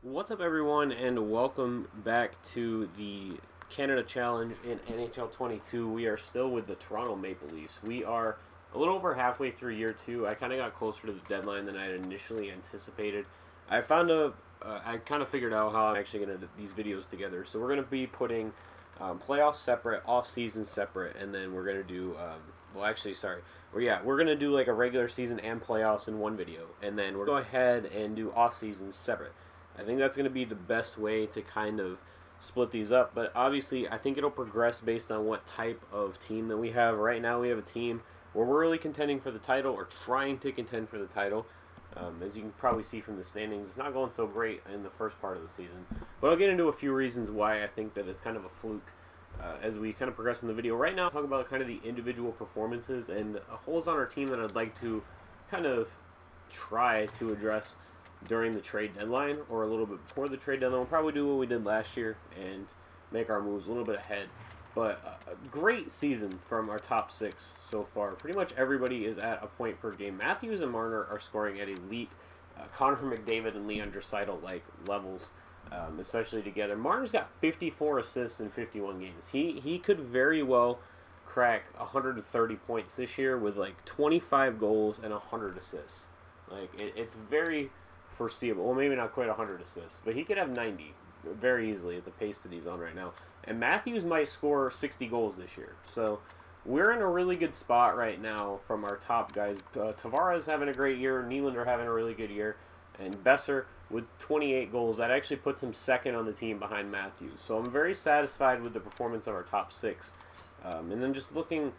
What's up, everyone, and welcome back to the Canada Challenge in NHL 22. We are still with the Toronto Maple Leafs. We are a little over halfway through year two. I kind of got closer to the deadline than I had initially anticipated. I kind of figured out how I'm actually going to do these videos together. So we're going to be putting playoffs separate, off season separate, and then we're going to do we're gonna do like a regular season and playoffs in one video, and then we're gonna go ahead and do off season separate. I think that's gonna be the best way to kind of split these up. But obviously, I think it'll progress based on what type of team that we have. Right now, we have a team where we're really contending for the title or trying to contend for the title. As you can probably see from the standings, it's not going so great in the first part of the season. But I'll get into a few reasons why I think that it's kind of a fluke as we kind of progress in the video. Right now, I'll talk about kind of the individual performances and holes on our team that I'd like to kind of try to address during the trade deadline or a little bit before the trade deadline. We'll probably do what we did last year and make our moves a little bit ahead. But a great season from our top six so far. Pretty much everybody is at a point per game. Matthews and Marner are scoring at elite Connor McDavid and Leon Draisaitl like levels, especially together. Marner's got 54 assists in 51 games. He could very well crack 130 points this year with like 25 goals and 100 assists. Like it's very foreseeable. Well, maybe not quite 100 assists, but he could have 90 very easily at the pace that he's on right now. And Matthews might score 60 goals this year. So we're in a really good spot right now from our top guys. Tavares having a great year. Nylander having a really good year. And Besser with 28 goals. That actually puts him second on the team behind Matthews. So I'm very satisfied with the performance of our top six. And then just looking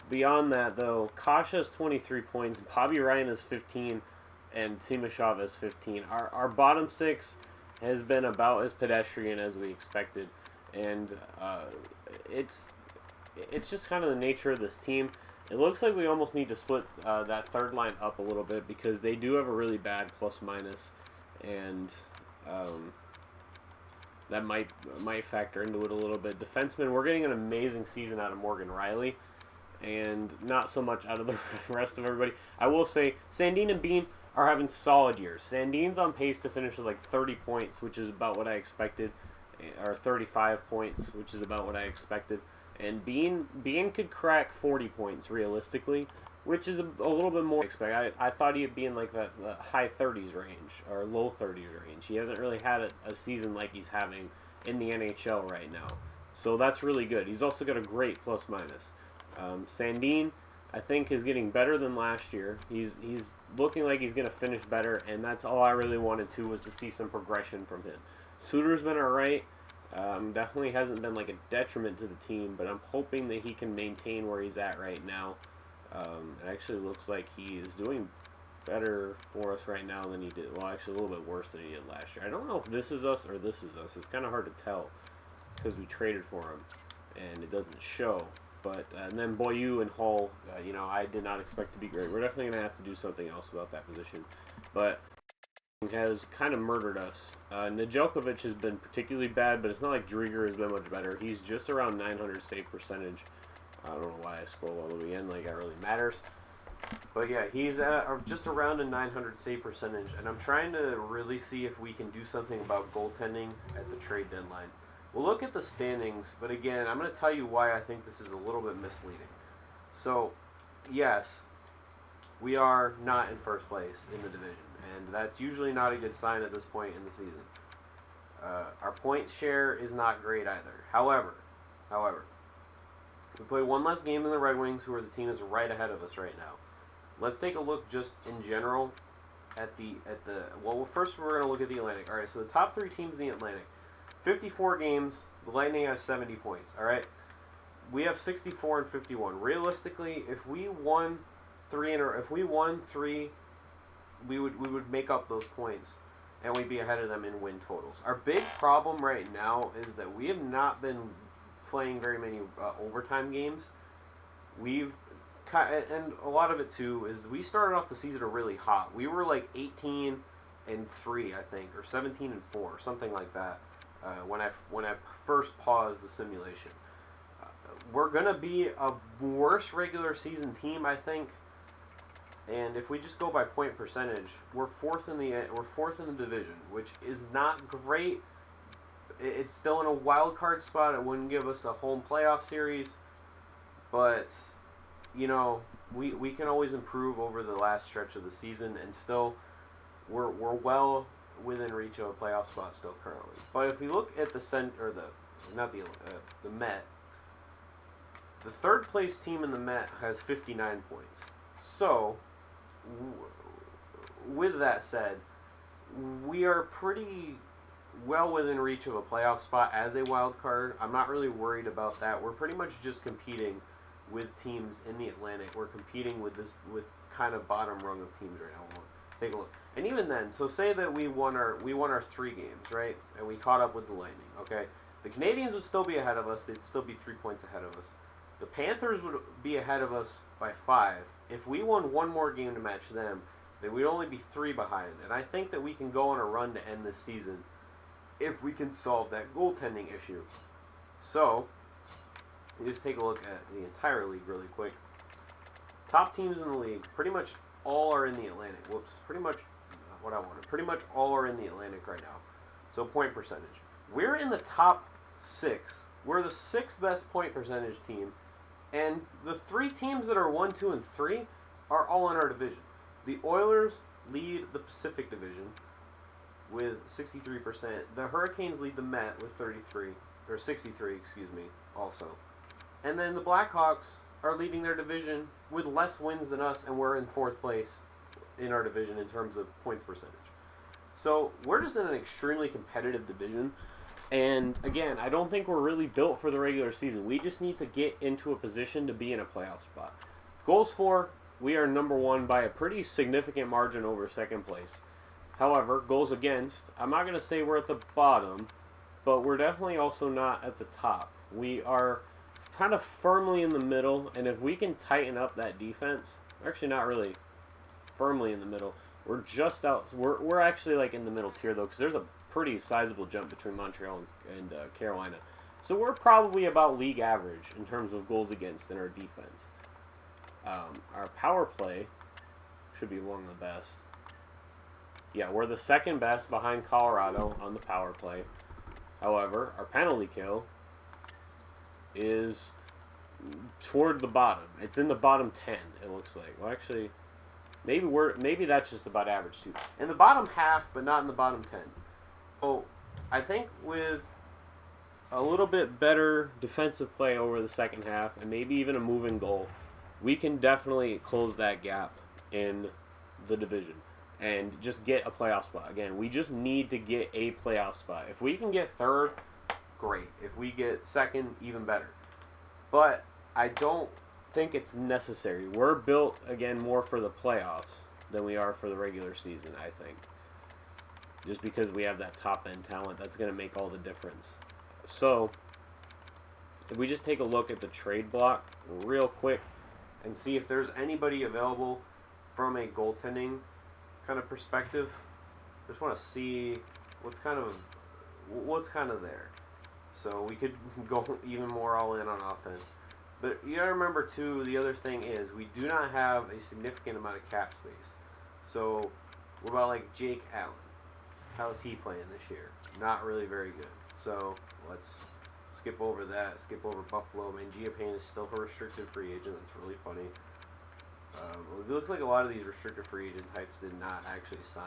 beyond that, though, Kasha has 23 points. Bobby Ryan is 15. And Timashov is 15. Our bottom six has been about as pedestrian as we expected. And it's just kind of the nature of this team. It looks like we almost need to split that third line up a little bit because they do have a really bad plus minus, and that might factor into it a little bit. Defenseman, we're getting an amazing season out of Morgan Riley, and not so much out of the rest of everybody. I will say Sandin and Bean are having solid years. Sandin's on pace to finish with like 30 points, which is about what I expected, or 35 points, which is about what I expected. And Bean could crack 40 points realistically, which is a little bit more expected. I thought he'd be in like the high 30s range or low 30s range. He hasn't really had a season like he's having in the NHL right now. So that's really good. He's also got a great plus minus. Sandin, I think, is getting better than last year. He's looking like he's going to finish better, and that's all I really wanted was to see some progression from him. Suter's been all right. Definitely hasn't been like a detriment to the team, but I'm hoping that he can maintain where he's at right now. It actually looks like he is doing better for us right now than he did. Well, actually a little bit worse than he did last year. I don't know if this is us or this is us. It's kind of hard to tell because we traded for him, and it doesn't show. But and then Boyu and Hull, I did not expect to be great. We're definitely going to have to do something else about that position. But has kind of murdered us. Nedeljkovic has been particularly bad, but it's not like Drieger has been much better. He's just around 900 save percentage. I don't know why I scroll all the way in, like that really matters. But yeah, he's just around a 900 save percentage, and I'm trying to really see if we can do something about goaltending at the trade deadline. We'll look at the standings, but again, I'm going to tell you why I think this is a little bit misleading. So, yes, we are not in first place in the division, and that's usually not a good sign at this point in the season. Our points share is not great either. However, we play one less game than the Red Wings, who are the team that's right ahead of us right now. Let's take a look just in general at the. Well, first we're going to look at the Atlantic. All right, so the top three teams in the Atlantic, 54 games. The Lightning has 70 points. All right, we have 64 and 51. Realistically, if we won three, we would make up those points, and we'd be ahead of them in win totals. Our big problem right now is that we have not been playing very many overtime games. And a lot of it too is we started off the season really hot. We were like 18-3, I think, or 17-4, something like that. When I first paused the simulation, we're gonna be a worse regular season team, I think, And if we just go by point percentage, we're fourth in the division, which is not great. It's still in a wild card spot. It wouldn't give us a home playoff series, but you know, we can always improve over the last stretch of the season, and still we're well within reach of a playoff spot still currently. But if we look at the Met, the third place team in the Met has 59 points. So with that said, we are pretty well within reach of a playoff spot as a wild card. I'm not really worried about that. We're pretty much just competing with teams in the Atlantic. We're competing with kind of bottom rung of teams right now. We'll take a look. And even then, so say that we won our 3 games, right? And we caught up with the Lightning, okay? The Canadiens would still be ahead of us. They'd still be 3 points ahead of us. The Panthers would be ahead of us by 5. If we won one more game to match them, then we'd only be 3 behind. And I think that we can go on a run to end this season if we can solve that goaltending issue. So, you just take a look at the entire league really quick. Top teams in the league, pretty much all are in the Atlantic. Pretty much all are in the Atlantic right now. So point percentage. We're in the top 6. We're the 6th best point percentage team. And the 3 teams that are 1, 2, and 3 are all in our division. The Oilers lead the Pacific Division with 63%. The Hurricanes lead the Met with 63, also. And then the Blackhawks are leading their division with less wins than us, and we're in 4th place in our division in terms of points percentage. So we're just in an extremely competitive division. And again, I don't think we're really built for the regular season. We just need to get into a position to be in a playoff spot. Goals for, we are number 1 by a pretty significant margin over 2nd place. However, goals against, I'm not going to say we're at the bottom, but we're definitely also not at the top. We are kind of firmly in the middle, and if we can tighten up that defense, we're actually not really firmly in the middle. We're just out. We're actually like in the middle tier though, because there's a pretty sizable jump between Montreal and Carolina. So we're probably about league average in terms of goals against in our defense. Our power play should be one of the best. Yeah, we're the 2nd best behind Colorado on the power play. However, our penalty kill is toward the bottom. It's in the bottom 10, it looks like. Well, actually, maybe that's just about average too. In the bottom half, but not in the bottom 10. So, I think with a little bit better defensive play over the second half, and maybe even a moving goal, we can definitely close that gap in the division and just get a playoff spot. Again, we just need to get a playoff spot. If we can get 3rd, great. If we get 2nd, even better. But I don't think it's necessary. We're built, again, more for the playoffs than we are for the regular season, I think. Just because we have that top-end talent, that's going to make all the difference. So, if we just take a look at the trade block real quick and see if there's anybody available from a goaltending kind of perspective. Just want to see what's kind of there. So we could go even more all in on offense. But you gotta remember too, the other thing is we do not have a significant amount of cap space. So what about like Jake Allen? How's he playing this year? Not really very good. So let's skip over that. Skip over Buffalo. Giapain is still a restricted free agent. That's really funny. It looks like a lot of these restricted free agent types did not actually sign.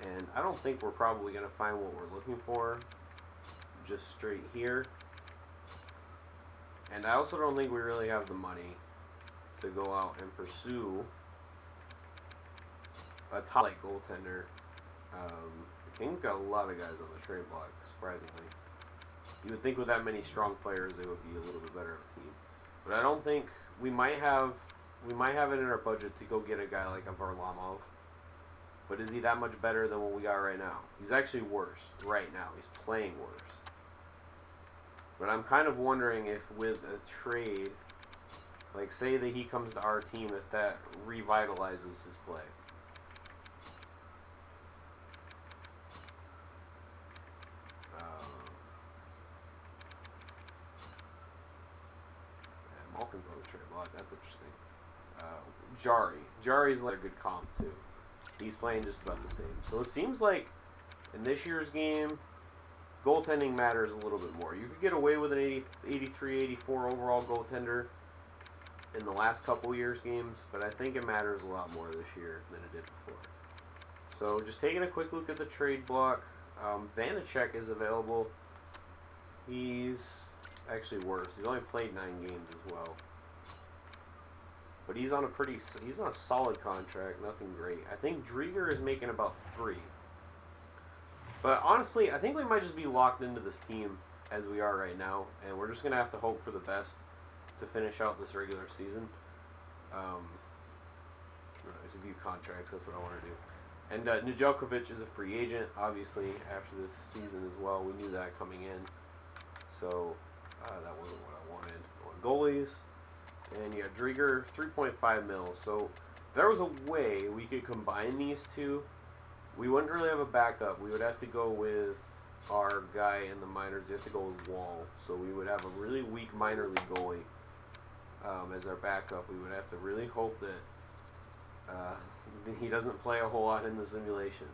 And I don't think we're probably going to find what we're looking for just straight here. And I also don't think we really have the money to go out and pursue a top goaltender. The Kings got a lot of guys on the trade block, surprisingly. You would think with that many strong players, they would be a little bit better of a team. But I don't think we might have it in our budget to go get a guy like a Varlamov. But is he that much better than what we got right now? He's actually worse right now. He's playing worse. But I'm kind of wondering if with a trade, like say that he comes to our team, if that revitalizes his play. Malkin's on the trade block. That's interesting. Jari. Jari's like a good comp too. He's playing just about the same. So it seems like in this year's game, goaltending matters a little bit more. You could get away with an 80, 83, 84 overall goaltender in the last couple years' games, but I think it matters a lot more this year than it did before. So just taking a quick look at the trade block, Vanacek is available. He's actually worse. He's only played 9 games as well. But he's on a solid contract, nothing great. I think Drieger is making about 3. But honestly, I think we might just be locked into this team as we are right now, and we're just going to have to hope for the best to finish out this regular season. To view contracts, that's what I want to do. And Nedeljkovic is a free agent, obviously, after this season as well. We knew that coming in. So that wasn't what I wanted. I want goalies. And yeah, Drieger, 3.5 mil. So if there was a way we could combine these two, we wouldn't really have a backup. We would have to go with our guy in the minors. We have to go with Wall. So we would have a really weak minor league goalie as our backup. We would have to really hope that he doesn't play a whole lot in the simulation.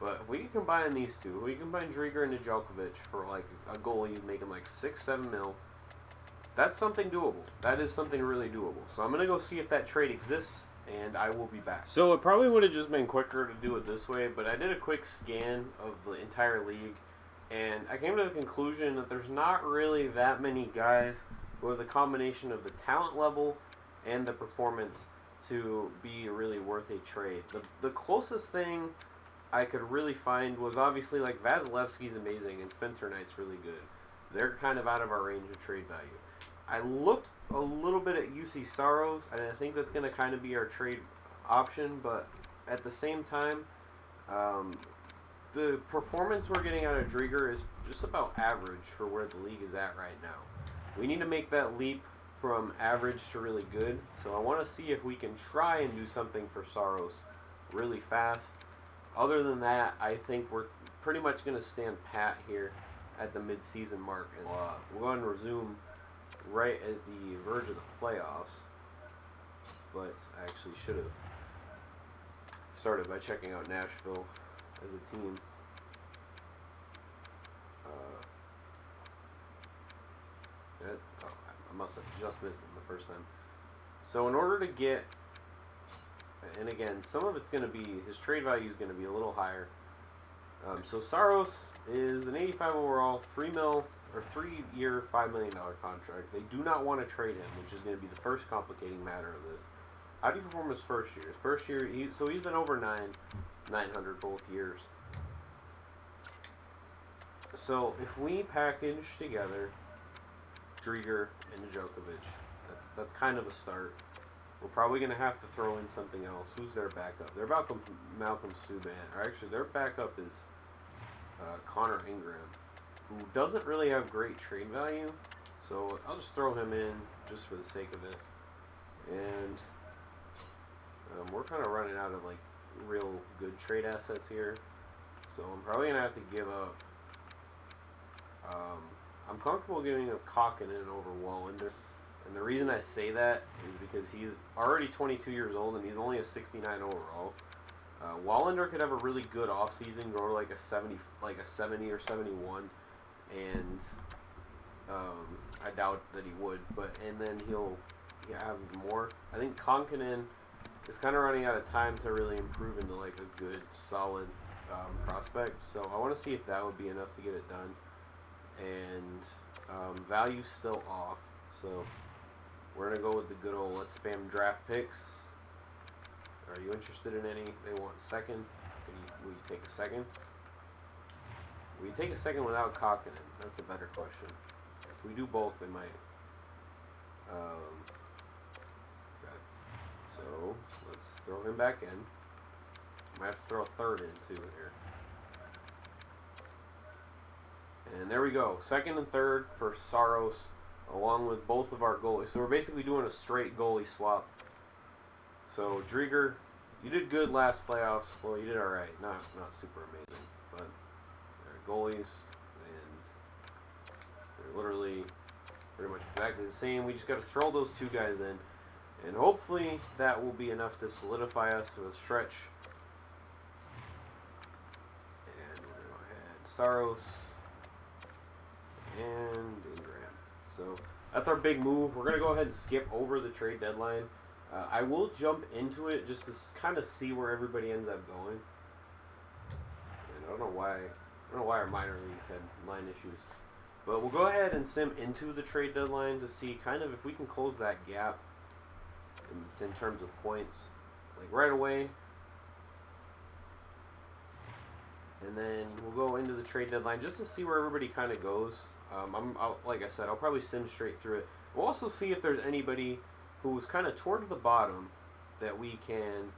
But if we can combine these two, we can combine Drieger and Nedeljkovic for like a goalie making like 6-7 mil. That's something doable. That is something really doable. So I'm going to go see if that trade exists, and I will be back. So it probably would have just been quicker to do it this way, but I did a quick scan of the entire league, and I came to the conclusion that there's not really that many guys who have the combination of the talent level and the performance to be really worth a trade. The closest thing I could really find was obviously like Vasilevsky's amazing and Spencer Knight's really good. They're kind of out of our range of trade value. I looked a little bit at UC Saros, and I think that's going to kind of be our trade option, but at the same time, the performance we're getting out of Drieger is just about average for where the league is at right now. We need to make that leap from average to really good, so I want to see if we can try and do something for Saros really fast. Other than that, I think we're pretty much going to stand pat here at the mid-season mark, and we'll go ahead and resume right at the verge of the playoffs, but I actually should have started by checking out Nashville as a team. I must have just missed them the first time. So in order to get, and again, some of it's going to be, his trade value is going to be a little higher. So Saros is an 85 overall, 3-year, $5 million contract. They do not want to trade him, which is going to be the first complicating matter of this. How do you perform his first year? His first year, he's been over 900 both years. So if we package together Drieger and Nedeljkovic, that's kind of a start. We're probably going to have to throw in something else. Who's their backup? Their backup, Malcolm Subban. Or actually, their backup is Connor Ingram, who doesn't really have great trade value. So I'll just throw him in just for the sake of it. And we're kind of running out of like real good trade assets here. So I'm probably going to have to give up. I'm comfortable giving up Kokkonen over Wallinder. And the reason I say that is because he's already 22 years old and he's only a 69 overall. Wallinder could have a really good offseason, go to like a 70 or 71, and I doubt that he would. And then he'll have more. I think Kokkonen is kind of running out of time to really improve into like a good, solid prospect. So I want to see if that would be enough to get it done. And value's still off, so we're going to go with the good old let's spam draft picks. Are you interested in any? They want second. Will you take a second? Will you take a second without Kokkonen? That's a better question. If we do both, they might. Okay. So let's throw him back in. Might have to throw a third in too here. And there we go. Second and third for Saros, along with both of our goalies. So we're basically doing a straight goalie swap. So Drieger, you did good last playoffs. Well, you did all right. Not super amazing, but they're goalies, and they're literally pretty much exactly the same. We just got to throw those two guys in. And hopefully that will be enough to solidify us to a stretch. And we're going to go ahead. Saros and Ingram. So that's our big move. We're going to go ahead and skip over the trade deadline. I will jump into it just to kind of see where everybody ends up going. And I don't know why our minor leagues had line issues. But we'll go ahead and sim into the trade deadline to see kind of if we can close that gap in terms of points, like right away. And then we'll go into the trade deadline just to see where everybody kind of goes. Like I said, I'll probably sim straight through it. We'll also see if there's anybody who was kind of toward the bottom that we can.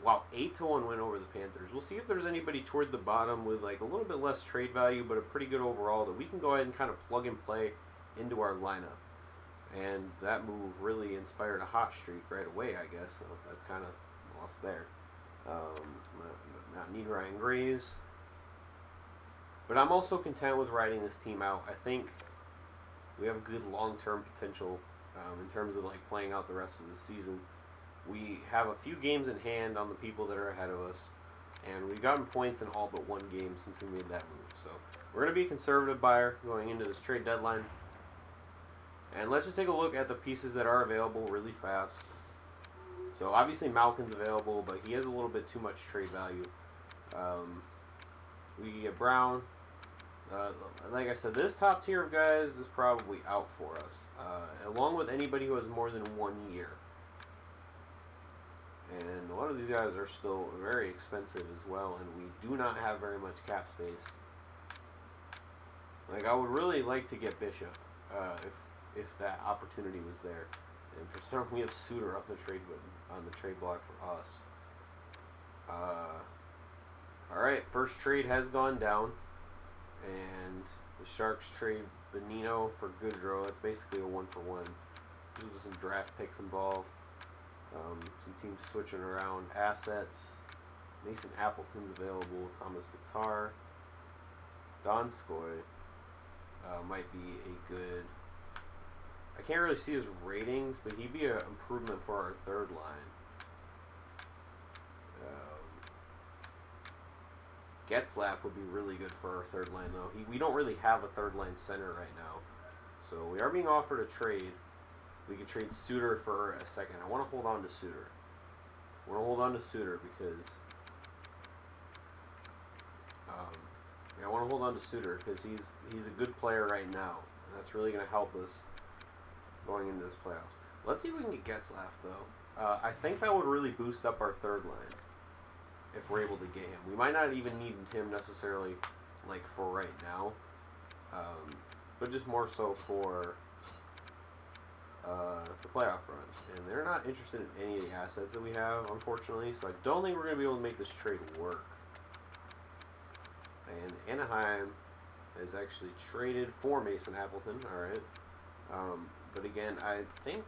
Wow, 8-1 win over the Panthers. We'll see if there's anybody toward the bottom with like a little bit less trade value, but a pretty good overall that we can go ahead and kind of plug and play into our lineup. And that move really inspired a hot streak right away, I guess. So that's kind of lost there. Not need Ryan Graves. But I'm also content with riding this team out. I think we have good long-term potential in terms of like playing out the rest of the season. We have a few games in hand on the people that are ahead of us, and we've gotten points in all but one game since we made that move. So we're going to be a conservative buyer going into this trade deadline. And let's just take a look at the pieces that are available really fast. So obviously Malkin's available, but he has a little bit too much trade value. We get Brown. Like I said, this top tier of guys is probably out for us, along with anybody who has more than 1 year. And a lot of these guys are still very expensive as well, and we do not have very much cap space. Like, I would really like to get Bishop, if that opportunity was there. And for some reason, we have Suter off the trade button, on the trade block for us. Alright, first trade has gone down. And the Sharks trade Benino for Goodrow. That's basically a 1-for-1. There's some draft picks involved. Some teams switching around assets. Mason Appleton's available. Thomas Tatar. Donskoy might be a good. I can't really see his ratings, but he'd be an improvement for our third line. Getzlaff would be really good for our third line, though. We don't really have a third line center right now. So we are being offered a trade. We could trade Suter for a second. I want to hold on to Suter. I want to hold on to Suter because he's a good player right now, and that's really going to help us going into this playoffs. Let's see if we can get Getzlaff, though. I think that would really boost up our third line if we're able to get him. We might not even need him necessarily, like, for right now, but just more so for the playoff run. And they're not interested in any of the assets that we have, unfortunately, so I don't think we're going to be able to make this trade work. And Anaheim is actually traded for Mason Appleton, alright. But again, I think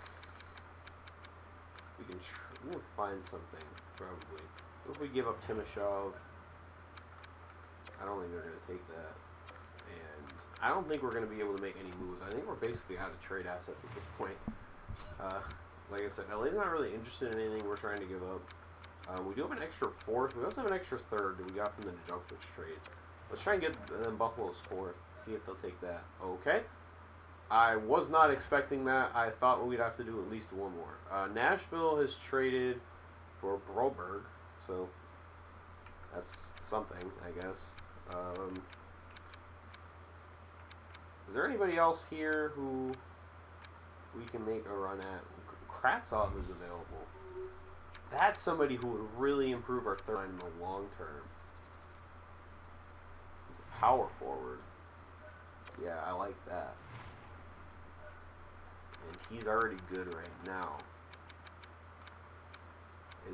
we can find something, probably. What if we give up Timashov? I don't think they're going to take that. And I don't think we're going to be able to make any moves. I think we're basically out of trade assets at this point. Like I said, LA's not really interested in anything we're trying to give up. We do have an extra fourth. We also have an extra third that we got from the Junkwitz trade. Let's try and get Buffalo's fourth. See if they'll take that. Okay. I was not expecting that. I thought we'd have to do at least one more. Nashville has traded for Broberg, so that's something, I guess. Is there anybody else here who we can make a run at? Kratsov is available. That's somebody who would really improve our third line in the long term. He's a power forward. Yeah, I like that. And he's already good right now.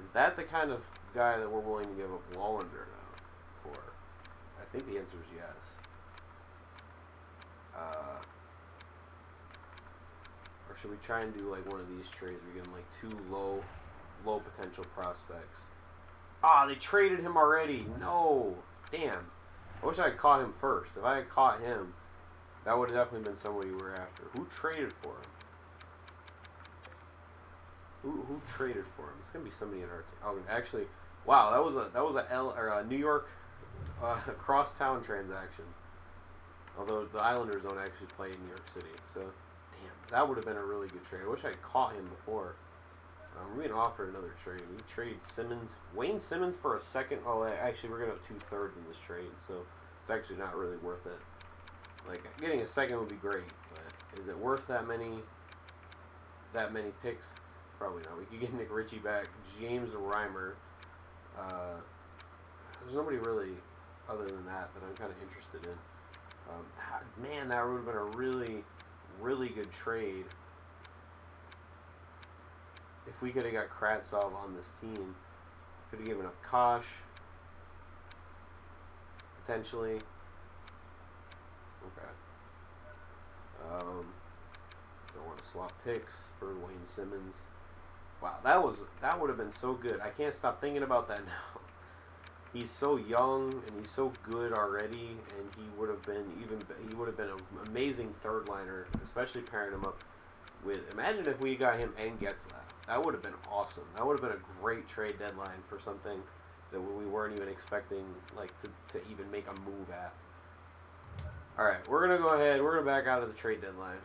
Is that the kind of guy that we're willing to give up Wallander now for? I think the answer is yes. Or should we try and do like one of these trades? We give him like two low potential prospects. Ah, they traded him already. No, damn. I wish I had caught him first. If I had caught him, that would have definitely been somebody we were after. Who traded for him? Who traded for him? It's gonna be somebody in our team. Oh, actually, wow, that was a New York crosstown transaction. Although the Islanders don't actually play in New York City, so damn, that would have been a really good trade. I wish I caught him before. We're being offered another trade. We trade Wayne Simmons for a second. Oh, actually, we're gonna have 2/3 in this trade, so it's actually not really worth it. Like getting a second would be great, but is it worth that many picks? Probably not. We could get Nick Ritchie back, James Reimer. There's nobody really other than that I'm kind of interested in. That would have been a really, really good trade if we could have got Kratzov on this team. Could have given up Kosh, potentially. Okay. So I want to swap picks for Wayne Simmons. Wow, that would have been so good. I can't stop thinking about that now. He's so young and he's so good already, and he would have been an amazing third liner, especially pairing him up with. Imagine if we got him and Getzlaf. That would have been awesome. That would have been a great trade deadline for something that we weren't even expecting, like to even make a move at. All right, we're gonna go ahead. We're gonna back out of the trade deadline.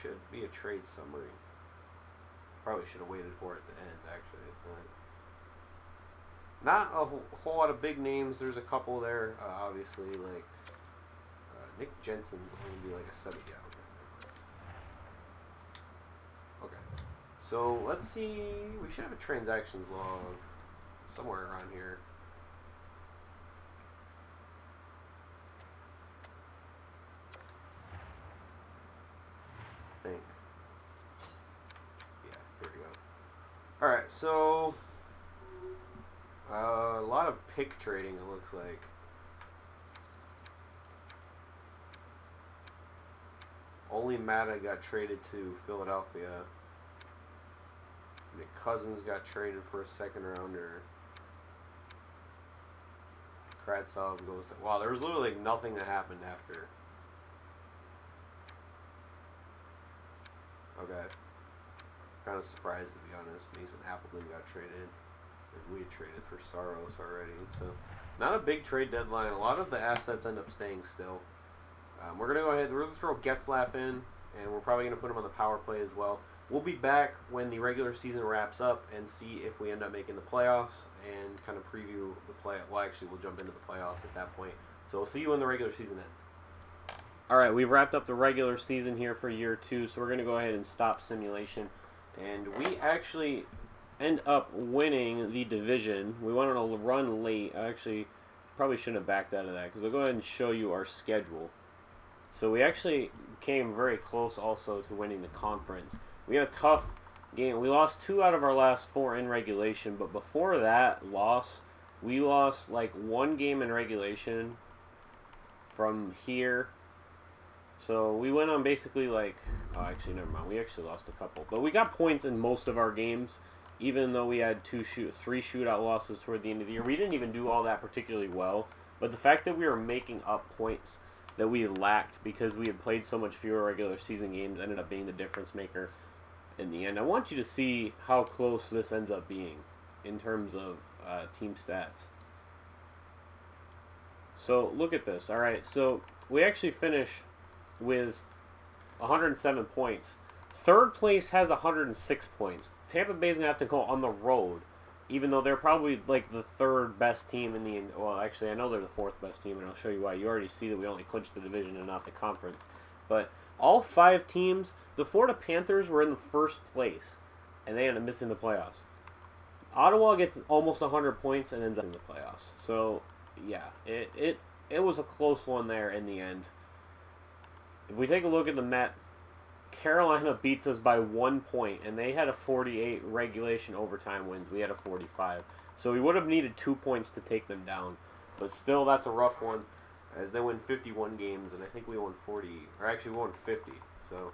Should be a trade summary. Probably should have waited for it to end, actually. Not a whole lot of big names. There's a couple there, obviously, like Nick Jensen's only going to be like a 7. Yeah, okay. So let's see. We should have a transactions log somewhere around here. I think. Yeah, here we go. All right, so. A lot of pick trading, it looks like. Only Mata got traded to Philadelphia. Nick Cousins got traded for a second rounder. Kratzov goes to... Wow, there was literally nothing that happened after. Okay. Kind of surprised, to be honest. Mason Appleton got traded. And we had traded for Saros already, so not a big trade deadline. A lot of the assets end up staying still. We're going to go ahead. We're going to throw Getzlaf in, and we're probably going to put him on the power play as well. We'll be back when the regular season wraps up and see if we end up making the playoffs and kind of preview the play. Well, actually, we'll jump into the playoffs at that point. So we'll see you when the regular season ends. All right, we've wrapped up the regular season here for year 2, so we're going to go ahead and stop simulation. And we actually end up winning the division. We went on a run late. I actually probably shouldn't have backed out of that because I'll go ahead and show you our schedule. So we actually came very close also to winning the conference. We had a tough game. We lost 2 out of our last 4 in regulation, but before that loss, we lost like 1 game in regulation from here. So we went on basically like, oh, actually, never mind. We actually lost a couple. But we got points in most of our games, even though we had 3 shootout losses toward the end of the year. We didn't even do all that particularly well. But the fact that we were making up points that we lacked because we had played so much fewer regular season games ended up being the difference maker in the end. I want you to see how close this ends up being in terms of team stats. So look at this. All right, so we actually finish with 107 points. Third place has 106 points. Tampa Bay's going to have to go on the road, even though they're probably like the 3rd best team in the... Well, actually, I know they're the 4th best team, and I'll show you why. You already see that we only clinched the division and not the conference. But all 5 teams, the Florida Panthers were in the 1st place, and they ended up missing the playoffs. Ottawa gets almost 100 points and ends up in the playoffs. So, yeah, it was a close one there in the end. If we take a look at the Met, Carolina beats us by 1 point, and they had a 48 regulation overtime wins. We had a 45. So we would have needed 2 points to take them down. But still, that's a rough one, as they win 51 games, and I think we won 40, or actually we won 50. So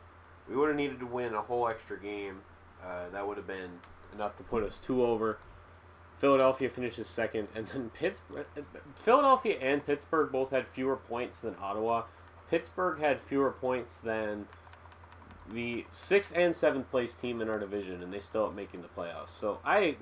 we would have needed to win a whole extra game. That would have been enough to put us 2 over. Philadelphia finishes 2nd, and then Philadelphia and Pittsburgh both had fewer points than Ottawa. Pittsburgh had fewer points than the 6th and 7th place team in our division, and they still up making the playoffs. So I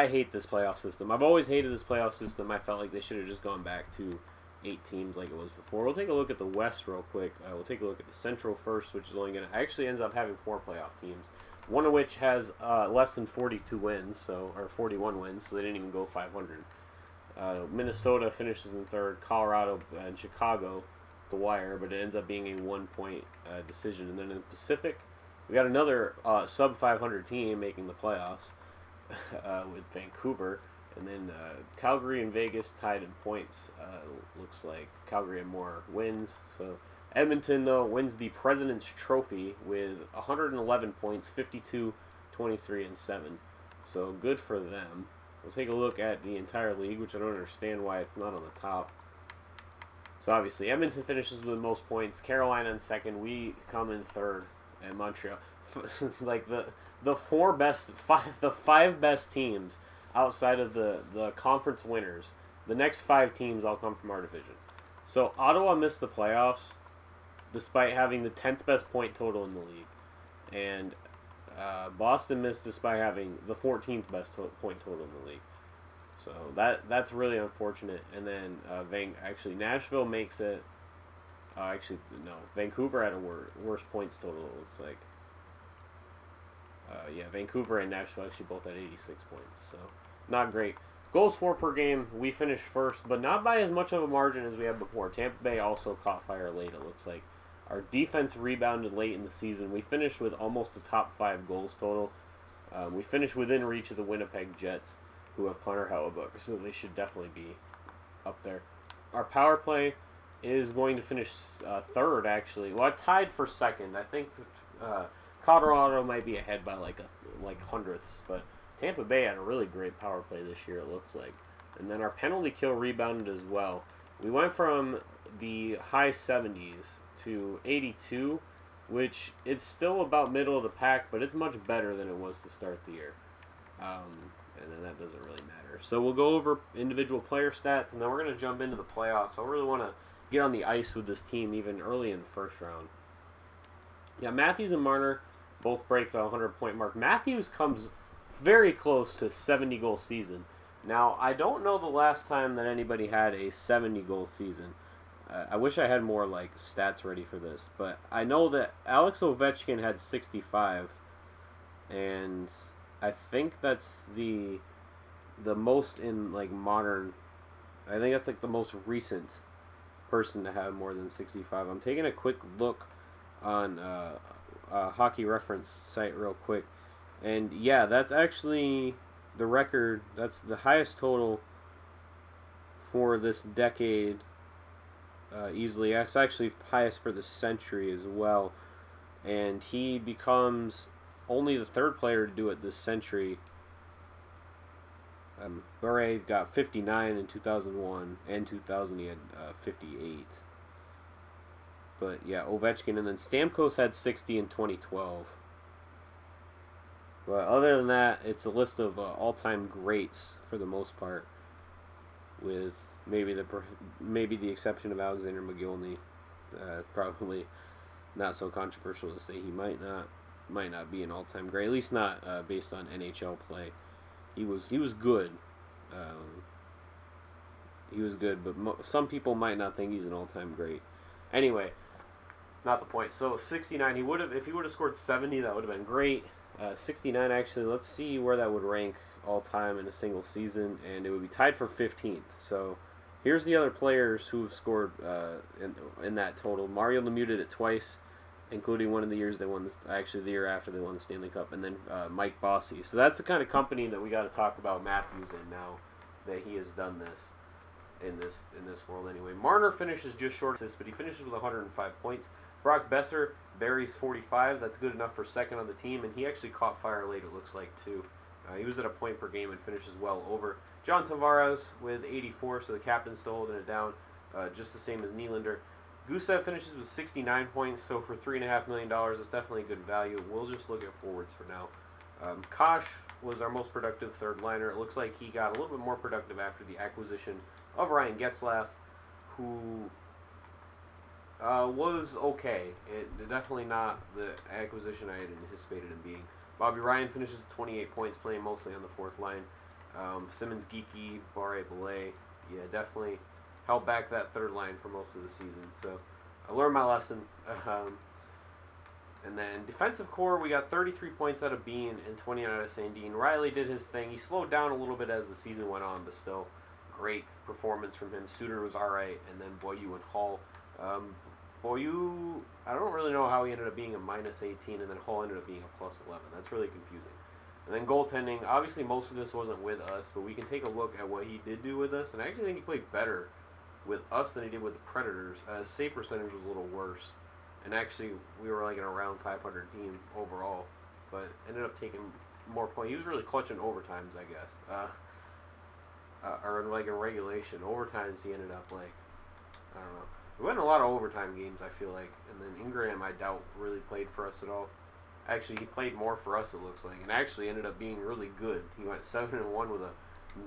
hate this playoff system. I've always hated this playoff system. I felt like they should have just gone back to 8 teams like it was before. We'll take a look at the West real quick. We'll take a look at the Central first, which is only going to actually ends up having 4 playoff teams. One of which has less than 42 wins, or 41 wins, so they didn't even go 500. Minnesota finishes in 3rd, Colorado and Chicago, the wire, but it ends up being a 1-point decision. And then in the Pacific, we got another sub 500 team making the playoffs with Vancouver. And then Calgary and Vegas tied in points. Looks like Calgary had more wins. So Edmonton, though, wins the President's Trophy with 111 points, 52, 23, and 7. So good for them. We'll take a look at the entire league, which I don't understand why it's not on the top. So obviously, Edmonton finishes with the most points. Carolina in 2nd. We come in 3rd. And Montreal, like the 5 best teams outside of the conference winners. The next 5 teams all come from our division. So Ottawa missed the playoffs, despite having the 10th best point total in the league, and Boston missed despite having the 14th best point total in the league. So that's really unfortunate. And then Nashville makes it. Vancouver had a worse points total, it looks like. Vancouver and Nashville actually both had 86 points, so not great. Goals for per game, we finished 1st, but not by as much of a margin as we had before. Tampa Bay also caught fire late, it looks like. Our defense rebounded late in the season. We finished with almost a top 5 goals total. We finished within reach of the Winnipeg Jets, who have Connor Hellebuyck, so they should definitely be up there. Our power play is going to finish 3rd, actually. Well, tied for 2nd. I think Colorado might be ahead by like hundredths, but Tampa Bay had a really great power play this year, it looks like. And then our penalty kill rebounded as well. We went from the high 70s to 82, which it's still about middle of the pack, but it's much better than it was to start the year. And then that doesn't really matter. So we'll go over individual player stats, and then we're going to jump into the playoffs. I really want to get on the ice with this team even early in the first round. Yeah, Matthews and Marner both break the 100-point mark. Matthews comes very close to a 70-goal season. Now, I don't know the last time that anybody had a 70-goal season. I wish I had more stats ready for this, but I know that Alex Ovechkin had 65, and I think that's the most in modern. I think that's the most recent person to have more than 65. I'm taking a quick look on a hockey reference site real quick, and yeah, that's actually the record. That's the highest total for this decade. Easily, that's actually highest for the century as well, and he becomes only the 3rd player to do it this century. Bure got 59 in 2001, and 2000 he had 58. But yeah, Ovechkin, and then Stamkos had 60 in 2012. But other than that, it's a list of all-time greats for the most part, with maybe the exception of Alexander Mogilny. Probably not so controversial to say he might not be an all-time great, at least not based on NHL play. He was good. He was good, but some people might not think he's an all-time great. Anyway, not the point. So 69, if he would have scored 70, that would have been great. 69 actually. Let's see where that would rank all-time in a single season, and it would be tied for 15th. So here's the other players who have scored in that total. Mario Lemieux did it twice, including one of the years they won. The year after they won the Stanley Cup, and then Mike Bossy. So that's the kind of company that we got to talk about Matthews in now that he has done this in this world. Anyway, Marner finishes just short of this, but he finishes with 105 points. Brock Besser buries 45. That's good enough for 2nd on the team, and he actually caught fire late. It looks like too. He was at a point per game and finishes well over. John Tavares with 84, so the captain's still holding it down, just the same as Nylander. Gusev finishes with 69 points, so for $3.5 million, it's definitely a good value. We'll just look at forwards for now. Kosh was our most productive 3rd liner. It looks like he got a little bit more productive after the acquisition of Ryan Getzlaf, who was okay. It definitely not the acquisition I had anticipated him being. Bobby Ryan finishes 28 points, playing mostly on the fourth line. Simmons, Geeky, Barre, Belay, yeah, definitely held back that third line for most of the season. So I learned my lesson. And then defensive core, we got 33 points out of Bean and 29 out of Sandin. Riley did his thing. He slowed down a little bit as the season went on, but still great performance from him. Suter was all right, and then Boyu and Hall. Boyu, I don't really know how he ended up being a minus 18, and then Hall ended up being a plus 11. That's really confusing. And then goaltending, obviously most of this wasn't with us, but we can take a look at what he did do with us, and I actually think he played better with us than he did with the Predators. Save percentage was a little worse. And actually, we were like an around 500 team overall, but ended up taking more points. He was really clutching overtimes, I guess. Or like in regulation. Overtimes, he ended up like, I don't know. We went in a lot of overtime games, I feel like. And then Ingram, I doubt, really played for us at all. Actually, he played more for us, it looks like. And actually ended up being really good. He went 7-1 with a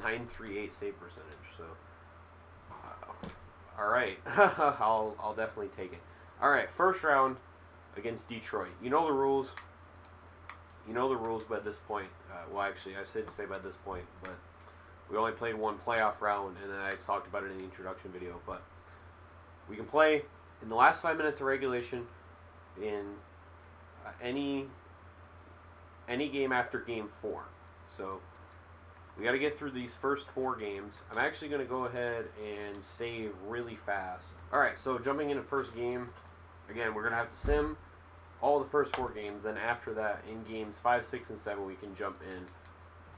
.938 save percentage. So, all right. I'll definitely take it. All right, first round against Detroit. You know the rules. You know the rules by this point. Well, actually, I said say by this point, but we only played one playoff round, and then I talked about it in the introduction video. But we can play in the last 5 minutes of regulation in any game after game 4. So we got to get through these first 4 games. I'm actually going to go ahead and save really fast. All right, so jumping into first game. Again, we're going to have to sim all the first 4 games. Then after that, in games 5, 6, and 7, we can jump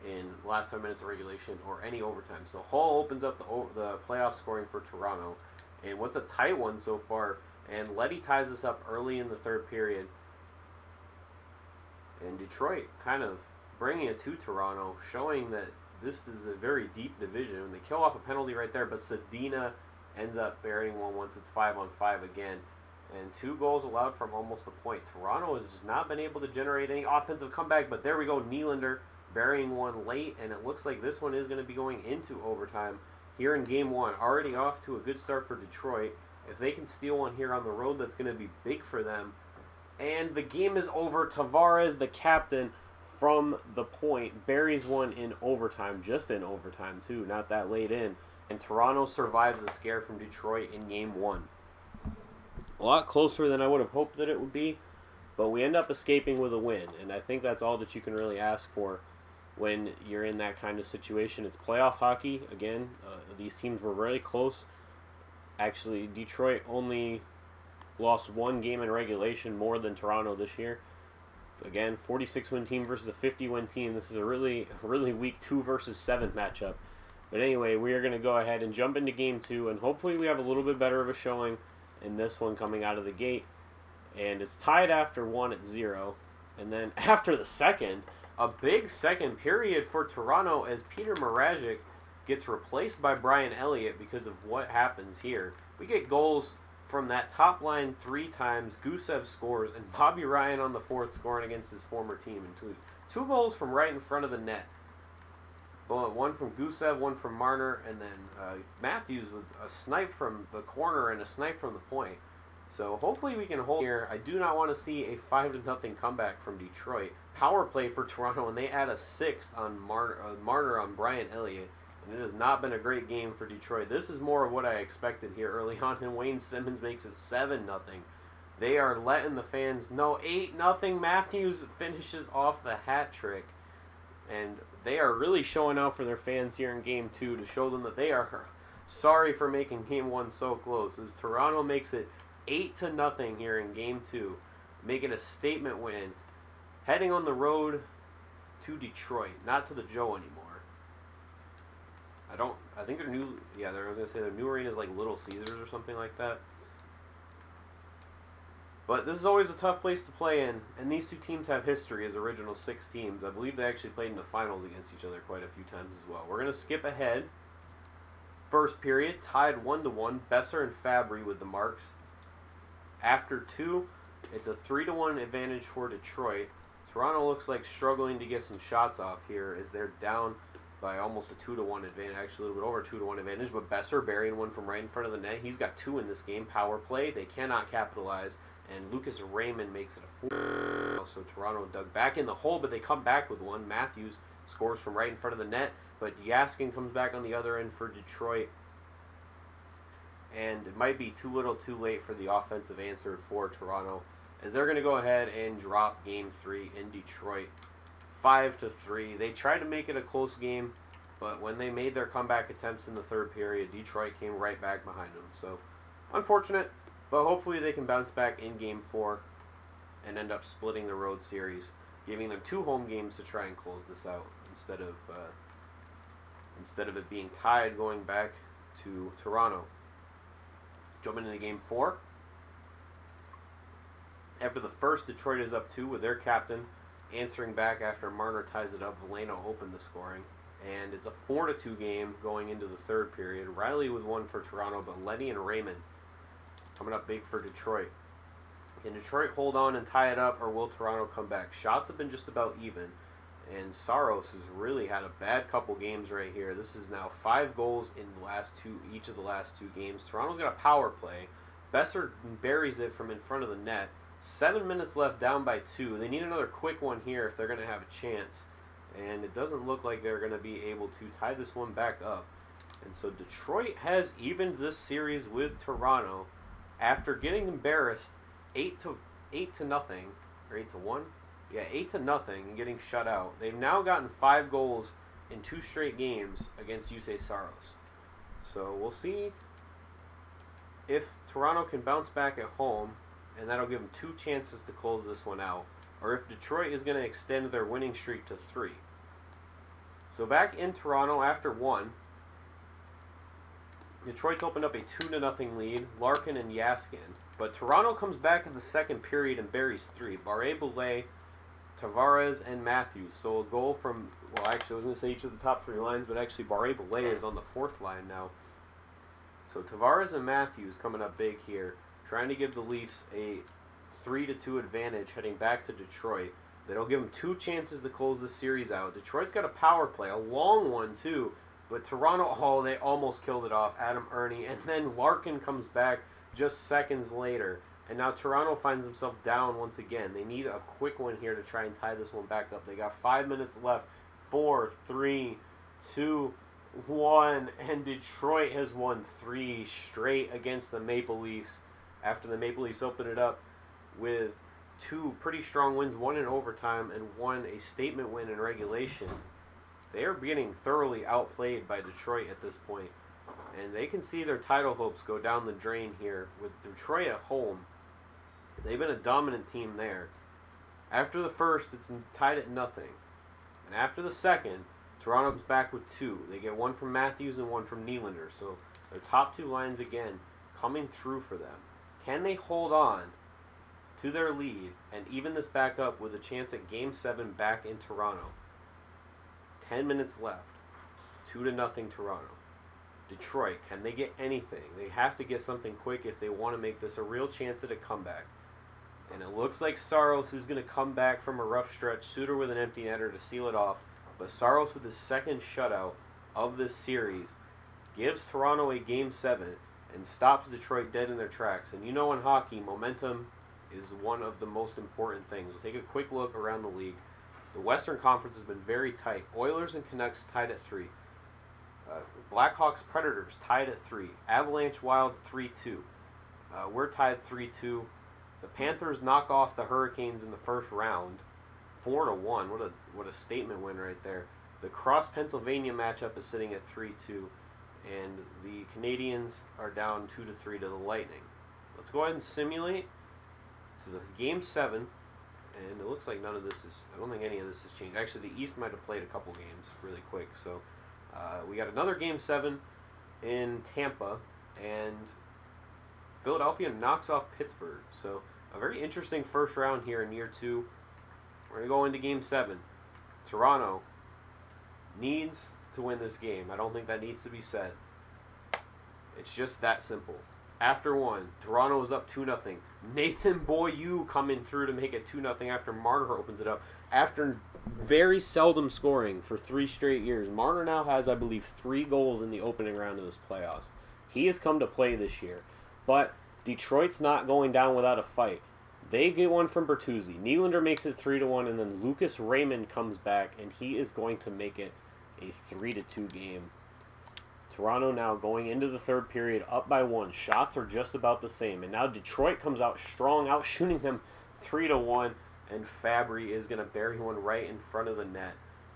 in last 5 minutes of regulation or any overtime. So Hall opens up the playoff scoring for Toronto. And what's a tight one so far. And Leddy ties us up early in the third period. And Detroit kind of bringing it to Toronto, showing that this is a very deep division. They kill off a penalty right there, but Sedina ends up burying one once it's 5-on-5 again. And 2 goals allowed from almost a point. Toronto has just not been able to generate any offensive comeback, but there we go. Nylander burying one late, and it looks like this one is going to be going into overtime here in game 1. Already off to a good start for Detroit. If they can steal one here on the road, that's going to be big for them. And the game is over. Tavares, the captain, from the point, buries one in overtime, just in overtime too, not that late in. And Toronto survives a scare from Detroit in game 1. A lot closer than I would have hoped that it would be, but we end up escaping with a win, and I think that's all that you can really ask for when you're in that kind of situation. It's playoff hockey. Again, these teams were really close. Actually, Detroit only lost 1 game in regulation more than Toronto this year. Again, 46-win team versus a 50-win team. This is a really weak 2 versus 7 matchup. But anyway, we are going to go ahead and jump into game 2, and hopefully we have a little bit better of a showing in this one coming out of the gate. And it's tied after 1 at 0. And then after the second, a big second period for Toronto as Peter Mrazek gets replaced by Brian Elliott because of what happens here. We get goals from that top line 3 times. Gusev scores, and Bobby Ryan on the 4th scoring against his former team. And two goals from right in front of the net. One from Gusev, one from Marner, and then Matthews with a snipe from the corner and a snipe from the point. So hopefully we can hold here. I do not want to see a 5-0 comeback from Detroit. Power play for Toronto, and they add a 6th on Marner on Brian Elliott. And it has not been a great game for Detroit. This is more of what I expected here early on, and Wayne Simmons makes it 7-0. They are letting the fans know. 8-0. Matthews finishes off the hat trick. And they are really showing out for their fans here in Game 2 to show them that they are sorry for making Game 1 so close. As Toronto makes it 8-0 here in Game 2, making a statement win, heading on the road to Detroit, not to the Joe anymore. I think their new, I was going to say their new arena is like Little Caesars or something like that. But this is always a tough place to play in, and these 2 teams have history as original 6 teams. I believe they actually played in the finals against each other quite a few times as well. We're going to skip ahead. First period, tied 1-1. Besser and Fabry with the marks. After 2, it's a 3-1 advantage for Detroit. Toronto looks like struggling to get some shots off here as they're down by almost a 2-1 advantage, actually a little bit over a 2-1 advantage, but Besser burying one from right in front of the net. He's got 2 in this game. Power play, they cannot capitalize, and Lucas Raymond makes it a 4. So Toronto dug back in the hole, but they come back with one. Matthews scores from right in front of the net, but Yaskin comes back on the other end for Detroit, and it might be too little too late for the offensive answer for Toronto, as they're going to go ahead and drop Game 3 in Detroit. 5-3. They tried to make it a close game, but when they made their comeback attempts in the third period, Detroit came right back behind them. So, unfortunate, but hopefully they can bounce back in Game 4 and end up splitting the road series, giving them 2 home games to try and close this out instead of it being tied going back to Toronto. Jumping into Game 4. After the first, Detroit is up 2 with their captain answering back after Marner ties it up. Veleno opened the scoring. And it's a 4-2 game going into the third period. Riley with 1 for Toronto, but Lenny and Raymond coming up big for Detroit. Can Detroit hold on and tie it up, or will Toronto come back? Shots have been just about even, and Saros has really had a bad couple games right here. This is now 5 goals in each of the last 2 games. Toronto's got a power play. Besser buries it from in front of the net. 7 minutes left, down by 2. They need another quick one here if they're going to have a chance. And it doesn't look like they're going to be able to tie this one back up. And so Detroit has evened this series with Toronto after getting embarrassed 8-0 or 8-1. Yeah, 8-0 and getting shut out. They've now gotten 5 goals in 2 straight games against Jussi Saros. So we'll see if Toronto can bounce back at home, and that'll give them 2 chances to close this one out, or if Detroit is going to extend their winning streak to 3. So back in Toronto after 1, Detroit's opened up a 2-0 lead, Larkin and Yaskin. But Toronto comes back in the second period and buries 3. Barré-Boulet, Tavares, and Matthews. So a goal from, well, actually I was going to say each of the top 3 lines, but actually Barré-Boulet is on the 4th line now. So Tavares and Matthews coming up big here, trying to give the Leafs a 3-2 advantage heading back to Detroit. That'll give them 2 chances to close the series out. Detroit's got a power play, a long one too, but Toronto, they almost killed it off. Adam Ernie, and then Larkin comes back just seconds later. And now Toronto finds himself down once again. They need a quick one here to try and tie this one back up. They got 5 minutes left. 4, 3, 2, 1. And Detroit has won 3 straight against the Maple Leafs after the Maple Leafs opened it up with 2 pretty strong wins, 1 in overtime and 1 a statement win in regulation. They are getting thoroughly outplayed by Detroit at this point, and they can see their title hopes go down the drain here with Detroit at home. They've been a dominant team there. After the first, it's tied at 0. And after the second, Toronto's back with 2. They get 1 from Matthews and 1 from Nylander. So their top 2 lines again coming through for them. Can they hold on to their lead and even this back up with a chance at Game 7 back in Toronto? 10 minutes left. 2-0 Toronto. Detroit, can they get anything? They have to get something quick if they want to make this a real chance at a comeback. And it looks like Saros is going to come back from a rough stretch. Suter with an empty netter to seal it off. But Saros with his second shutout of this series gives Toronto a Game 7 and stops Detroit dead in their tracks. And you know, in hockey, momentum is one of the most important things. We'll take a quick look around the league. The Western Conference has been very tight. Oilers and Canucks tied at 3. Blackhawks Predators tied at 3. Avalanche Wild 3-2. We're tied 3-2. The Panthers knock off the Hurricanes in the first round, 4-1. What a statement win right there. The Cross Pennsylvania matchup is sitting at 3-2, and the Canadiens are down 2-3 to the Lightning. Let's go ahead and simulate to the Game 7, and it looks like none of this is. I don't think any of this has changed. Actually, the East might have played a couple games really quick. So we got another Game 7 in Tampa, and Philadelphia knocks off Pittsburgh. So a very interesting first round here in year 2. We're going to go into Game 7. Toronto needs to win this game. I don't think that needs to be said. It's just that simple. After one, Toronto is up 2-0. Nathan Boyou coming through to make it 2-0 after Marner opens it up. After very seldom scoring for 3 straight years, Marner now has, I believe, 3 goals in the opening round of this playoffs. He has come to play this year. But Detroit's not going down without a fight. They get one from Bertuzzi. Nylander makes it 3-1, and then Lucas Raymond comes back, and he is going to make it a 3-2 game. Toronto now going into the third period up by 1. Shots are just about the same. And now Detroit comes out strong, out shooting them 3-1. And Fabry is going to bury one right in front of the net.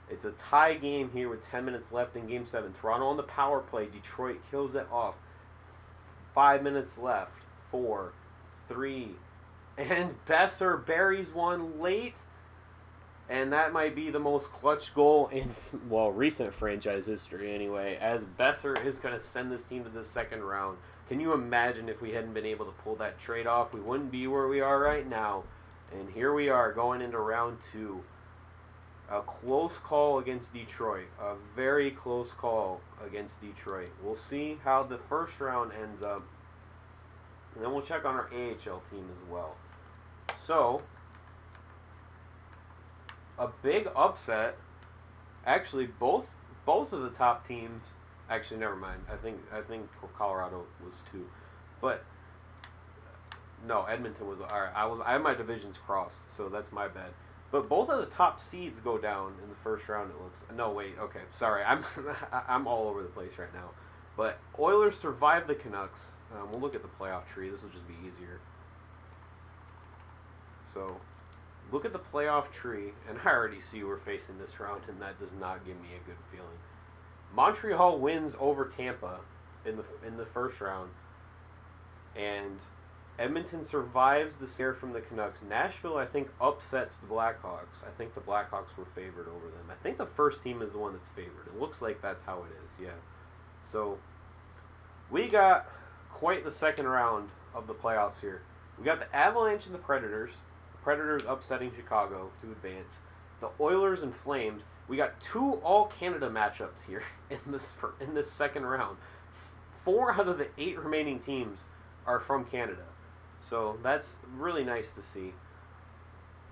It's a tie game here with 10 minutes left in Game 7. Toronto on the power play. Detroit kills it off. 5 minutes left. 4, 3, and Besser buries one late. And that might be the most clutch goal in, well, recent franchise history anyway, as Besser is going to send this team to the second round. Can you imagine if we hadn't been able to pull that trade off? We wouldn't be where we are right now. And here we are going into round 2. A close call against Detroit. A very close call against Detroit. We'll see how the first round ends up. And then we'll check on our AHL team as well. So, a big upset. Actually, both of the top teams. Actually, never mind. I think Colorado was 2, but no, Edmonton was. All right, I had my divisions crossed, so that's my bad. But both of the top seeds go down in the first round. It looks. No, wait. Okay, sorry. I'm all over the place right now. But Oilers survive the Canucks. We'll look at the playoff tree. This will just be easier. So, look at the playoff tree, and I already see we're facing this round, and that does not give me a good feeling. Montreal wins over Tampa in the first round, and Edmonton survives the scare from the Canucks. Nashville, I think, upsets the Blackhawks. I think the Blackhawks were favored over them. I think the first team is the one that's favored. It looks like that's how it is, yeah. So, we got quite the second round of the playoffs here. We got the Avalanche and the Predators. Predators upsetting Chicago to advance. The Oilers and Flames. We got 2 All-Canada matchups here in this second round. 4 out of the 8 remaining teams are from Canada. So that's really nice to see.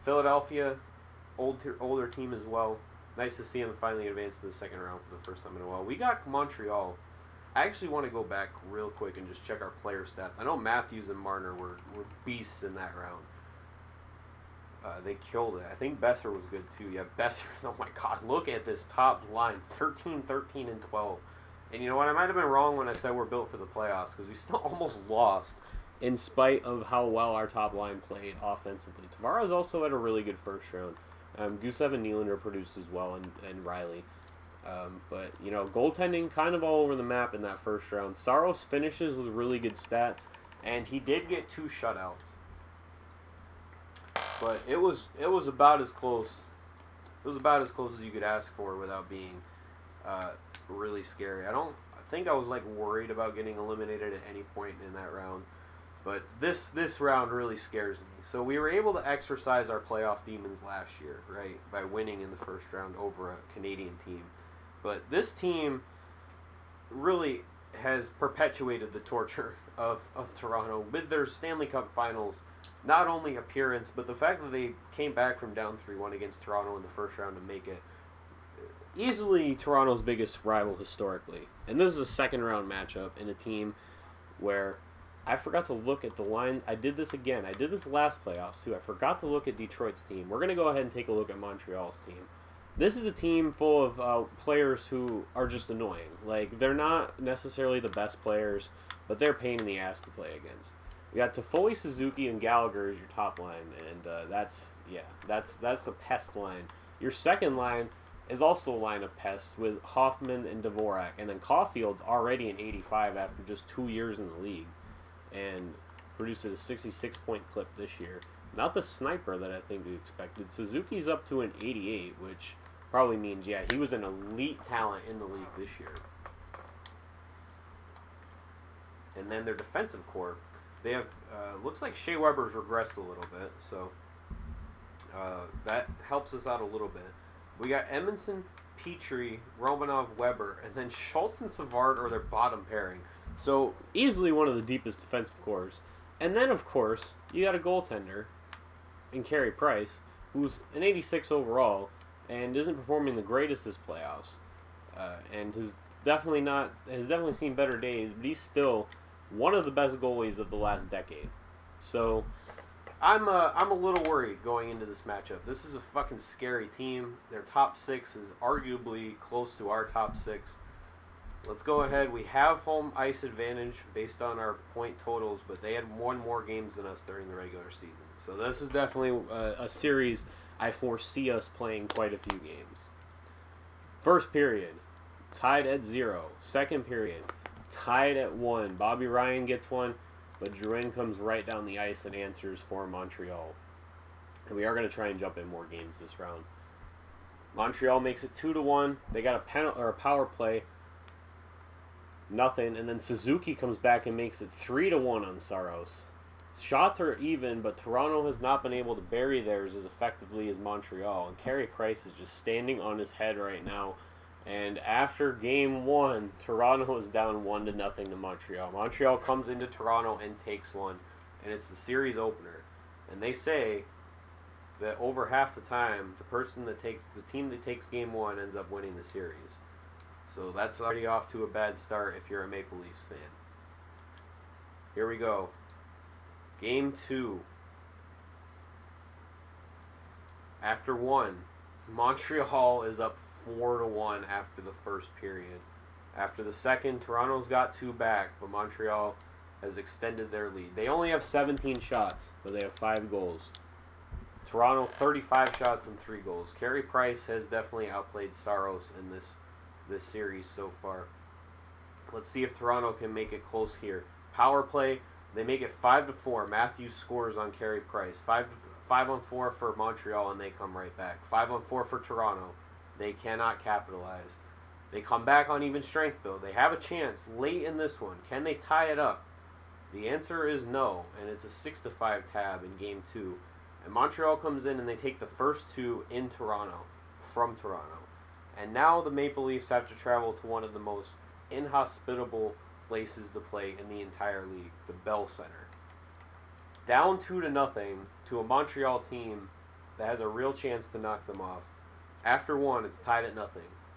Philadelphia, older team as well. Nice to see them finally advance to the second round for the first time in a while. We got Montreal. I actually want to go back real quick and just check our player stats. I know Matthews and Marner were beasts in that round. They killed it. I think Besser was good too. Yeah, Besser. Oh my God, look at this top line. 13, 13, and 12. And you know what? I might have been wrong when I said we're built for the playoffs because we still almost lost in spite of how well our top line played offensively. Tavares also had a really good first round. Gusev and Nylander produced as well, and Riley. But, you know, goaltending kind of all over the map in that first round. Saros finishes with really good stats, and he did get 2 shutouts. But it was about as close. It was about as close as you could ask for without being really scary. I think I was like worried about getting eliminated at any point in that round. But this round really scares me. So we were able to exercise our playoff demons last year, right, by winning in the first round over a Canadian team. But this team really has perpetuated the torture of Toronto with their Stanley Cup Finals, not only appearance, but the fact that they came back from down 3-1 against Toronto in the first round to make it easily Toronto's biggest rival historically. And this is a second round matchup in a team where I forgot to look at the lines. I did this again. I did this last playoffs too. I forgot to look at Detroit's team. We're going to go ahead and take a look at Montreal's team. This is a team full of players who are just annoying. Like, they're not necessarily the best players, but they're a pain in the ass to play against. We got Toffoli, Suzuki, and Gallagher as your top line, and that's a pest line. Your second line is also a line of pests with Hoffman and Dvorak, and then Caulfield's already an 85 after just 2 years in the league, and produced a 66-point clip this year. Not the sniper that I think we expected. Suzuki's up to an 88, which probably means, yeah, he was an elite talent in the league this year. And then their defensive core, they have, looks like Shea Weber's regressed a little bit, so that helps us out a little bit. We got Edmondson, Petrie, Romanov, Weber, and then Schultz and Savard are their bottom pairing. So, easily one of the deepest defensive cores. And then, of course, you got a goaltender in Carey Price, who's an 86 overall and isn't performing the greatest this playoffs, and has definitely seen better days, but he's still one of the best goalies of the last decade. So I'm a little worried going into this matchup. This is a fucking scary team. Their top six is arguably close to our top six. Let's go ahead. We have home ice advantage based on our point totals, but they had one more games than us during the regular season. So this is definitely a series I foresee us playing quite a few games. First period, tied at 0. Second period, tied at 1. Bobby Ryan gets one, but Drouin comes right down the ice and answers for Montreal. And we are going to try and jump in more games this round. Montreal makes it 2-1. They got a power play. Nothing, and then Suzuki comes back and makes it 3-1 on Saros. Shots are even, but Toronto has not been able to bury theirs as effectively as Montreal, and Carey Price is just standing on his head right now. And after game 1, Toronto is down 1-0 to Montreal. Montreal comes into Toronto and takes one, and it's the series opener. And they say that over half the time, the team that takes game 1 ends up winning the series. So that's already off to a bad start if you're a Maple Leafs fan. Here we go. Game 2. After 1, Montreal is up 4-1 after the first period. After the second, Toronto's got 2 back, but Montreal has extended their lead. They only have 17 shots, but they have 5 goals. Toronto, 35 shots and 3 goals. Carey Price has definitely outplayed Saros in this series so far. Let's see if Toronto can make it close here. Power play, they make it 5-4. Matthews scores on Carey Price. 5-4 for Montreal, and they come right back. 5-4 for Toronto. They cannot capitalize. They come back on even strength, though. They have a chance late in this one. Can they tie it up? The answer is no, and it's a 6-5 tab in Game 2. And Montreal comes in, and they take the first 2 in Toronto, from Toronto. And now the Maple Leafs have to travel to one of the most inhospitable places to play in the entire league, the Bell Center. Down 2-0 to a Montreal team that has a real chance to knock them off. After 1, it's tied at 0.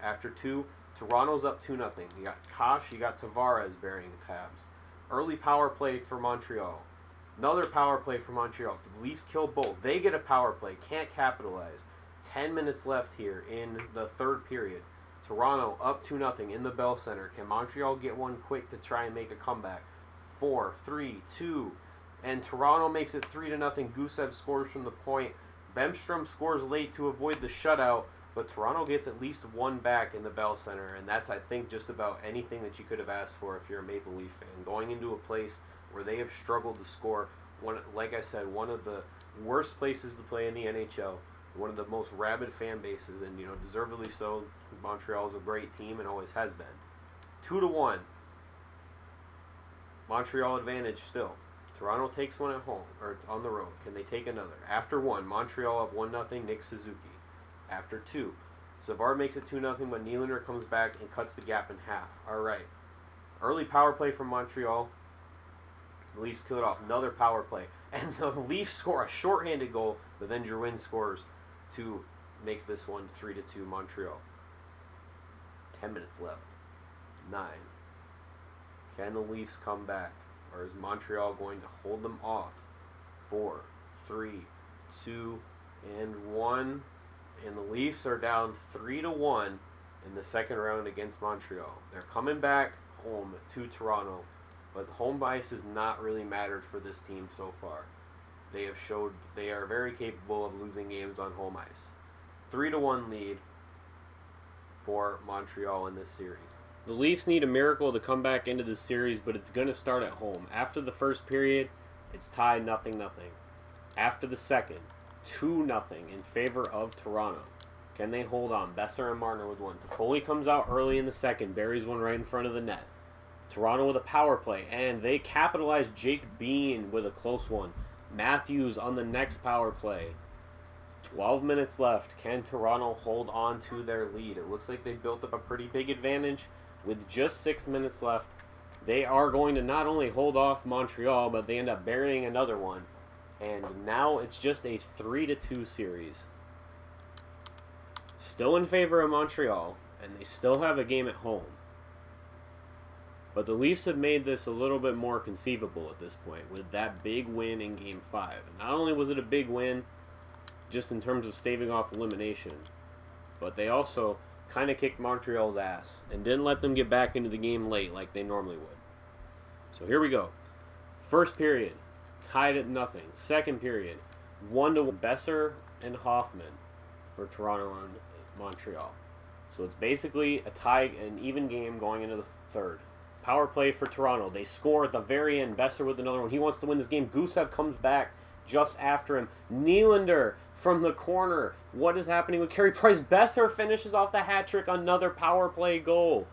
After 2, Toronto's up 2-0. You got Kosh, you got Tavares burying tabs. Early power play for Montreal. Another power play for Montreal. The Leafs kill both. They get a power play, can't capitalize. 10 minutes left here in the third period. Toronto up 2-0 in the Bell Center. Can Montreal get one quick to try and make a comeback? 4, 3, 2, and Toronto makes it 3-0. Gusev scores from the point. Bemstrom scores late to avoid the shutout, but Toronto gets at least one back in the Bell Center, and that's, I think, just about anything that you could have asked for if you're a Maple Leaf fan. Going into a place where they have struggled to score, like I said, one of the worst places to play in the NHL. One of the most rabid fan bases, and deservedly so. Montreal is a great team and always has been. 2-1. Montreal advantage still. Toronto takes one at home or on the road. Can they take another? After 1, Montreal up 1-0. Nick Suzuki. After 2, Savard makes it 2-0, but Nylander comes back and cuts the gap in half. All right. Early power play from Montreal. The Leafs kill it off. Another power play, and the Leafs score a shorthanded goal, but then Drouin scores to make this one 3-2 Montreal. 10 minutes left. 9. Can the Leafs come back? Or is Montreal going to hold them off? 4, 3, 2, and 1. And the Leafs are down 3-1 in the second round against Montreal. They're coming back home to Toronto, but home ice has not really mattered for this team so far. They have showed they are very capable of losing games on home ice. 3-1 lead for Montreal in this series. The Leafs need a miracle to come back into this series, but it's going to start at home. After the first period, it's tied 0-0. After the second, 2-0 in favor of Toronto. Can they hold on? Besser and Marner with one. Toffoli comes out early in the second, buries one right in front of the net. Toronto with a power play, and they capitalize Jake Bean with a close one. Matthews on the next power play. 12 minutes left. Can Toronto hold on to their lead? It looks like they built up a pretty big advantage with just 6 minutes left. They are going to not only hold off Montreal, but they end up burying another one. And now it's just a 3-2 series. Still in favor of Montreal, and they still have a game at home. But the Leafs have made this a little bit more conceivable at this point with that big win in Game 5. And not only was it a big win just in terms of staving off elimination, but they also kind of kicked Montreal's ass and didn't let them get back into the game late like they normally would. So here we go. First period, tied at nothing. Second period, 1-1. Besser and Hoffman for Toronto and Montreal. So it's basically a tie, an even game going into the third. Power play for Toronto. They score at the very end. Besser with another one. He wants to win this game. Gusev comes back just after him. Nylander from the corner. What is happening with Carey Price? Besser finishes off the hat trick. Another power play goal.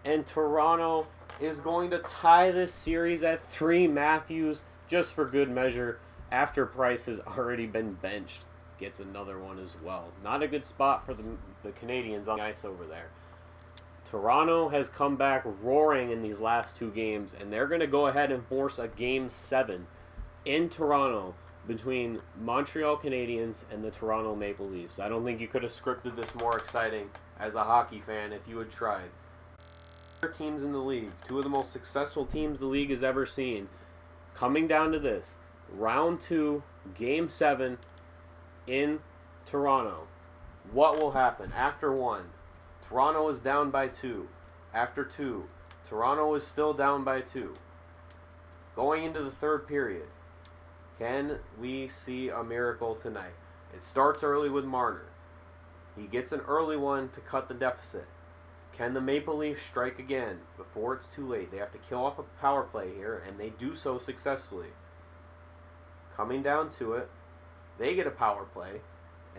And Toronto is going to tie this series at 3. Matthews, just for good measure, after Price has already been benched, gets another one as well. Not a good spot for the Canadians on the ice over there. Toronto has come back roaring in these last 2 games, and they're going to go ahead and force a Game 7 in Toronto between Montreal Canadiens and the Toronto Maple Leafs. I don't think you could have scripted this more exciting as a hockey fan if you had tried. Teams in the league, 2 of the most successful teams the league has ever seen, coming down to this. Round 2, Game 7 in Toronto. What will happen after 1? Toronto is down by 2. After 2, Toronto is still down by 2. Going into the third period, can we see a miracle tonight? It starts early with Marner. He gets an early one to cut the deficit. Can the Maple Leafs strike again before it's too late? They have to kill off a power play here, and they do so successfully. Coming down to it, they get a power play,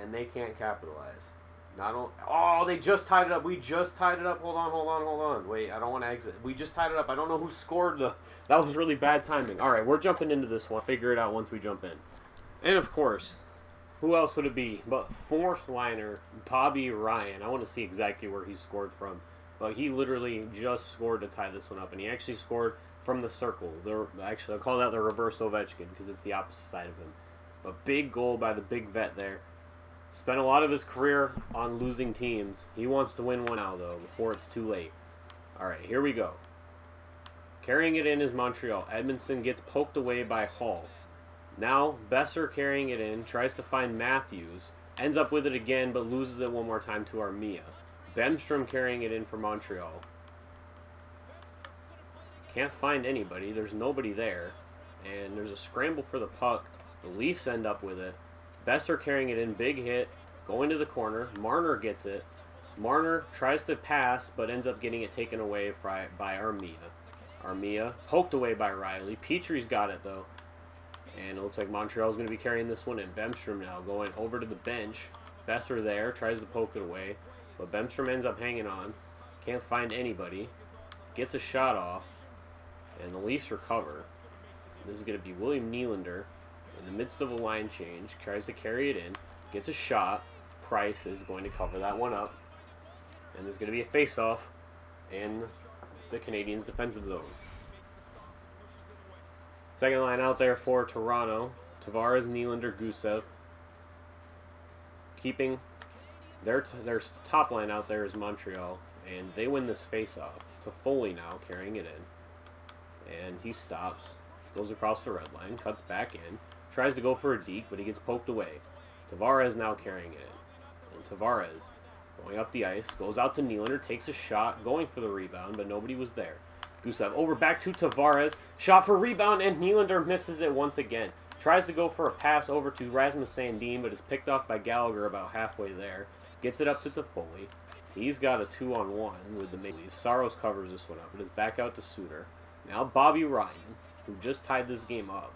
and they can't capitalize. They just tied it up. We just tied it up. Hold on. Wait, I don't want to exit. We just tied it up. I don't know who scored that was really bad timing. All right, we're jumping into this one. Figure it out once we jump in. And of course, who else would it be but fourth liner Bobby Ryan? I want to see exactly where he scored from, but he literally just scored to tie this one up, and he actually scored from the circle. I'll call that the reverse Ovechkin because it's the opposite side of him. But big goal by the big vet there. Spent a lot of his career on losing teams. He wants to win one now, though, before it's too late. All right, here we go. Carrying it in is Montreal. Edmondson gets poked away by Hall. Now, Besser carrying it in, tries to find Matthews. Ends up with it again, but loses it one more time to Armia. Bemstrom carrying it in for Montreal. Can't find anybody. There's nobody there. And there's a scramble for the puck. The Leafs end up with it. Besser carrying it in, big hit, going to the corner. Marner gets it. Marner tries to pass, but ends up getting it taken away by Armia. Armia poked away by Riley. Petrie's got it, though. And it looks like Montreal's going to be carrying this one in. Bemstrom now going over to the bench. Besser there, tries to poke it away. But Bemstrom ends up hanging on. Can't find anybody. Gets a shot off. And the Leafs recover. This is going to be William Nylander. In the midst of a line change, tries to carry it in, gets a shot. Price is going to cover that one up. And there's going to be a face-off in the Canadiens' defensive zone. Second line out there for Toronto. Tavares, Nylander, Gusev. Keeping their top line out there is Montreal. And they win this face-off. Toffoli now carrying it in. And he stops. Goes across the red line. Cuts back in. Tries to go for a deke, but he gets poked away. Tavares now carrying it in. And Tavares going up the ice, goes out to Nylander, takes a shot, going for the rebound, but nobody was there. Gusev over back to Tavares. Shot for rebound, and Nylander misses it once again. Tries to go for a pass over to Rasmus Sandin, but is picked off by Gallagher about halfway there. Gets it up to Toffoli. He's got a 2-on-1 with the Maple Leafs. Saros covers this one up. It is back out to Suter. Now Bobby Ryan, who just tied this game up.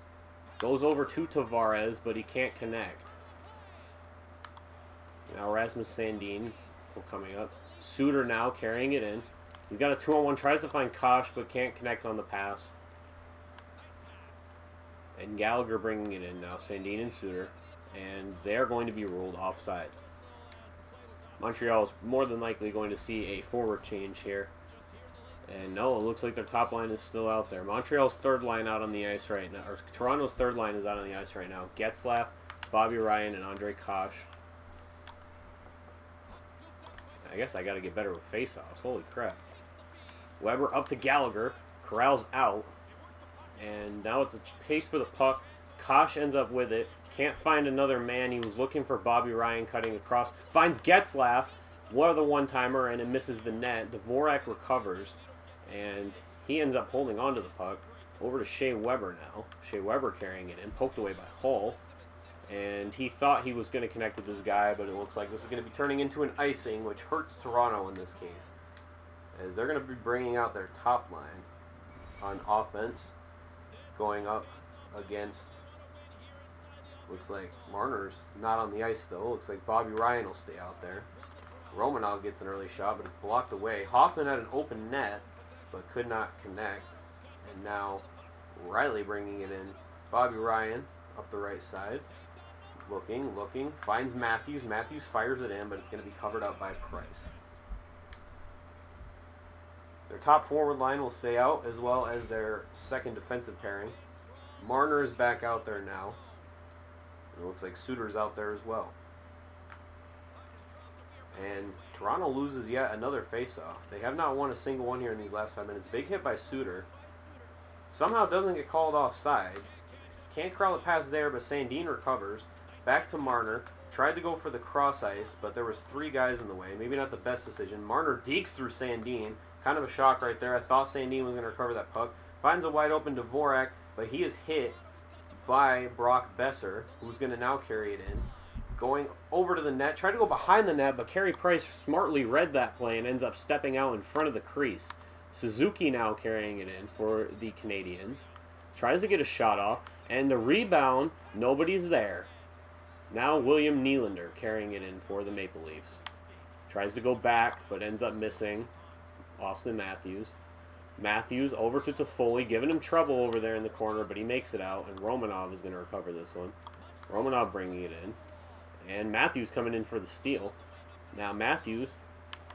Goes over to Tavares, but he can't connect. Now Rasmus Sandin coming up. Suter now carrying it in. He's got a 2-on-1. Tries to find Kosh, but can't connect on the pass. And Gallagher bringing it in now. Sandin and Suter. And they're going to be ruled offside. Montreal is more than likely going to see a forward change here. And no, it looks like their top line is still out there. Montreal's third line out on the ice right now, or Toronto's third line is out on the ice right now. Getzlaf, Bobby Ryan, and Andre Kosh. I guess I got to get better with faceoffs. Holy crap. Weber up to Gallagher. Corral's out. And now it's a pace for the puck. Kosh ends up with it. Can't find another man. He was looking for Bobby Ryan cutting across. Finds Getzlaf. What the one-timer, and it misses the net. Dvorak recovers. And he ends up holding on to the puck. Over to Shea Weber now. Shea Weber carrying it in. Poked away by Hull. And he thought he was going to connect with this guy, but it looks like this is going to be turning into an icing, which hurts Toronto in this case. As they're going to be bringing out their top line on offense. Going up against, looks like Marner's not on the ice though. Looks like Bobby Ryan will stay out there. Romanov gets an early shot, but it's blocked away. Hoffman had an open net, but could not connect. And now Riley bringing it in. Bobby Ryan up the right side. Looking, finds Matthews. Matthews fires it in, but it's going to be covered up by Price. Their top forward line will stay out, as well as their second defensive pairing. Marner is back out there now. It looks like Suter's out there as well. And Toronto loses yet another faceoff. They have not won a single one here in these last 5 minutes. Big hit by Suter. Somehow doesn't get called off sides. Can't corral it past there, but Sandin recovers. Back to Marner. Tried to go for the cross ice, but there was 3 guys in the way. Maybe not the best decision. Marner dekes through Sandin. Kind of a shock right there. I thought Sandin was going to recover that puck. Finds a wide open Dvorak, but he is hit by Brock Besser, who's going to now carry it in. Going over to the net. Tried to go behind the net, but Carey Price smartly read that play and ends up stepping out in front of the crease. Suzuki now carrying it in for the Canadians. Tries to get a shot off, and the rebound, nobody's there. Now William Nylander carrying it in for the Maple Leafs. Tries to go back, but ends up missing Austin Matthews. Matthews over to Toffoli, giving him trouble over there in the corner, but he makes it out, and Romanov is going to recover this one. Romanov bringing it in. And Matthews coming in for the steal. Now Matthews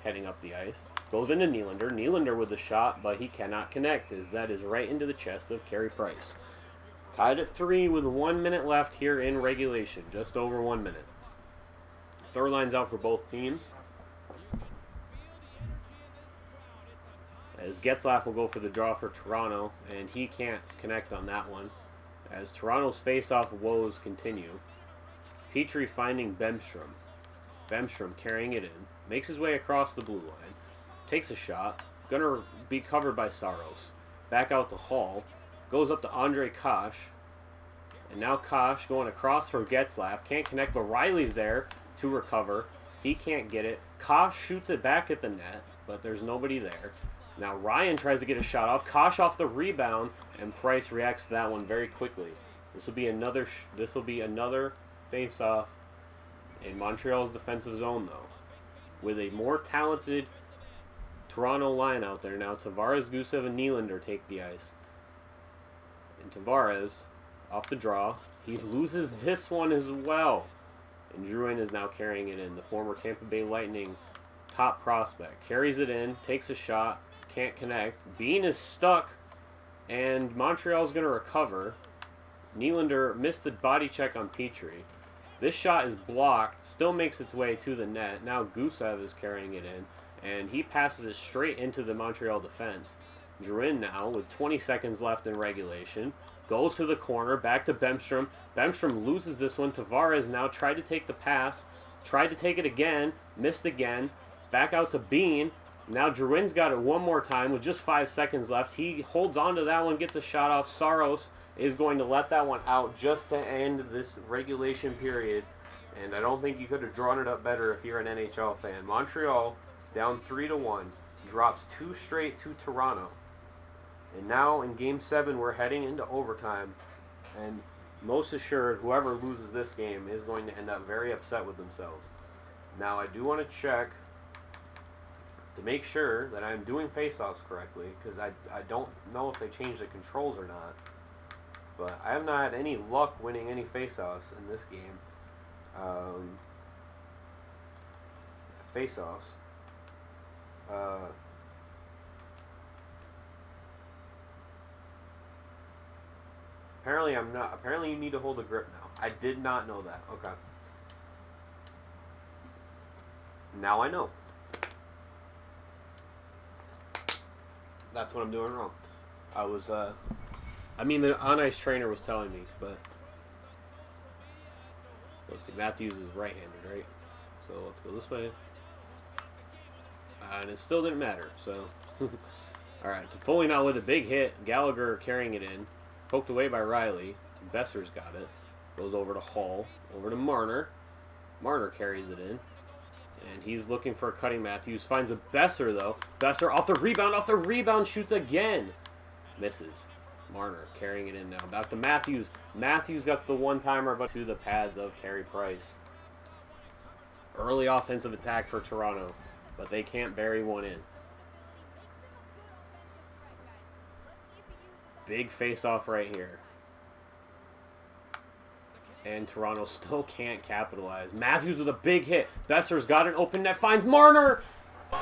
heading up the ice. Goes into Nylander. Nylander with the shot, but he cannot connect, as that is right into the chest of Carey Price. Tied at 3 with 1 minute left here in regulation. Just over 1 minute. Third line's out for both teams. As Getzlaf will go for the draw for Toronto, and he can't connect on that one. As Toronto's face-off woes continue. Petrie finding Bemstrom. Bemstrom carrying it in. Makes his way across the blue line. Takes a shot. Gonna be covered by Saros. Back out to Hall. Goes up to Andre Kosh. And now Kosh going across for Getzlaf. Can't connect, but Riley's there to recover. He can't get it. Kosh shoots it back at the net, but there's nobody there. Now Ryan tries to get a shot off. Kosh off the rebound, and Price reacts to that one very quickly. This will be another face-off in Montreal's defensive zone, though, with a more talented Toronto line out there now. Tavares, Gusev, and Nylander take the ice. And Tavares, off the draw, he loses this one as well. And Drouin is now carrying it in. The former Tampa Bay Lightning top prospect. Carries it in, takes a shot, can't connect. Bean is stuck, and Montreal's going to recover. Nylander missed the body check on Petrie. This shot is blocked, still makes its way to the net. Now Gusev is carrying it in, and he passes it straight into the Montreal defense. Drouin now, with 20 seconds left in regulation, goes to the corner, back to Bemstrom. Bemstrom loses this one. Tavares now tried to take the pass, tried to take it again, missed again. Back out to Bean. Now Drouin's got it one more time with just 5 seconds left. He holds on to that one, gets a shot off. Saros is going to let that one out just to end this regulation period. And I don't think you could have drawn it up better if you're an NHL fan. Montreal, down 3-1, drops 2 straight to Toronto. And now in Game 7, we're heading into overtime. And most assured, whoever loses this game is going to end up very upset with themselves. Now, I do want to check to make sure that I'm doing face-offs correctly, because I don't know if they changed the controls or not. But I have not had any luck winning any face-offs in this game. Face-offs. Apparently I'm not. Apparently you need to hold a grip now. I did not know that. Okay. Now I know. That's what I'm doing wrong. I was, I mean, the on-ice trainer was telling me, but let's see, Matthews is right-handed, right? So let's go this way. And it still didn't matter, so. Alright, Toffoli now with a big hit. Gallagher carrying it in. Poked away by Riley. Besser's got it. Goes over to Hall. Over to Marner. Marner carries it in. And he's looking for a cutting Matthews. Finds a Besser, though. Besser off the rebound, shoots again. Misses. Marner carrying it in now. Back to Matthews. Matthews gets the one-timer, but to the pads of Carey Price. Early offensive attack for Toronto, but they can't bury one in. Big face-off right here. And Toronto still can't capitalize. Matthews with a big hit. Besser's got an open net. Finds Marner. And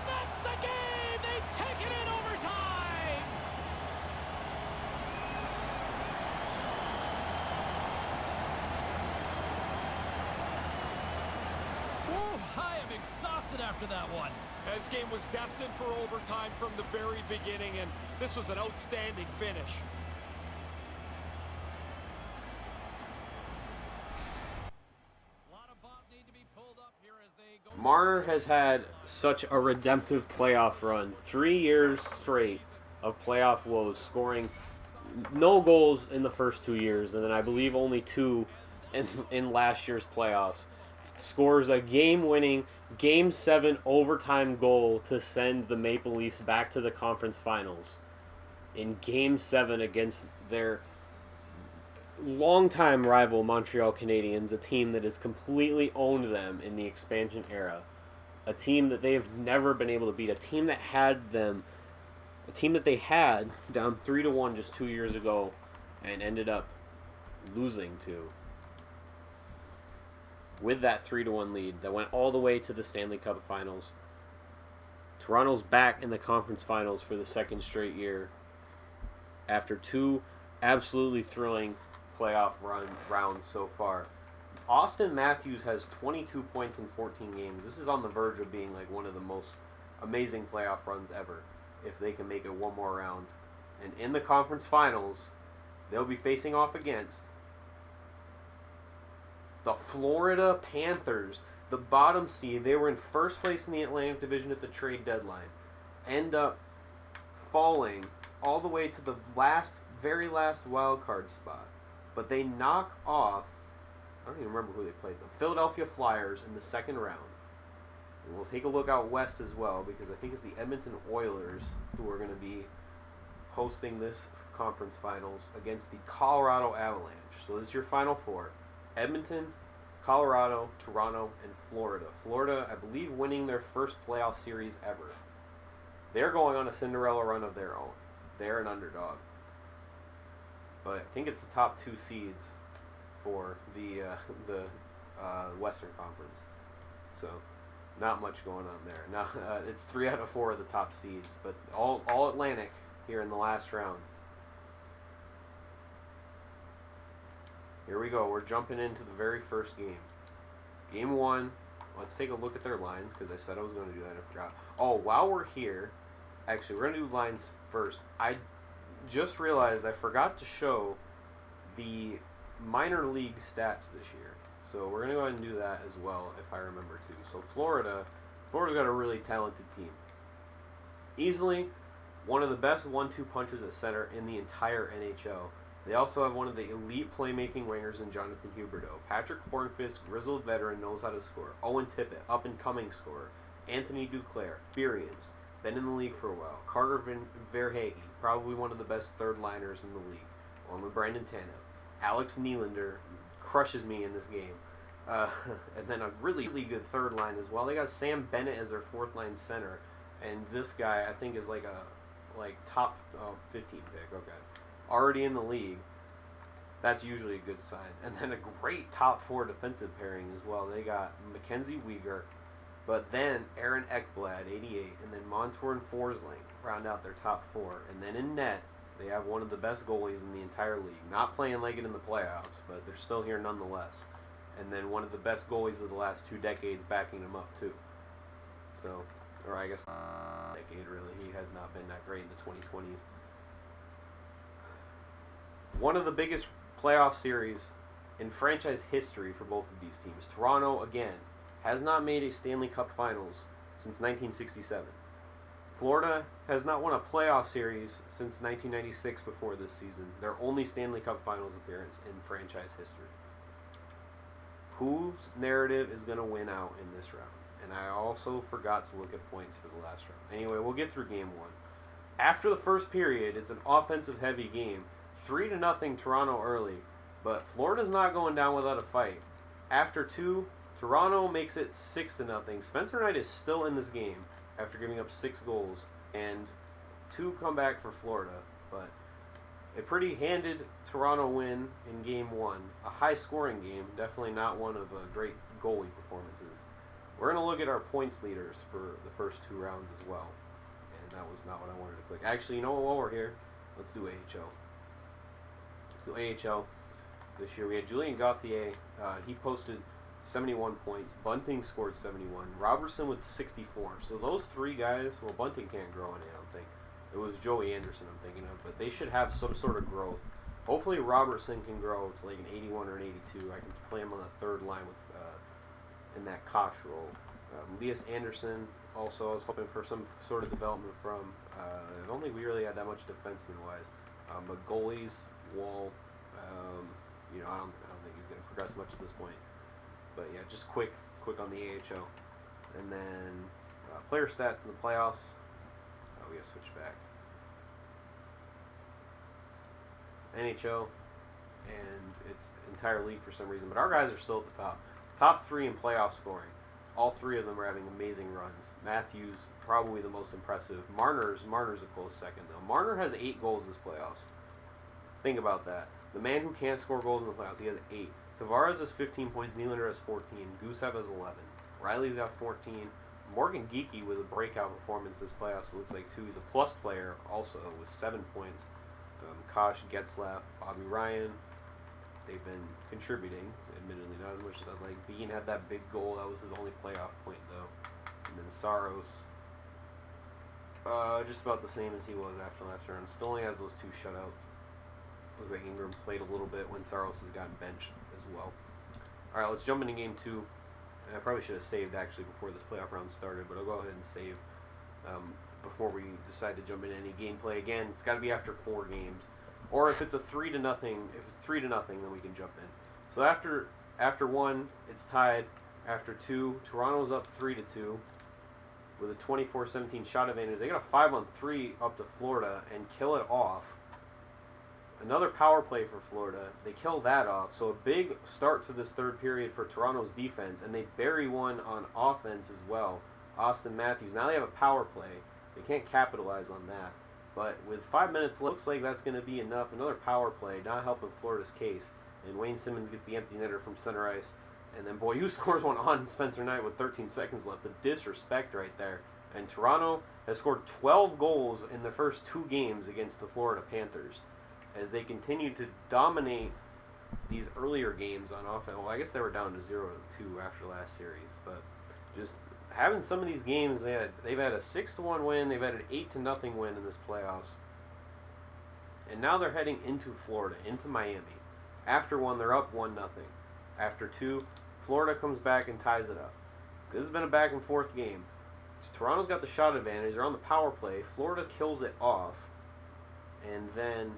that's the game. They take it in overtime. Whoa, I am exhausted after that one. This game was destined for overtime from the very beginning, and this was an outstanding finish. Marner has had such a redemptive playoff run. 3 years straight of playoff woes, scoring no goals in the first 2 years, and then I believe only 2 in last year's playoffs. Scores a game-winning, Game 7 overtime goal to send the Maple Leafs back to the conference finals in Game 7 against their longtime rival Montreal Canadiens, a team that has completely owned them in the expansion era, a team that they have never been able to beat, a team that they had down 3-1 just 2 years ago and ended up losing to, with that 3-1 lead that went all the way to the Stanley Cup Finals. Toronto's back in the conference finals for the second straight year after 2 absolutely thrilling playoff rounds so far. Austin Matthews has 22 points in 14 games. This is on the verge of being like one of the most amazing playoff runs ever if they can make it one more round. And in the conference finals, they'll be facing off against the Florida Panthers, the bottom seed. They were in first place in the Atlantic Division at the trade deadline. End up falling all the way to the very last wild card spot. But they knock off, I don't even remember who they played, the Philadelphia Flyers in the second round. And we'll take a look out west as well, because I think it's the Edmonton Oilers who are going to be hosting this conference finals against the Colorado Avalanche. So this is your final four. Edmonton, Colorado, Toronto, and Florida. Florida, I believe, winning their first playoff series ever. They're going on a Cinderella run of their own. They're an underdog. But I think it's the top 2 seeds for the Western Conference. So, not much going on there. Now, it's 3 out of 4 of the top seeds, but all Atlantic here in the last round. Here we go. We're jumping into the very first game. Game 1. Let's take a look at their lines, because I said I was going to do that and I forgot. Oh, while we're here, actually, we're going to do lines first. I just realized I forgot to show the minor league stats this year. So we're going to go ahead and do that as well, if I remember to. So Florida's got a really talented team. Easily one of the best 1-2 punches at center in the entire NHL. They also have one of the elite playmaking wingers in Jonathan Huberdeau. Patrick Hornqvist, grizzled veteran, knows how to score. Owen Tippett, up-and-coming scorer. Anthony Duclair, experienced, been in the league for a while. Carter Verhaeghe, probably one of the best third-liners in the league, along with Brandon Tanev. Alex Nylander crushes me in this game. And then a really, really good third line as well. They got Sam Bennett as their fourth-line center, and this guy I think is like top 15 pick. Okay. Already in the league, that's usually a good sign. And then a great top 4 defensive pairing as well. They got Mackenzie Weegar, but then Aaron Ekblad, 88, and then Montour and Forsling round out their top 4. And then in net, They have one of the best goalies in the entire league. Not playing like it in the playoffs, but they're still here nonetheless. And then one of the best goalies of the last 2 decades backing them up, too. So, or I guess decade, really. He has not been that great in the 2020s. One of the biggest playoff series in franchise history for both of these teams. Toronto, again, has not made a Stanley Cup Finals since 1967. Florida has not won a playoff series since 1996 before this season. Their only Stanley Cup Finals appearance in franchise history. Whose narrative is going to win out in this round? And I also forgot to look at points for the last round. Anyway, we'll get through game one. After the first period, it's an offensive-heavy game. 3-0 Toronto early, but Florida's not going down without a fight. After 2, Toronto makes it 6-0. Spencer Knight is still in this game after giving up 6 goals, and 2 come back for Florida, but a pretty handed Toronto win in game 1. A high-scoring game, definitely not one of great goalie performances. We're going to look at our points leaders for the first 2 rounds as well, and that was not what I wanted to click. Actually, you know what, while we're here, let's do AHL. AHL this year. We had Julien Gauthier. He posted 71 points. Bunting scored 71. Robertson with 64. So those 3 guys, well, Bunting can't grow any, I don't think. It was Joey Anderson I'm thinking of, but they should have some sort of growth. Hopefully Robertson can grow to like an 81 or an 82. I can play him on the 3rd line with in that Kosh role. Elias Anderson also, I was hoping for some sort of development from. I don't think we really had that much defenseman-wise. But goalies, Wall, I don't think he's going to progress much at this point. But yeah, just quick on the AHL. And then player stats in the playoffs. We got to switch back. NHL, and it's entire league for some reason. But our guys are still at the top. Top 3 in playoff scoring. All 3 of them are having amazing runs. Matthews, probably the most impressive. Marner's a close second, though. Marner has 8 goals this playoffs. Think about that. The man who can't score goals in the playoffs, he has 8. Tavares has 15 points. Nylander has 14. Gusev has 11. Riley's got 14. Morgan Geekie with a breakout performance this playoffs, it looks like, too. He's a plus player also with 7 points. Kosh, Getzlaff, Bobby Ryan, they've been contributing, admittedly, not as much as I'd like. Bean had that big goal. That was his only playoff point, though. And then Saros, just about the same as he was after last round. Still only has those 2 shutouts. Looks like Ingram's played a little bit when Saros has gotten benched as well. All right, let's jump into game 2. And I probably should have saved, actually, before this playoff round started, but I'll go ahead and save before we decide to jump into any gameplay. Again, it's got to be after 4 games. Or if it's a 3-0, if it's 3-0, then we can jump in. So after 1, it's tied. After 2, Toronto's up 3-2 with a 24-17 shot advantage. They got a 5-on-3 up to Florida and kill it off. Another power play for Florida. They kill that off. So a big start to this 3rd period for Toronto's defense, and they bury one on offense as well. Austin Matthews. Now they have a power play. They can't capitalize on that. But with 5 minutes, looks like that's going to be enough. Another power play, not helping Florida's case. And Wayne Simmons gets the empty netter from center ice. And then Boyou scores one on Spencer Knight with 13 seconds left. The disrespect right there. And Toronto has scored 12 goals in the first 2 games against the Florida Panthers, as they continue to dominate these earlier games on offense. Well, I guess they were down to 0-2 after last series, but just having some of these games, they've had a 6-1 win, they've had an 8-0 win in this playoffs, and now they're heading into Florida, into Miami. After 1, they're up 1-0. After 2, Florida comes back and ties it up. This has been a back and forth game. So Toronto's got the shot advantage. They're on the power play. Florida kills it off, and then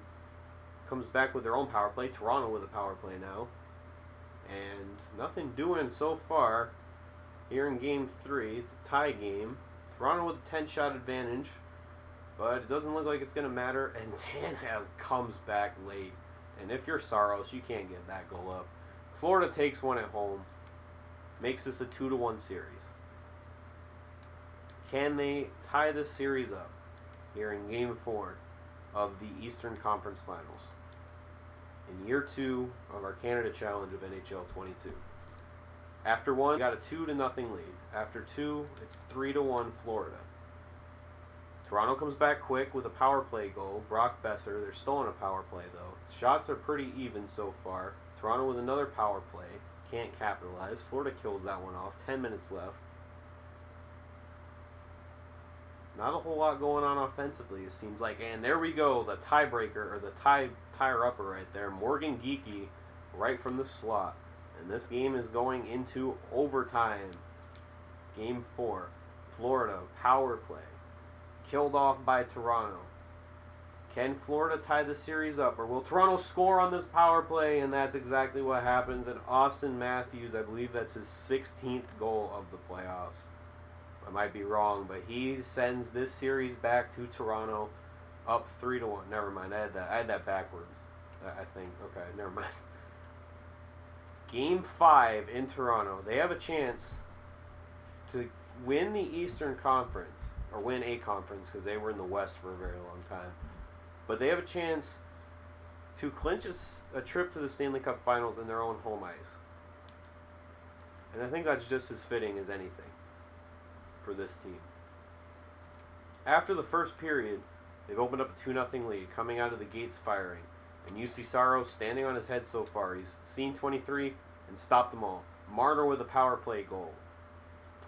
comes back with their own power play. Toronto with a power play now. And nothing doing so far here in game 3. It's a tie game. Toronto with a 10-shot advantage, but it doesn't look like it's going to matter. And Tanev comes back late. And if you're Saros, you can't get that goal up. Florida takes one at home. Makes this a 2-1 series. Can they tie this series up here in game 4 of the Eastern Conference Finals in year 2 of our Canada Challenge of NHL 22? After 1, got a 2-0 lead. After 2, it's 3-1 Florida. Toronto comes back quick with a power play goal. Brock Besser. They're still on a power play, though. Shots are pretty even so far. Toronto with another power play. Can't capitalize. Florida kills that one off. 10 minutes left. Not a whole lot going on offensively, it seems like. And there we go, the tiebreaker, or the tire-upper right there. Morgan Geekie right from the slot. And this game is going into overtime. Game 4. Florida, power play. Killed off by Toronto. Can Florida tie the series up, or will Toronto score on this power play? And that's exactly what happens. And Austin Matthews, I believe that's his 16th goal of the playoffs. I might be wrong, but he sends this series back to Toronto up 3-1. Never mind, I had that backwards, I think. Okay, never mind. Game 5 in Toronto. They have a chance to win the Eastern Conference, or win a conference, because they were in the West for a very long time. But they have a chance to clinch a trip to the Stanley Cup Finals in their own home ice. And I think that's just as fitting as anything for this team. After the first period, they've opened up a 2-0 lead, coming out of the gates firing. And UC Saros standing on his head so far. He's seen 23 and stopped them all. Marner with a power play goal.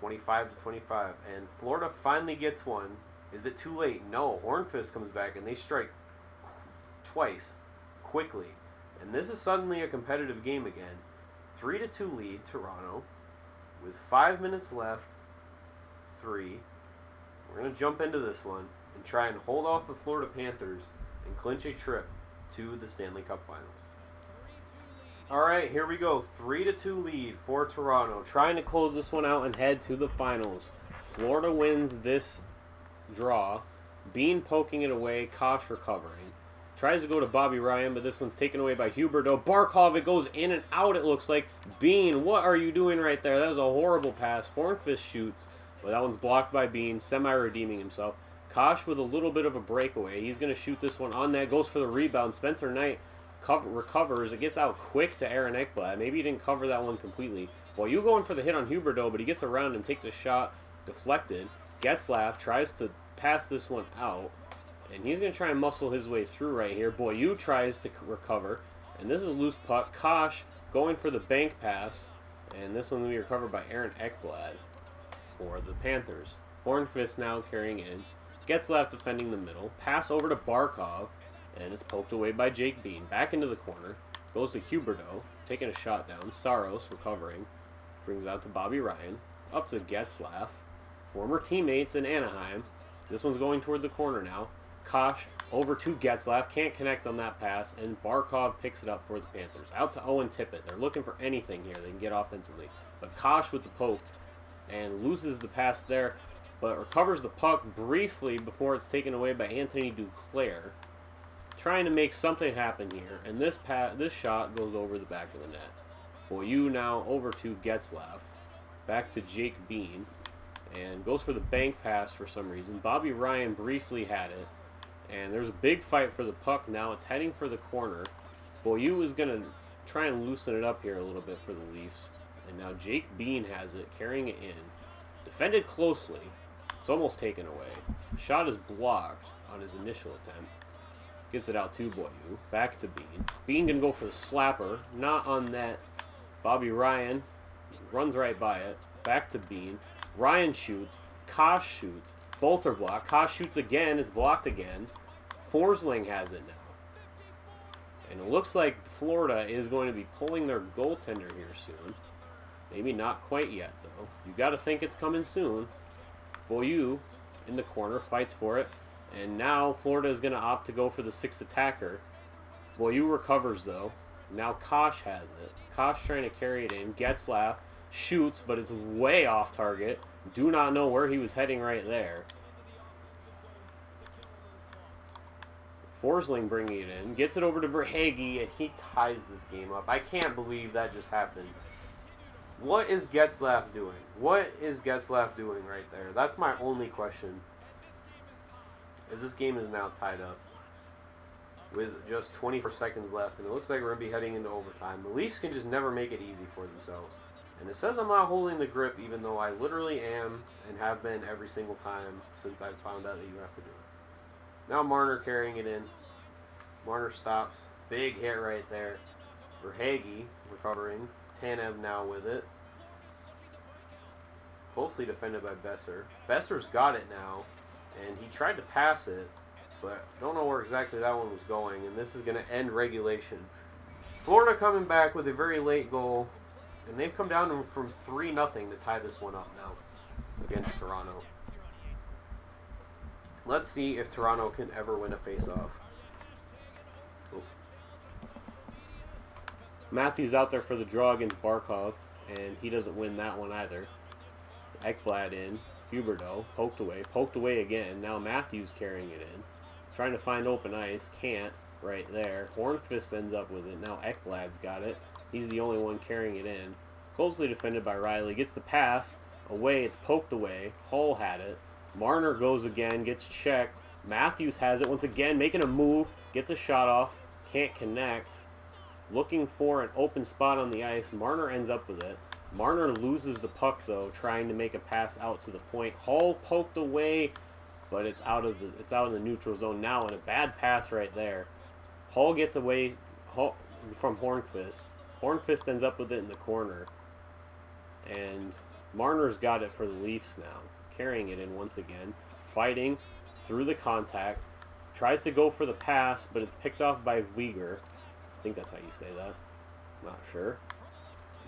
25-25. And Florida finally gets one. Is it too late? No. Hornqvist comes back and they strike twice quickly. And this is suddenly a competitive game again. 3-2 lead, Toronto. With 5 minutes left. 3. We're going to jump into this one and try and hold off the Florida Panthers and clinch a trip to the Stanley Cup Finals. Alright, here we go. 3-2 lead for Toronto. Trying to close this one out and head to the finals. Florida wins this draw. Bean poking it away. Kosh recovering. Tries to go to Bobby Ryan, but this one's taken away by Huberdeau. Barkov, it goes in and out, it looks like. Bean, what are you doing right there? That was a horrible pass. Hornqvist shoots, but that one's blocked by Bean, semi-redeeming himself. Kosh with a little bit of a breakaway. He's going to shoot this one on net. Goes for the rebound. Spencer Knight recovers. It gets out quick to Aaron Ekblad. Maybe he didn't cover that one completely. Well, you going for the hit on Huberdeau, but he gets around and takes a shot. Deflected. Getzlaf tries to pass this one out. And he's going to try and muscle his way through right here. Boyu tries to recover. And this is a loose puck. Kosh going for the bank pass. And this one will be recovered by Aaron Ekblad for the Panthers. Hornqvist now carrying in. Getzlaf defending the middle. Pass over to Barkov. And it's poked away by Jake Bean. Back into the corner. Goes to Huberdeau. Taking a shot down. Saros recovering. Brings out to Bobby Ryan. Up to Getzlaf. Former teammates in Anaheim. This one's going toward the corner now. Kosh over to Getzlaf. Can't connect on that pass. And Barkov picks it up for the Panthers. Out to Owen Tippett. They're looking for anything here they can get offensively. But Kosh with the poke. And loses the pass there. But recovers the puck briefly before it's taken away by Anthony Duclair. Trying to make something happen here. And this shot goes over the back of the net. Boyu now over to Getzlaf. Back to Jake Bean. And goes for the bank pass for some reason. Bobby Ryan briefly had it. And there's a big fight for the puck now. It's heading for the corner. Boyu is going to try and loosen it up here a little bit for the Leafs. And now Jake Bean has it, carrying it in. Defended closely. It's almost taken away. Shot is blocked on his initial attempt. Gets it out to Boyu. Back to Bean. Bean can go for the slapper. Not on net. Bobby Ryan runs right by it. Back to Bean. Ryan shoots. Kosh shoots. Both are blocked. Kosh shoots again. It's blocked again. Forsling has it now. And it looks like Florida is going to be pulling their goaltender here soon. Maybe not quite yet, though. You got to think it's coming soon. Boyu in the corner fights for it. And now Florida is going to opt to go for the sixth attacker. Boyu recovers, though. Now Kosh has it. Kosh trying to carry it in. Getzlaf shoots, but it's way off target. Do not know where he was heading right there. Forsling bringing it in. Gets it over to Verhaeghe, and he ties this game up. I can't believe that just happened. What is Getzlaf doing? What is Getzlaf doing right there? That's my only question. As this game is now tied up with just 24 seconds left, and it looks like we're going to be heading into overtime. The Leafs can just never make it easy for themselves. And it says I'm not holding the grip, even though I literally am and have been every single time since I've found out that you have to do it. Now Marner carrying it in. Marner stops. Big hit right there. Verhaeghe recovering. Tanev now with it. Closely defended by Besser. Besser's got it now, and he tried to pass it, but don't know where exactly that one was going, and this is going to end regulation. Florida coming back with a very late goal, and they've come down from 3-0 to tie this one up now against Toronto. Let's see if Toronto can ever win a face-off. Oops. Matthews out there for the draw against Barkov, and he doesn't win that one either. Ekblad in. Huberdeau poked away again. Now Matthews carrying it in. Trying to find open ice. Can't. Right there. Hornqvist ends up with it. Now Ekblad's got it. He's the only one carrying it in. Closely defended by Riley. Gets the pass. Away. It's poked away. Hull had it. Marner goes again. Gets checked. Matthews has it once again. Making a move. Gets a shot off. Can't connect. Looking for an open spot on the ice. Marner ends up with it. Marner loses the puck though, trying to make a pass out to the point. Hull poked away, but it's out of the neutral zone now, and a bad pass right there. Hull gets away from Hornqvist. Hornqvist ends up with it in the corner, and Marner's got it for the Leafs now, carrying it in once again, fighting through the contact, tries to go for the pass, but it's picked off by Uyghur. I think that's how you say that. Not sure.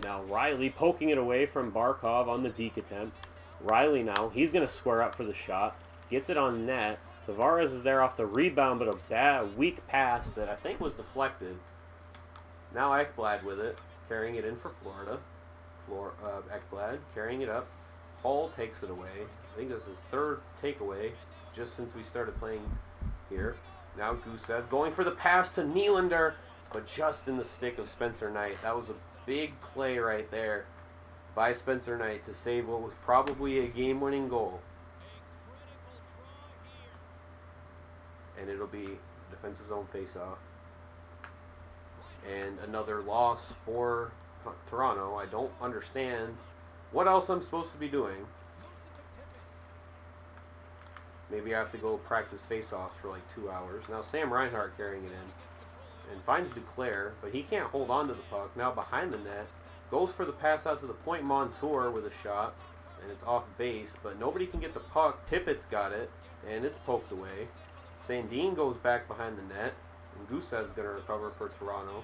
Now Riley poking it away from Barkov on the deke attempt. Riley now, he's going to square up for the shot. Gets it on net. Tavares is there off the rebound, but a bad, weak pass that I think was deflected. Now Ekblad with it, carrying it in for Florida. Ekblad carrying it up. Hull takes it away. I think this is his third takeaway just since we started playing here. Now Gusev going for the pass to Nylander, but just in the stick of Spencer Knight. That was a big play right there by Spencer Knight to save what was probably a game-winning goal. And it'll be defensive zone face-off. And another loss for Toronto. I don't understand what else I'm supposed to be doing. Maybe I have to go practice face-offs for like 2 hours. Now Sam Reinhart carrying it in. And finds Duclair, but he can't hold on to the puck. Now behind the net, goes for the pass out to the point. Montour with a shot, and it's off base, but nobody can get the puck. Tippett's got it, and it's poked away. Sandin goes back behind the net, and Gusev's going to recover for Toronto.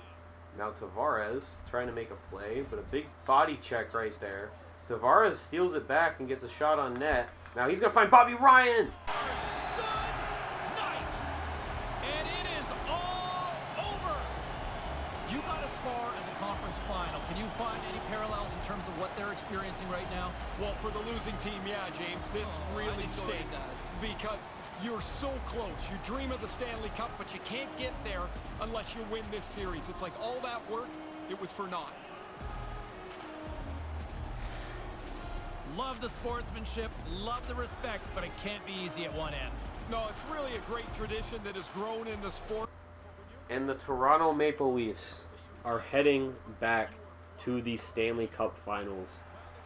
Now Tavares trying to make a play, but a big body check right there. Tavares steals it back and gets a shot on net. Now he's going to find Bobby Ryan. Can you find any parallels in terms of what they're experiencing right now? Well, for the losing team, yeah, James, this really stinks because you're so close. You dream of the Stanley Cup, but you can't get there unless you win this series. It's like all that work, it was for naught. Love the sportsmanship, love the respect, but it can't be easy at one end. No, it's really a great tradition that has grown in the sport. And the Toronto Maple Leafs are heading back to the Stanley Cup Finals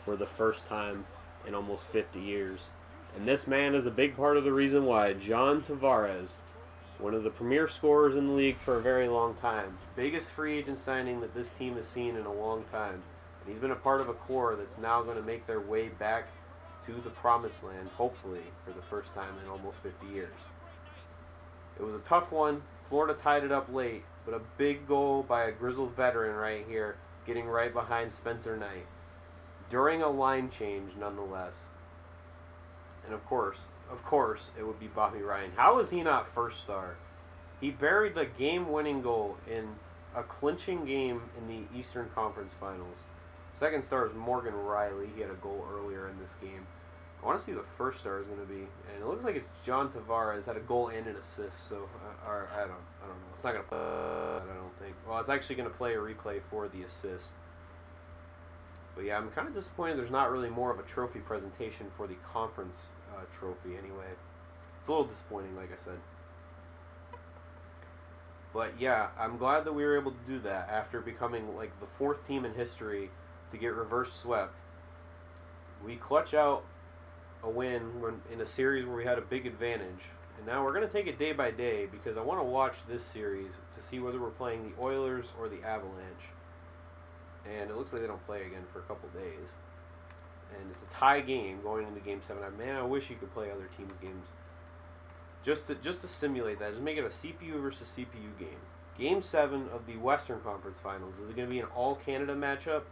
for the first time in almost 50 years. And this man is a big part of the reason why. John Tavares, one of the premier scorers in the league for a very long time. Biggest free agent signing that this team has seen in a long time. And he's been a part of a core that's now going to make their way back to the promised land, hopefully, for the first time in almost 50 years. It was a tough one. Florida tied it up late, but a big goal by a grizzled veteran right here, getting right behind Spencer Knight during a line change nonetheless. And of course, it would be Bobby Ryan. How is he not first star? He buried the game-winning goal in a clinching game in the Eastern Conference Finals. Second star is Morgan Riley. He had a goal earlier in this game. I want to see who the first star is going to be, and it looks like it's John Tavares. Had a goal and an assist, so I don't know. It's not going to. I don't think. Well, it's actually going to play a replay for the assist. But yeah, I'm kind of disappointed. There's not really more of a trophy presentation for the conference trophy. Anyway, it's a little disappointing, like I said. But yeah, I'm glad that we were able to do that after becoming like the fourth team in history to get reverse swept. We clutch out a win in a series where we had a big advantage. And now we're going to take it day by day because I want to watch this series to see whether we're playing the Oilers or the Avalanche. And it looks like they don't play again for a couple days. And it's a tie game going into Game 7. Man, I wish you could play other teams' games. Just to simulate that, just make it a CPU versus CPU game. Game 7 of the Western Conference Finals. Is it going to be an all-Canada matchup?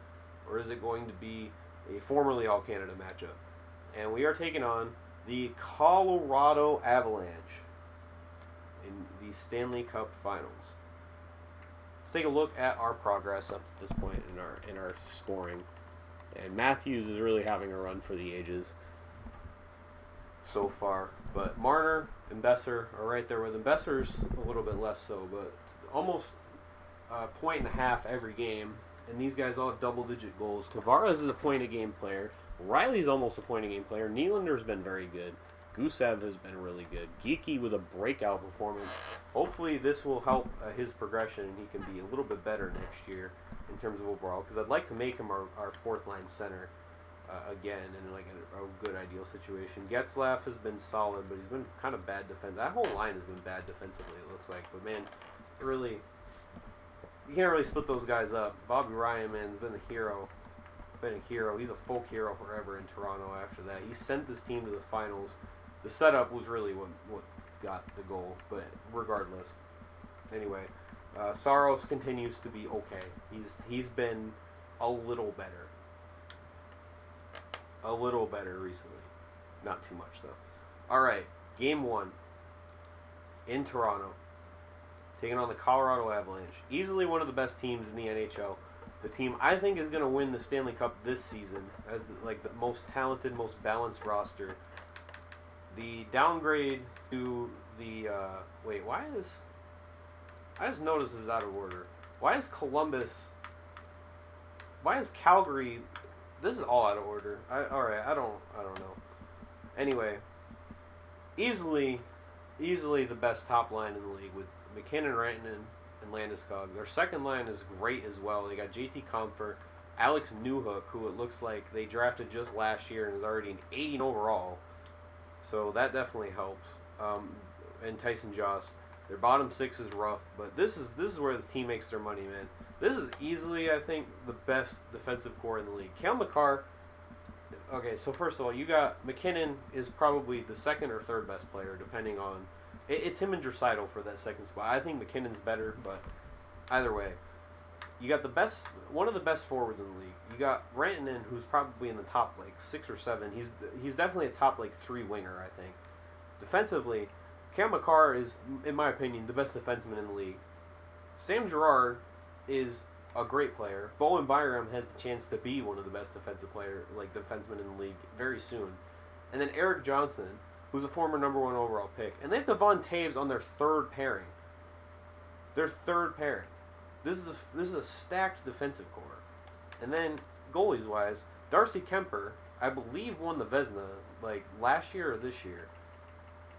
Or is it going to be a formerly all-Canada matchup? And we are taking on the Colorado Avalanche in the Stanley Cup Finals. Let's take a look at our progress up to this point in our scoring. And Matthews is really having a run for the ages so far. But Marner and Besser are right there with him. Besser's a little bit less so, but almost a point and a half every game. And these guys all have double-digit goals. Tavares is a point-a-game player. Riley's almost a point-a-game player. Nylander's been very good. Gusev has been really good. Geeky with a breakout performance. Hopefully this will help his progression and he can be a little bit better next year in terms of overall. Because I'd like to make him our fourth-line center again in like a good ideal situation. Getzlaff has been solid, but he's been kind of bad defense. That whole line has been bad defensively, it looks like. But man, you can't really split those guys up. Bobby Ryan, man, has been a hero. He's a folk hero forever in Toronto after that. He sent this team to the finals. The setup was really what got the goal, but regardless. Anyway, Saros continues to be okay. He's been a little better. A little better recently. Not too much, though. All right, Game 1 in Toronto. Taking on the Colorado Avalanche. Easily one of the best teams in the NHL. The team I think is going to win the Stanley Cup this season as the most talented, most balanced roster. The downgrade to the... I just noticed this is out of order. Why is Columbus... Why is Calgary... This is all out of order. Alright, I don't know. Anyway, easily the best top line in the league with McKinnon, Rantanen, and Landeskog. Their second line is great as well. They got JT Compher, Alex Newhook, who it looks like they drafted just last year and is already an 80 overall. So that definitely helps. And Tyson Jost. Their bottom six is rough, but this is where this team makes their money, man. This is easily, I think, the best defensive core in the league. Cale Makar. Okay, so first of all, you got McKinnon is probably the second or third best player, depending on. It's him and Draisaitl for that second spot. I think McKinnon's better, but either way, you got one of the best forwards in the league. You got Rantanen, who's probably in the top 6 or 7. He's definitely a top 3 winger, I think. Defensively, Cale Makar is, in my opinion, the best defenseman in the league. Sam Girard is a great player. Bowen Byram has the chance to be one of the best defensemen in the league very soon. And then Eric Johnson, who's a former number 1 overall pick. And they have Devon Taves on their third pairing. This is a stacked defensive core. And then, goalies-wise, Darcy Kemper, I believe, won the Vezina, last year or this year.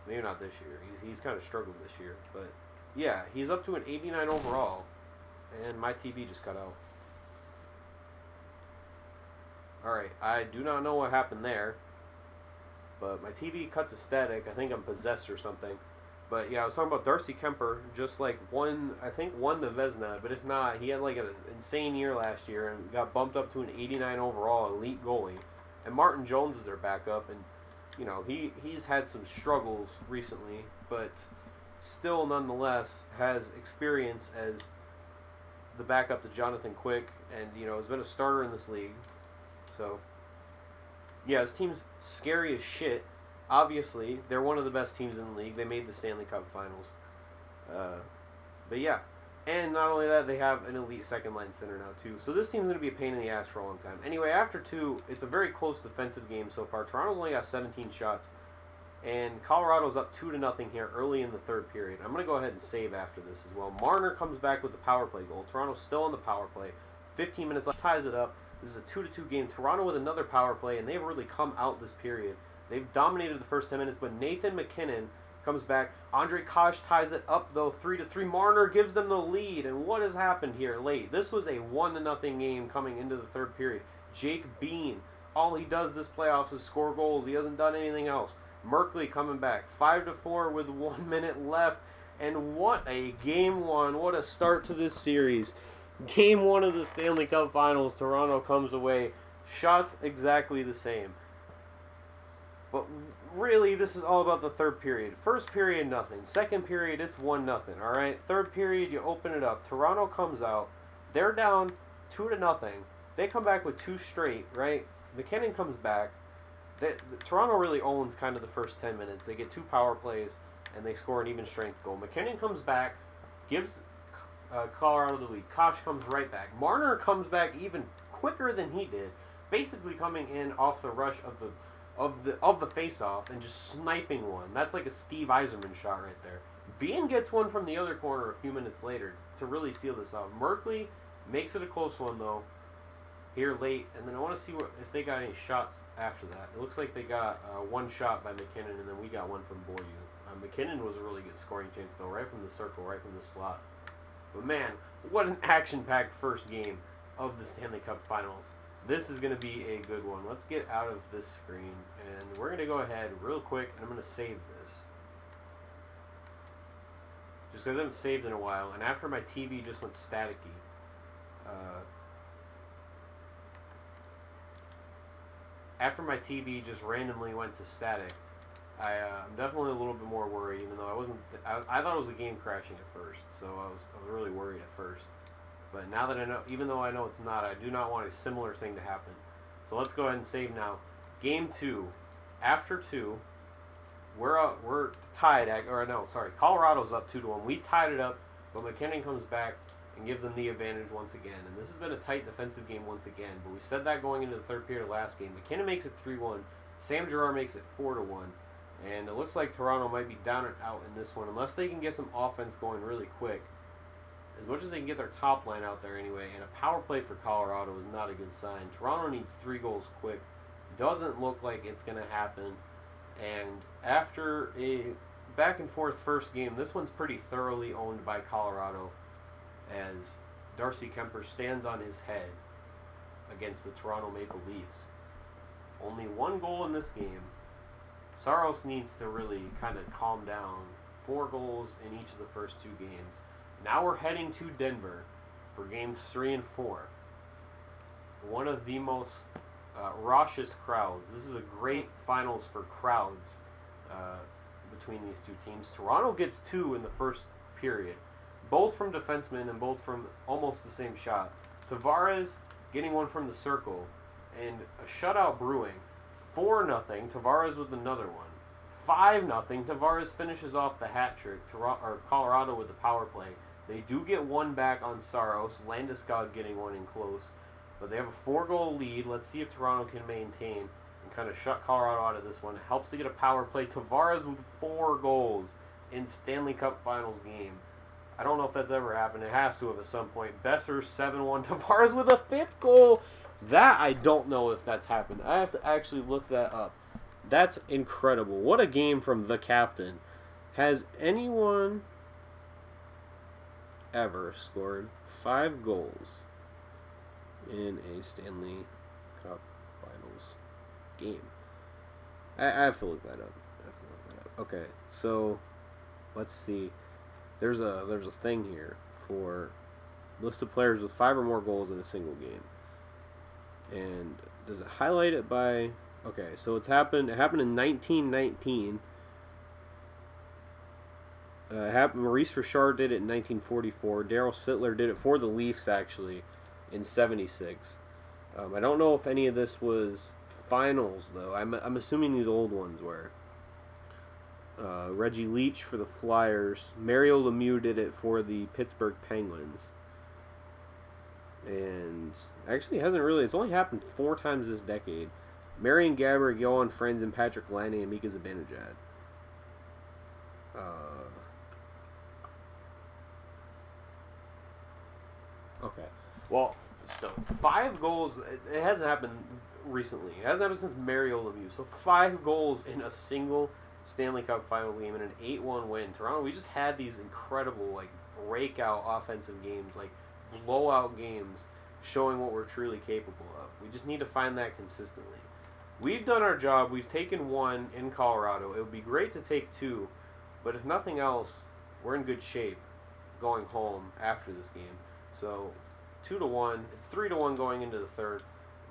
Maybe not this year. He's kind of struggled this year. But, yeah, he's up to an 89 overall. And my TV just cut out. Alright, I do not know what happened there. But my TV cut to static. I think I'm possessed or something. But yeah, I was talking about Darcy Kemper. Just won the Vezina. But if not, he had an insane year last year and got bumped up to an 89 overall elite goalie. And Martin Jones is their backup. And he's had some struggles recently, but still nonetheless has experience as the backup to Jonathan Quick, and has been a starter in this league. So yeah, this team's scary as shit. Obviously, they're one of the best teams in the league. They made the Stanley Cup Finals. But yeah, and not only that, they have an elite second line center now too. So this team's going to be a pain in the ass for a long time. Anyway, after 2, it's a very close defensive game so far. Toronto's only got 17 shots, and Colorado's up 2-0 here early in the third period. I'm going to go ahead and save after this as well. Marner comes back with the power play goal. Toronto's still on the power play. 15 minutes left, ties it up. This is a 2-2 game. Toronto with another power play, and they've really come out this period. They've dominated the first 10 minutes, but Nathan McKinnon comes back. Andre Kosh ties it up, though, 3-3. Marner gives them the lead, and what has happened here late? This was a 1-0 game coming into the third period. Jake Bean, all he does this playoffs is score goals. He hasn't done anything else. Merkley coming back, 5-4 with 1 minute left, and what a game one. What a start to this series. Game one of the Stanley Cup Finals, Toronto comes away. Shots exactly the same. But really, this is all about the third period. First period, nothing. Second period, it's 1-0, all right? Third period, you open it up. Toronto comes out. They're down 2-0. They come back with 2 straight, right? McKinnon comes back. Toronto really owns kind of the first 10 minutes. They get 2 power plays, and they score an even strength goal. McKinnon comes back, gives Colorado the lead. Kosh comes right back. Marner comes back even quicker than he did, basically coming in off the rush of the face-off and just sniping one. That's like a Steve Yzerman shot right there. Bean gets one from the other corner a few minutes later to really seal this out. Merkley makes it a close one, though, here late. And then I want to see if they got any shots after that. It looks like they got one shot by McKinnon, and then we got one from Boyu. McKinnon was a really good scoring chance, though, right from the circle, right from the slot. But, man, what an action-packed first game of the Stanley Cup Finals. This is going to be a good one. Let's get out of this screen, and we're going to go ahead real quick, and I'm going to save this. Just because I haven't saved in a while, and after my TV just went staticky. After my TV just randomly went to static, I'm definitely a little bit more worried, even though I wasn't. I thought it was a game crashing at first, so I was really worried at first. But now that I know, even though I know it's not, I do not want a similar thing to happen. So let's go ahead and save now. Game 2. After 2, we're tied. Colorado's up 2-1. We tied it up, but McKinnon comes back and gives them the advantage once again. And this has been a tight defensive game once again. But we said that going into the third period of last game. McKinnon makes it 3-1. Sam Girard makes it 4-1. And it looks like Toronto might be down and out in this one, unless they can get some offense going really quick. As much as they can get their top line out there anyway, and a power play for Colorado is not a good sign. Toronto needs 3 goals quick. Doesn't look like it's going to happen. And after a back-and-forth first game, this one's pretty thoroughly owned by Colorado as Darcy Kemper stands on his head against the Toronto Maple Leafs. Only 1 goal in this game. Saros needs to really kind of calm down. 4 goals in each of the first 2 games. Now we're heading to Denver for games 3 and 4. One of the most raucous crowds. This is a great finals for crowds between these 2 teams. Toronto gets 2 in the first period, both from defensemen and both from almost the same shot. Tavares getting one from the circle, and a shutout brewing. 4-0, Tavares with another one. 5-0, Tavares finishes off the hat trick. Colorado with the power play. They do get one back on Saros. Landeskog getting one in close. But they have a 4-goal lead. Let's see if Toronto can maintain and kind of shut Colorado out of this one. It helps to get a power play. Tavares with 4 goals in Stanley Cup Finals game. I don't know if that's ever happened. It has to have at some point. Besser 7-1. Tavares with a 5th goal. That I don't know if that's happened. I have to actually look that up. That's incredible. What a game from the captain. Has anyone ever scored 5 goals in a Stanley Cup Finals game? I have to look that up. Okay, so let's see. There's a thing here for list of players with 5 or more goals in a single game. And does it highlight it by... Okay, so it happened in 1919. Maurice Richard did it in 1944. Darryl Sittler did it for the Leafs, actually, in 76. I don't know if any of this was finals, though. I'm assuming these old ones were. Reggie Leach for the Flyers. Mario Lemieux did it for the Pittsburgh Penguins. And actually, it's only happened 4 times this decade. Marian Gaborik, Johan Franz, and Patrick Laine, and Mika Zibanejad. Okay. Well, still, 5 goals. It hasn't happened recently. It hasn't happened since Mario Lemieux. So 5 goals in a single Stanley Cup Finals game and an 8-1 win. Toronto, we just had these incredible, like, breakout offensive games, like blowout games, showing what we're truly capable of. We just need to find that consistently. We've done our job. We've taken 1 in Colorado. It would be great to take 2, but if nothing else, we're in good shape going home after this game. So 2-1. It's 3-1 going into the third.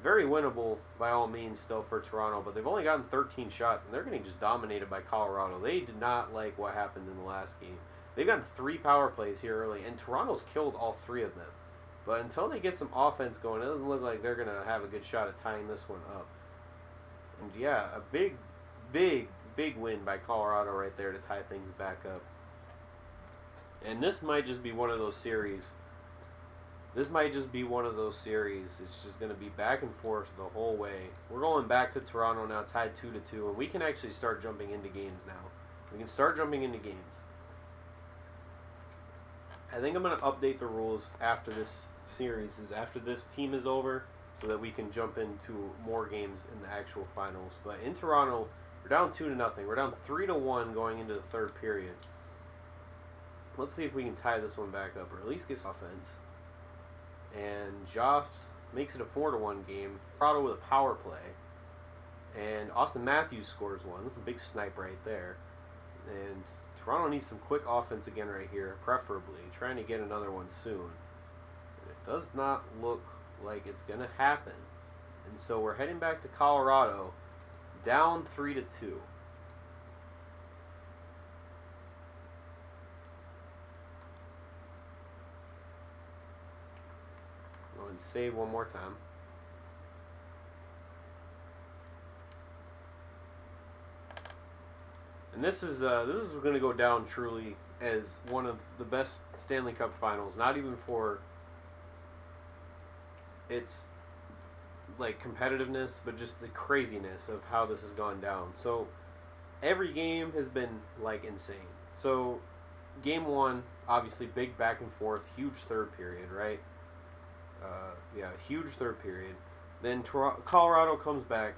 Very winnable by all means still for Toronto, but they've only gotten 13 shots, and they're getting just dominated by Colorado. They did not like what happened in the last game. They've gotten 3 power plays here early, and Toronto's killed all 3 of them. But until they get some offense going, it doesn't look like they're going to have a good shot at tying this one up. And yeah, a big win by Colorado right there to tie things back up. And this might just be one of those series. It's just going to be back and forth the whole way. We're going back to Toronto now, tied 2-2, and we can actually start jumping into games now. We can start jumping into games. I think I'm going to update the rules after this series, after this team is over, so that we can jump into more games in the actual finals. But in Toronto, we're down 2-0. We're down 3-1 going into the third period. Let's see if we can tie this one back up, or at least get some offense. And Jost makes it a 4-1 game. Prado with a power play. And Austin Matthews scores one. That's a big snipe right there. And Toronto needs some quick offense again right here, preferably. Trying to get another one soon. And it does not look like it's going to happen. And so we're heading back to Colorado, down 3-2. Go and save one more time. And this is going to go down truly as one of the best Stanley Cup Finals. Not even for its like competitiveness, but just the craziness of how this has gone down. So every game has been like insane. So game 1, obviously big back and forth, huge third period, right? Huge third period. Then Colorado comes back,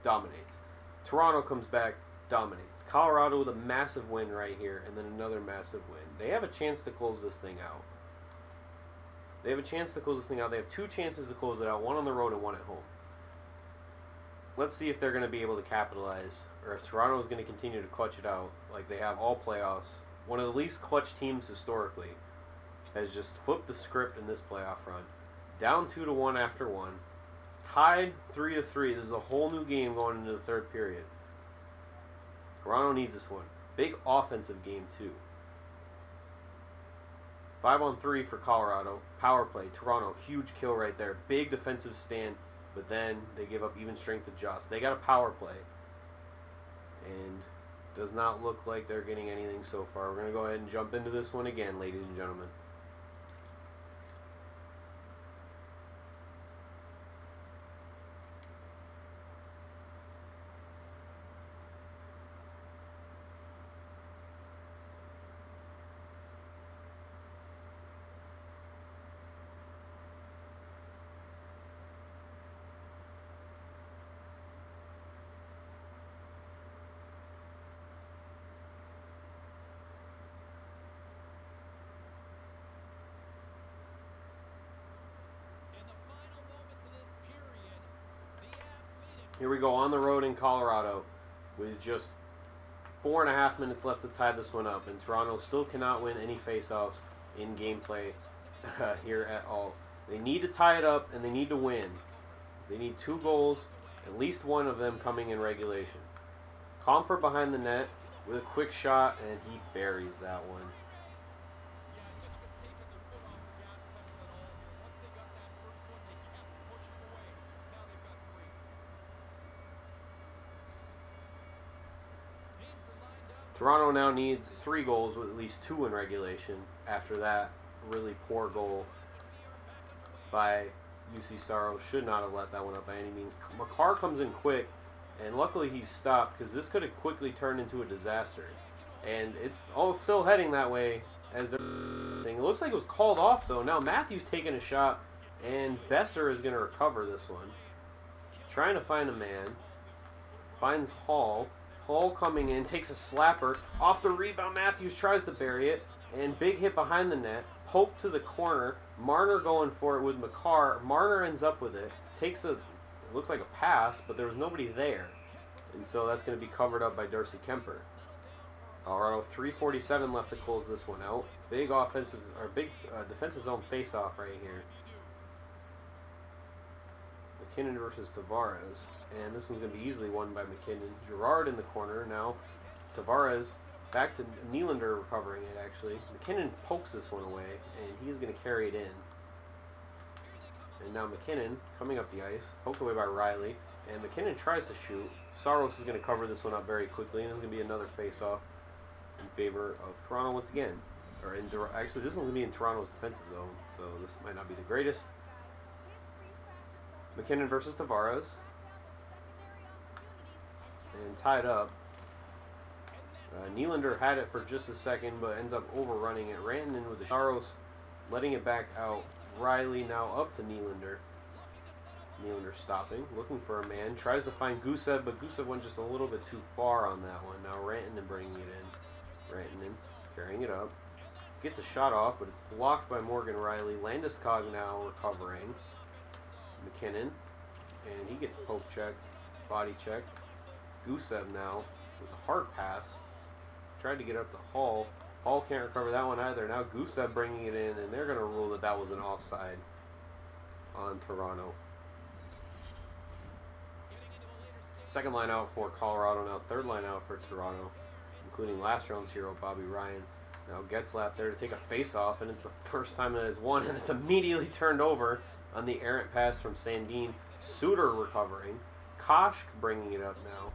dominates. Toronto comes back, dominates. Colorado with a massive win right here, and then another massive win. They have a chance to close this thing out. They have 2 chances to close it out, one on the road and one at home. Let's see if they're going to be able to capitalize, or if Toronto is going to continue to clutch it out like they have all playoffs. One of the least clutch teams historically has just flipped the script in this playoff run. Down 2-1 after 1. Tied 3-3. This is a whole new game going into the third period. Toronto needs this one. Big offensive game, too. 5-on-3 for Colorado. Power play. Toronto, huge kill right there. Big defensive stand, but then they give up even strength to Jost. They got a power play. And does not look like they're getting anything so far. We're going to go ahead and jump into this one again, ladies and gentlemen. Here we go on the road in Colorado with just 4.5 minutes left to tie this one up. And Toronto still cannot win any faceoffs in gameplay here at all. They need to tie it up and they need to win. They need 2 goals, at least one of them coming in regulation. Comfort behind the net with a quick shot, and he buries that one. Toronto now needs 3 goals with at least 2 in regulation after that really poor goal by UC Saros. Should not have let that one up by any means. Makar comes in quick, and luckily he's stopped because this could have quickly turned into a disaster. And it's all still heading that way as they're saying. It looks like it was called off, though. Now Matthews taking a shot, and Besser is going to recover this one. Trying to find a man. Finds Hall. Hall coming in, takes a slapper. Off the rebound, Matthews tries to bury it. And big hit behind the net. Poke to the corner. Marner going for it with McCarr. Marner ends up with it. Takes it looks like a pass, but there was nobody there. And so that's going to be covered up by Darcy Kemper. Colorado 3:47 left to close this one out. Big defensive zone face-off right here. McKinnon versus Tavares. And this one's going to be easily won by McKinnon. Girard in the corner now. Tavares back to Nylander recovering it, actually. McKinnon pokes this one away, and he's going to carry it in. And now McKinnon coming up the ice, poked away by Riley. And McKinnon tries to shoot. Saros is going to cover this one up very quickly, and it's going to be another face-off in favor of Toronto once again. Actually, this one's going to be in Toronto's defensive zone, so this might not be the greatest. McKinnon versus Tavares. And tied up. Nylander had it for just a second, but ends up overrunning it. Rantanen with the Saros, letting it back out. Riley now up to Nylander. Nylander stopping, looking for a man. Tries to find Gusev, but Gusev went just a little bit too far on that one. Now Rantanen bringing it in. Rantanen carrying it up. Gets a shot off, but it's blocked by Morgan Riley. Landeskog now recovering. McKinnon. And he gets poke checked, body checked. Gusev now with a hard pass. Tried to get up to Hall. Hall can't recover that one either. Now Gusev bringing it in, and they're going to rule that that was an offside on Toronto. Second line out for Colorado now. Third line out for Toronto, including last round's hero, Bobby Ryan. Now Getzlaff there to take a face-off, and it's the first time that it's won, and it's immediately turned over on the errant pass from Sandin. Suter recovering. Kosh bringing it up now.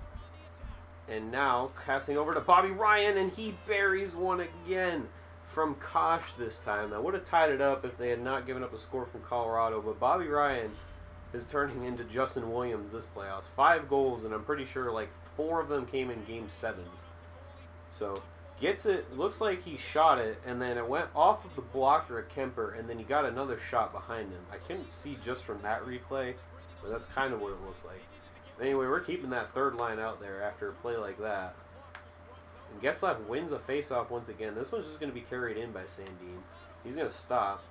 And now passing over to Bobby Ryan, and he buries one again from Kosh this time. I would have tied it up if they had not given up a score from Colorado, but Bobby Ryan is turning into Justin Williams this playoffs. 5 goals, and I'm pretty sure like 4 of them came in game 7s. So gets it, looks like he shot it, and then it went off of the blocker at Kemper, and then he got another shot behind him. I couldn't see just from that replay, but that's kind of what it looked like. Anyway, we're keeping that third line out there after a play like that. And Getzlaff wins a face-off once again. This one's just going to be carried in by Sandin. He's going to stop,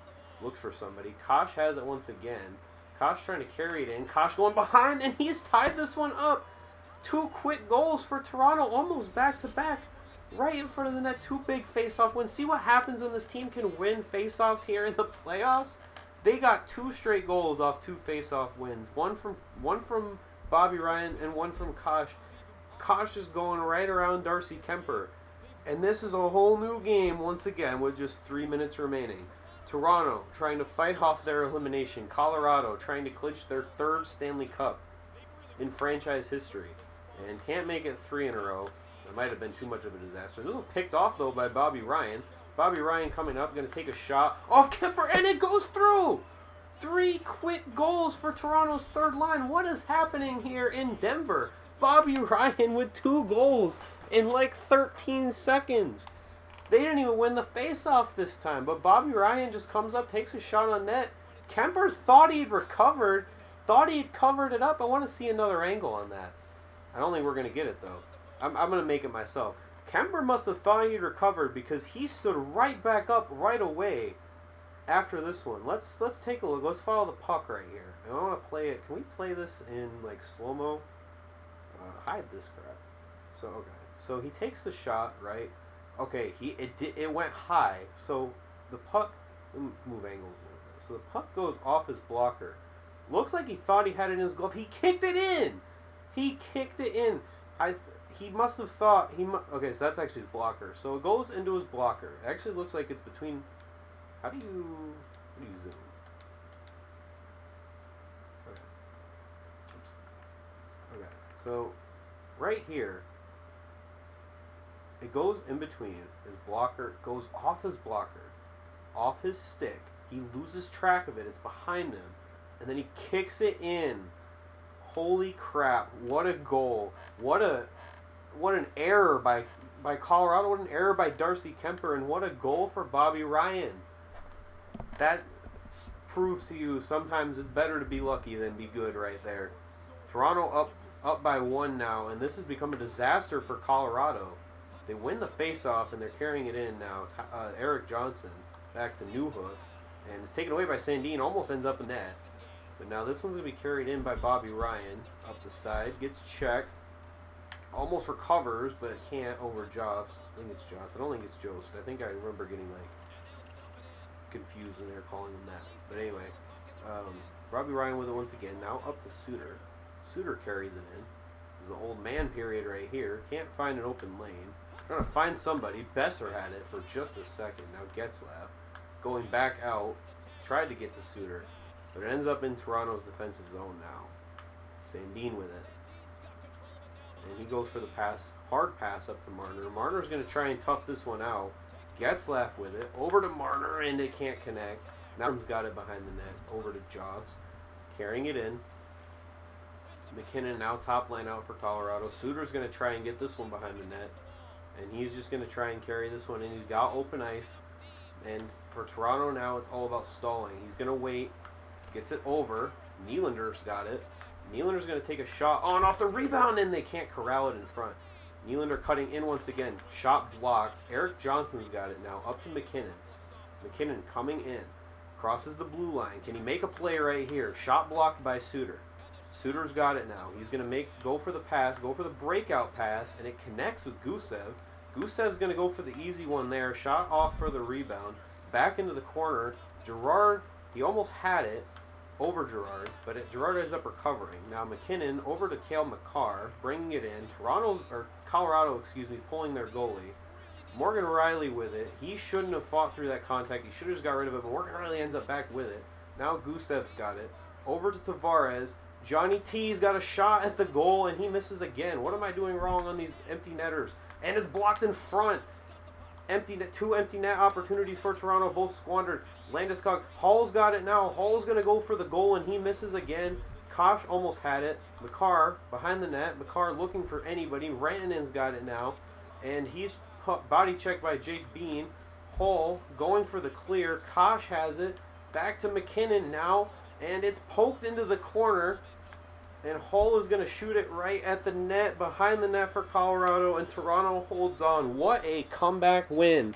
looks for somebody. Kosh has it once again. Kosh trying to carry it in. Kosh going behind, and he's tied this one up. 2 quick goals for Toronto, almost back-to-back. Right in front of the net, 2 big face-off wins. See what happens when this team can win face-offs here in the playoffs? They got 2 straight goals off 2 face-off wins. One from Bobby Ryan and one from Kosh. Kosh is going right around Darcy Kemper. And this is a whole new game once again with just 3 minutes remaining. Toronto trying to fight off their elimination. Colorado trying to clinch their 3rd Stanley Cup in franchise history. And can't make it 3 in a row. It might have been too much of a disaster. This was picked off though by Bobby Ryan. Bobby Ryan coming up, going to take a shot off Kemper, and it goes through! 3 quick goals for Toronto's third line. What is happening here in Denver? Bobby Ryan with 2 goals in like 13 seconds. They didn't even win the faceoff this time, but Bobby Ryan just comes up, takes a shot on net. Kemper thought he'd recovered, thought he'd covered it up. I want to see another angle on that. I don't think we're going to get it, though. I'm going to make it myself. Kemper must have thought he'd recovered because he stood right back up right away after this one. Let's take a look. Let's follow the puck right here. I want to play it. Can we play this in like slow-mo? Hide this crap. So okay. So he takes the shot, right? Okay, it went high. So the puck, let me move angles a little bit. So the puck goes off his blocker. Looks like he thought he had it in his glove. He kicked it in. He kicked it in. He must have thought okay, so that's actually his blocker. So it goes into his blocker. It actually looks like it's between. How do you zoom? Okay. Oops. Okay. So right here, it goes in between his blocker. Goes off his blocker, off his stick. He loses track of it. It's behind him, and then he kicks it in. Holy crap! What a goal! What an error by Colorado! What an error by Darcy Kemper, and what a goal for Bobby Ryan! That proves to you sometimes it's better to be lucky than be good right there. Toronto up by 1 now, and this has become a disaster for Colorado. They win the face-off, and they're carrying it in now. It's, Eric Johnson back to Newhook, and it's taken away by Sandin, almost ends up in net. But now this one's going to be carried in by Bobby Ryan up the side, gets checked, almost recovers, but can't over Jost. I think it's Jost. I don't think it's Jost. I think I remember getting, like, confused when they were calling him that. But anyway, Bobby Ryan with it once again. Now up to Suter. Suter carries it in. There's an old man period right here. Can't find an open lane. Trying to find somebody. Besser had it for just a second. Now Getzlaff going back out. Tried to get to Suter. But it ends up in Toronto's defensive zone now. Sandin with it. And he goes for the pass. Hard pass up to Marner. Marner's going to try and tough this one out. Getzlaff with it. Over to Marner, and it can't connect. Now he's got it behind the net. Over to Jost. Carrying it in. McKinnon now top line out for Colorado. Suter's going to try and get this one behind the net. And he's just going to try and carry this one in. He's got open ice. And for Toronto now, it's all about stalling. He's going to wait. Gets it over. Nylander's got it. Nylander's going to take a shot on off the rebound, and they can't corral it in front. Nylander cutting in once again. Shot blocked. Eric Johnson's got it now. Up to McKinnon. McKinnon coming in. Crosses the blue line. Can he make a play right here? Shot blocked by Suter. Suter's got it now. He's going to go for the pass, go for the breakout pass, and it connects with Gusev. Gusev's going to go for the easy one there. Shot off for the rebound. Back into the corner. Girard, he almost had it over Girard, but Girard ends up recovering. Now McKinnon over to Cale Makar, bringing it in. Colorado, pulling their goalie. Morgan Riley with it. He shouldn't have fought through that contact. He should have just got rid of it, but Morgan Riley ends up back with it. Now Gusev's got it. Over to Tavares. Johnny T's got a shot at the goal, and he misses again. What am I doing wrong on these empty netters? And it's blocked in front. Two empty net opportunities for Toronto, both squandered. Landeskog, Hall's got it now. Hall's going to go for the goal, and he misses again. Kosh almost had it. Makar behind the net. Makar looking for anybody. Rantanen's got it now, and he's body checked by Jake Bean. Hall going for the clear. Kosh has it. Back to McKinnon now, and it's poked into the corner. And Hall is going to shoot it right at the net, behind the net for Colorado, and Toronto holds on. What a comeback win.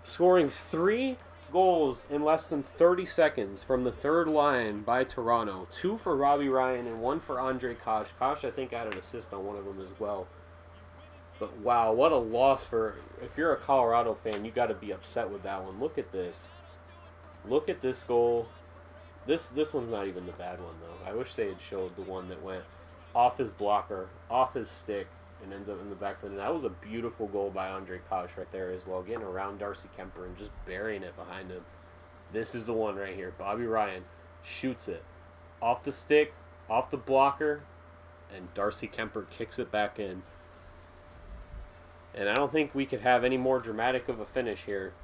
Scoring 3 goals in less than 30 seconds from the third line by Toronto. 2 for Robbie Ryan and 1 for Andre Kosh. Kosh, I think, had an assist on one of them as well. But wow, what a loss for... If you're a Colorado fan, you got to be upset with that one. Look at this. Look at this goal. This one's not even the bad one, though. I wish they had showed the one that went off his blocker, off his stick, and ends up in the back of the net. That was a beautiful goal by Andre Kosh right there as well, getting around Darcy Kemper and just burying it behind him. This is the one right here. Bobby Ryan shoots it off the stick, off the blocker, and Darcy Kemper kicks it back in. And I don't think we could have any more dramatic of a finish here.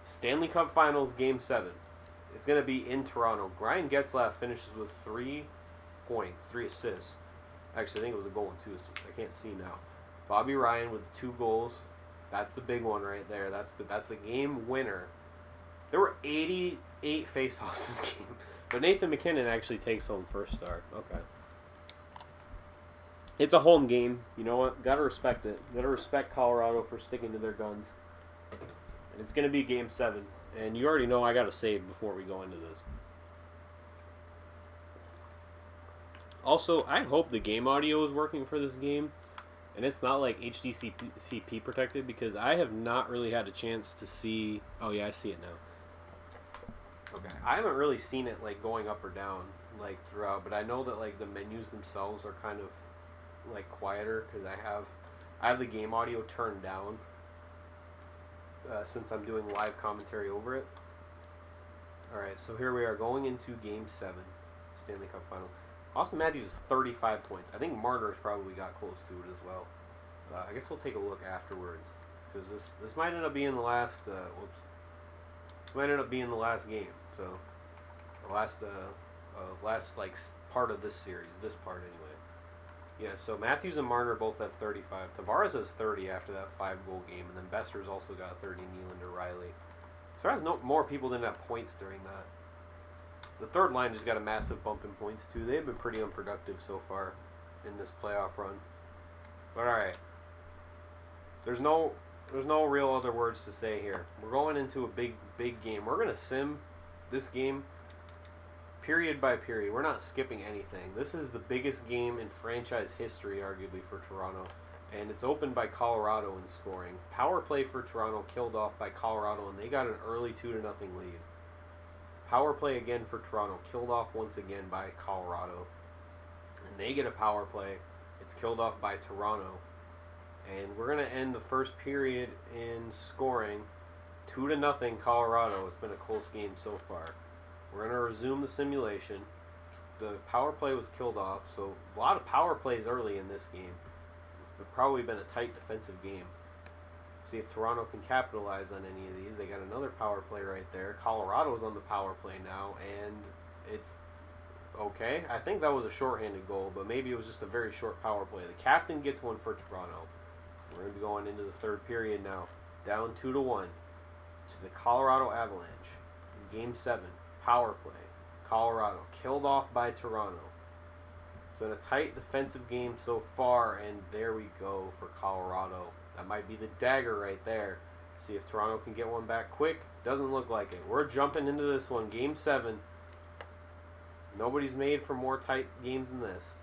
Stanley Cup Finals, Game 7. It's going to be in Toronto. Ryan Getzlaff finishes with 3 points, 3 assists. Actually, I think it was a goal and 2 assists. I can't see now. Bobby Ryan with 2 goals. That's the big one right there. That's the game winner. There were 88 faceoffs this game. But Nathan McKinnon actually takes home first star. Okay. It's a home game. You know what? Got to respect it. Got to respect Colorado for sticking to their guns. And it's going to be Game 7. And you already know I got to save before we go into this. Also, I hope the game audio is working for this game. And it's not like HDCP protected, because I have not really had a chance to see... Oh, yeah, I see it now. Okay. I haven't really seen it, like, going up or down, like, throughout. But I know that, like, the menus themselves are kind of, like, quieter, because I have the game audio turned down. Since I'm doing live commentary over it. Alright, so here we are going into Game 7, Stanley Cup Finals. Austin Matthews, 35 points. I think Marner's probably got close to it as well. I guess we'll take a look afterwards, because this might end up being the last. This might end up being the last game. So the last like part of this series. This part anyway. Yeah, so Matthews and Marner both have 35. Tavares has 30 after that 5-goal game, and then Besser's also got 30. Nylander, Riley. So there's more people didn't have points during that. The third line just got a massive bump in points too. They've been pretty unproductive so far. in this playoff run. But all right, there's no real other words to say here. We're going into a big game. We're gonna sim this game period by period. We're not skipping anything. This is the biggest game in franchise history, arguably, for Toronto. And it's opened by Colorado in scoring. Power play for Toronto killed off by Colorado, and they got an early 2-0 lead. Power play again for Toronto, killed off once again by Colorado. And they get a power play. It's killed off by Toronto. And we're going to end the first period in scoring 2-0 Colorado. It's been a close game so far. We're going to resume the simulation. The power play was killed off, so a lot of power plays early in this game. It's probably been a tight defensive game. See if Toronto can capitalize on any of these. They got another power play right there. Colorado's on the power play now, and it's okay. I think that was a shorthanded goal, but maybe it was just a very short power play. The captain gets one for Toronto. We're going to be going into the third period now. Down 2-1 to the Colorado Avalanche in Game 7. Power play. Colorado killed off by Toronto. It's been a tight defensive game so far, and there we go for Colorado. That might be the dagger right there. See if Toronto can get one back quick. Doesn't look like it. We're jumping into this one. Game 7. Nobody's made for more tight games than this.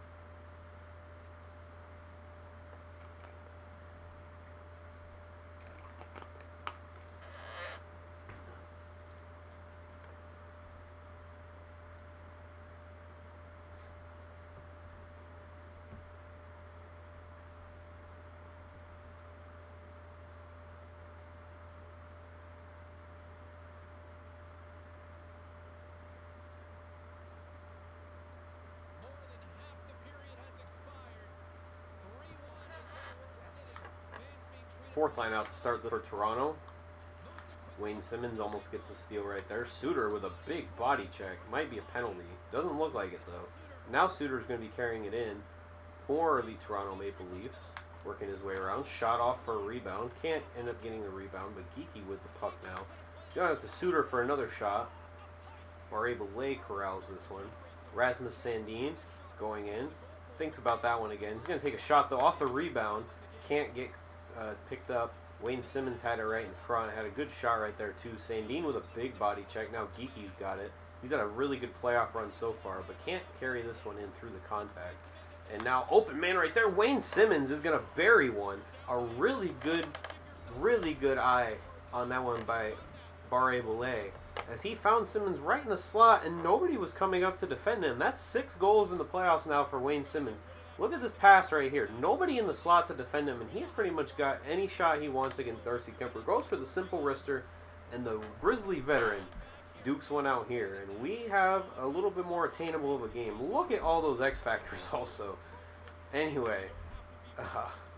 Fourth line out to start for Toronto. Wayne Simmons almost gets the steal right there. Suter with a big body check. Might be a penalty. Doesn't look like it though. Now Suter's going to be carrying it in for the Toronto Maple Leafs. Working his way around. Shot off for a rebound. Can't end up getting the rebound, but Geeky with the puck now. Going out to Suter for another shot. Barré-Boulet corrals this one. Rasmus Sandin going in. Thinks about that one again. He's going to take a shot though off the rebound. Can't get picked up. Wayne Simmons had it right in front. Had a good shot right there too. Sandin with a big body check. Now Geeky's got it. He's had a really good playoff run so far, but can't carry this one in through the contact. And now open man right there. Wayne Simmons is going to bury one. A really good eye on that one by Barré-Boulet, as he found Simmons right in the slot and nobody was coming up to defend him. That's 6 goals in the playoffs now for Wayne Simmons. Look at this pass right here. Nobody in the slot to defend him, and he's pretty much got any shot he wants against Darcy Kuemper. Goes for the simple wrister, and the Grizzly veteran dukes one out here. And we have a little bit more attainable of a game. Look at all those X factors also. Anyway,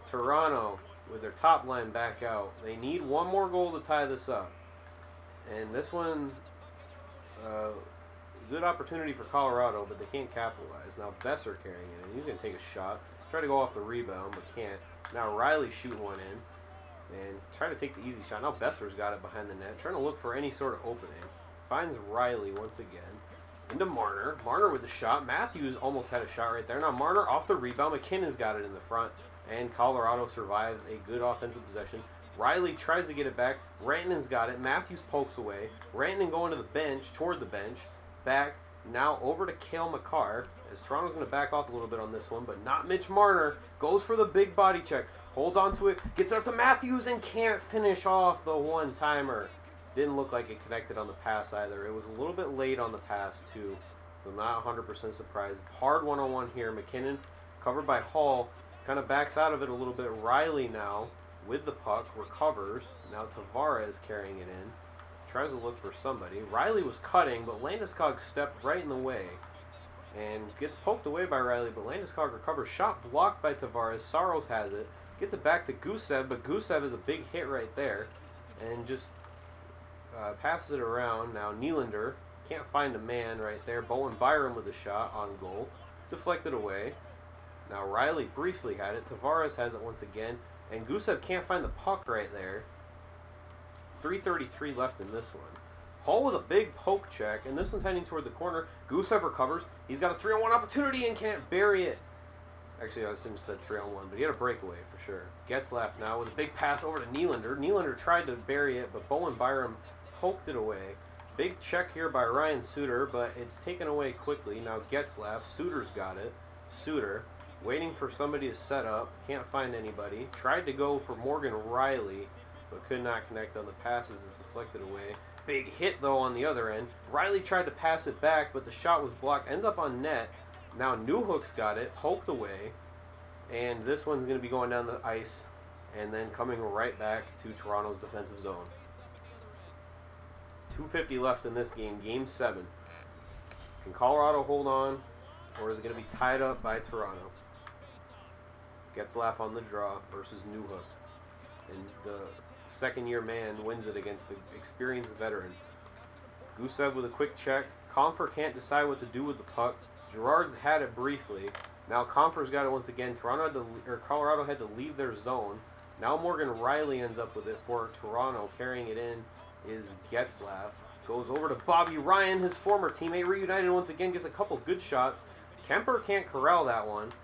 Toronto with their top line back out. They need one more goal to tie this up. And this one, good opportunity for Colorado, but they can't capitalize. Now Besser carrying it, and he's going to take a shot. Try to go off the rebound, but can't. Now Riley's shooting one in, and try to take the easy shot. Now Besser's got it behind the net, trying to look for any sort of opening. Finds Riley once again. Into Marner. Marner with the shot. Matthews almost had a shot right there. Now Marner off the rebound. McKinnon's got it in the front, and Colorado survives a good offensive possession. Riley tries to get it back. Rantanen's got it. Matthews pokes away. Rantanen going to the bench, toward the bench. Back now over to Cale Makar, as Toronto's going to back off a little bit on this one, but not Mitch Marner. Goes for the big body check, holds on to it, gets it up to Matthews, and can't finish off the one-timer. Didn't look like it connected on the pass either. It was a little bit late on the pass too. I'm not 100% surprised. Hard one-on-one here. McKinnon covered by Hall, kind of backs out of it a little bit. Riley now with the puck, recovers. Now Tavares carrying it in. Tries to look for somebody. Riley was cutting, but Landeskog stepped right in the way and gets poked away by Riley, but Landeskog recovers. Shot blocked by Tavares. Saros has it. Gets it back to Gusev, but Gusev is a big hit right there and just passes it around. Now Nylander can't find a man right there. Bowen Byram with a shot on goal. Deflected away. Now Riley briefly had it. Tavares has it once again, and Gusev can't find the puck right there. 3:33 left in this one. Hall with a big poke check, and this one's heading toward the corner. Gusev recovers. He's got a 3-on-1 opportunity and can't bury it. Actually, I shouldn't have said 3-on-1, but he had a breakaway for sure. Getzlaf now with a big pass over to Nylander. Nylander tried to bury it, but Bowen Byram poked it away. Big check here by Ryan Suter, but it's taken away quickly. Now Getzlaf, Suter's got it. Suter waiting for somebody to set up. Can't find anybody. Tried to go for Morgan Riley, but could not connect on the passes. It's deflected away. Big hit, though, on the other end. Riley tried to pass it back, but the shot was blocked. Ends up on net. Now Newhook's got it, poked away, and this one's going to be going down the ice and then coming right back to Toronto's defensive zone. 2:50 left in this game, Game 7. Can Colorado hold on, or is it going to be tied up by Toronto? Getzlaf on the draw versus Newhook. And the second-year man wins it against the experienced veteran. Gusev with a quick check. Comfer can't decide what to do with the puck. Girard's had it briefly. Now Comfer's got it once again. Colorado had to leave their zone. Now Morgan Riley ends up with it for Toronto. Carrying it in is Getzlaf. Goes over to Bobby Ryan, his former teammate. Reunited once again, gets a couple good shots. Kemper can't corral that one.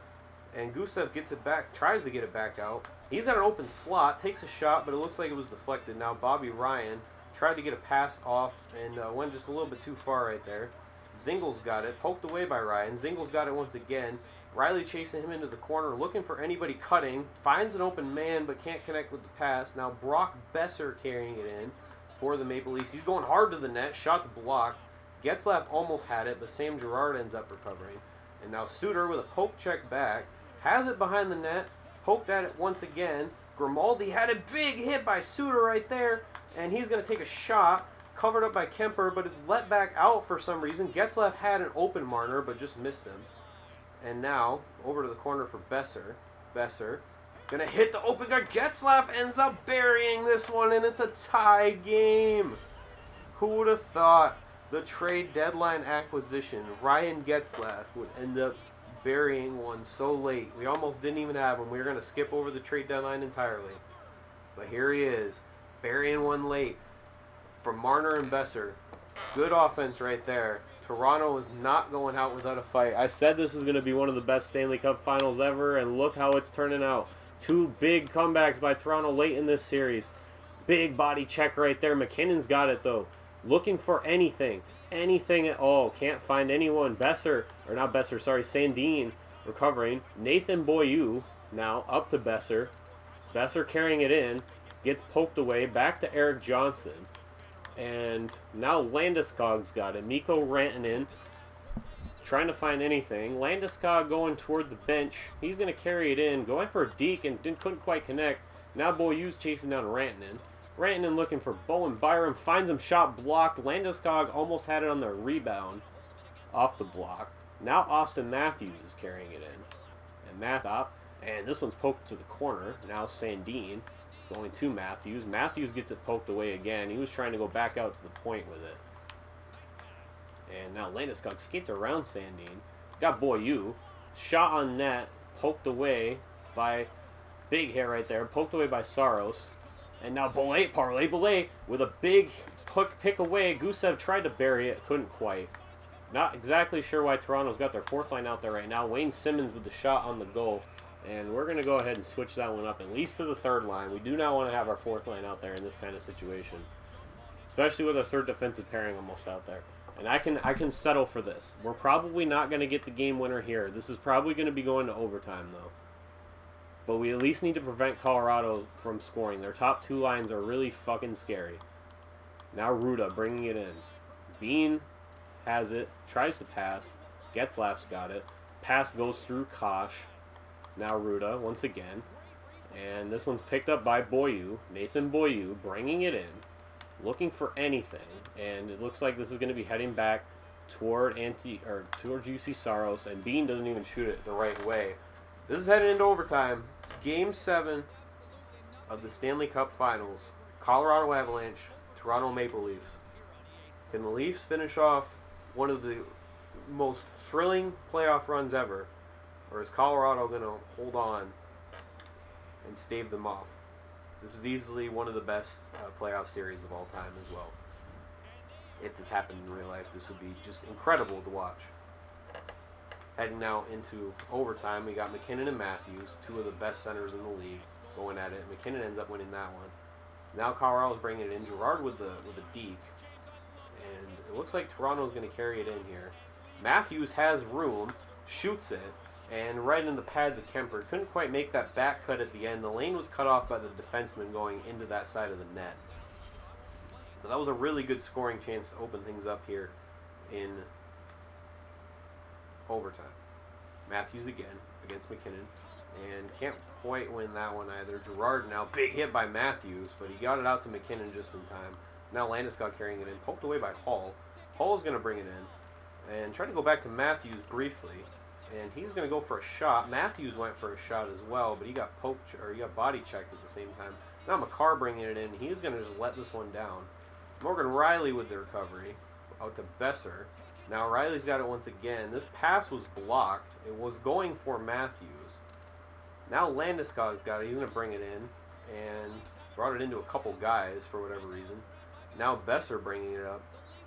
And Gusev gets it back, tries to get it back out. He's got an open slot, takes a shot, but it looks like it was deflected. Now Bobby Ryan tried to get a pass off and went just a little bit too far right there. Zingel's got it, poked away by Ryan. Zingel's got it once again. Riley chasing him into the corner, looking for anybody cutting. Finds an open man, but can't connect with the pass. Now Brock Besser carrying it in for the Maple Leafs. He's going hard to the net. Shot's blocked. Getzlaf almost had it, but Sam Girard ends up recovering. And now Suter with a poke check back. Has it behind the net. Poked at it once again. Grimaldi had a big hit by Suter right there. And he's going to take a shot. Covered up by Kemper, but it's let back out for some reason. Getzlaf had an open Marner, but just missed him. And now, over to the corner for Besser. Besser, gonna hit the open guy. Getzlaf ends up burying this one, and it's a tie game. Who would have thought the trade deadline acquisition, Ryan Getzlaf, would end up burying one so late? We almost didn't even have him. We were gonna skip over the trade deadline entirely. But here he is, burying one late. From Marner and Besser. Good offense right there. Toronto is not going out without a fight. I said this is going to be one of the best Stanley Cup finals ever, and look how it's turning out. Two big comebacks by Toronto late in this series. Big body check right there. McKinnon's got it, though. Looking for anything. Anything at all. Can't find anyone. Sandin recovering. Nathan Boyou now up to Besser. Besser carrying it in. Gets poked away. Back to Eric Johnson. And now Landeskog's got it. Mikko Rantanen trying to find anything. Landeskog going toward the bench. He's going to carry it in. Going for a deke and couldn't quite connect. Now Boyou's chasing down Rantanen. Rantanen looking for Bowen Byram. Finds him, shot blocked. Landeskog almost had it on the rebound off the block. Now Austin Matthews is carrying it in. And this one's poked to the corner. Now Sandin going to Matthews. Matthews gets it poked away again. He was trying to go back out to the point with it. And now Landeskog skates around Sandin. Got Boyou. Shot on net. Poked away by... Big hit right there. Poked away by Saros. And now Parlay with a big pick away. Gusev tried to bury it. Couldn't quite. Not exactly sure why Toronto's got their fourth line out there right now. Wayne Simmons with the shot on the goal. And we're going to go ahead and switch that one up, at least to the third line. We do not want to have our fourth line out there in this kind of situation. Especially with our third defensive pairing almost out there. And I can settle for this. We're probably not going to get the game winner here. This is probably going to be going to overtime, though. But we at least need to prevent Colorado from scoring. Their top two lines are really fucking scary. Now Ruda bringing it in. Bean has it. Tries to pass. Getzlaf's got it. Pass goes through Kosh. Now Ruda once again. And this one's picked up by Boyou. Nathan Boyou bringing it in. Looking for anything. And it looks like this is going to be heading back towards UC Saros. And Bean doesn't even shoot it the right way. This is heading into overtime. Game 7 of the Stanley Cup Finals. Colorado Avalanche, Toronto Maple Leafs. Can the Leafs finish off one of the most thrilling playoff runs ever? Or is Colorado going to hold on and stave them off? This is easily one of the best playoff series of all time as well. If this happened in real life, this would be just incredible to watch. Heading now into overtime, we got McKinnon and Matthews, two of the best centers in the league, going at it. McKinnon ends up winning that one. Now Colorado's bringing it in. Girard with the deke. And it looks like Toronto's going to carry it in here. Matthews has room, shoots it, and right in the pads of Kemper. Couldn't quite make that back cut at the end. The lane was cut off by the defenseman going into that side of the net. But that was a really good scoring chance to open things up here in overtime. Matthews again against McKinnon. And can't quite win that one either. Girard now, big hit by Matthews, but he got it out to McKinnon just in time. Now Landeskog carrying it in, poked away by Hall. Hall's going to bring it in and try to go back to Matthews briefly. And he's going to go for a shot. Matthews went for a shot as well, but he got poked, or he got body checked at the same time. Now Makar bringing it in. He's going to just let this one down. Morgan Riley with the recovery out to Besser. Now Riley's got it once again. This pass was blocked. It was going for Matthews. Now Landeskog got it. He's going to bring it in and brought it into a couple guys for whatever reason. Now Besser bringing it up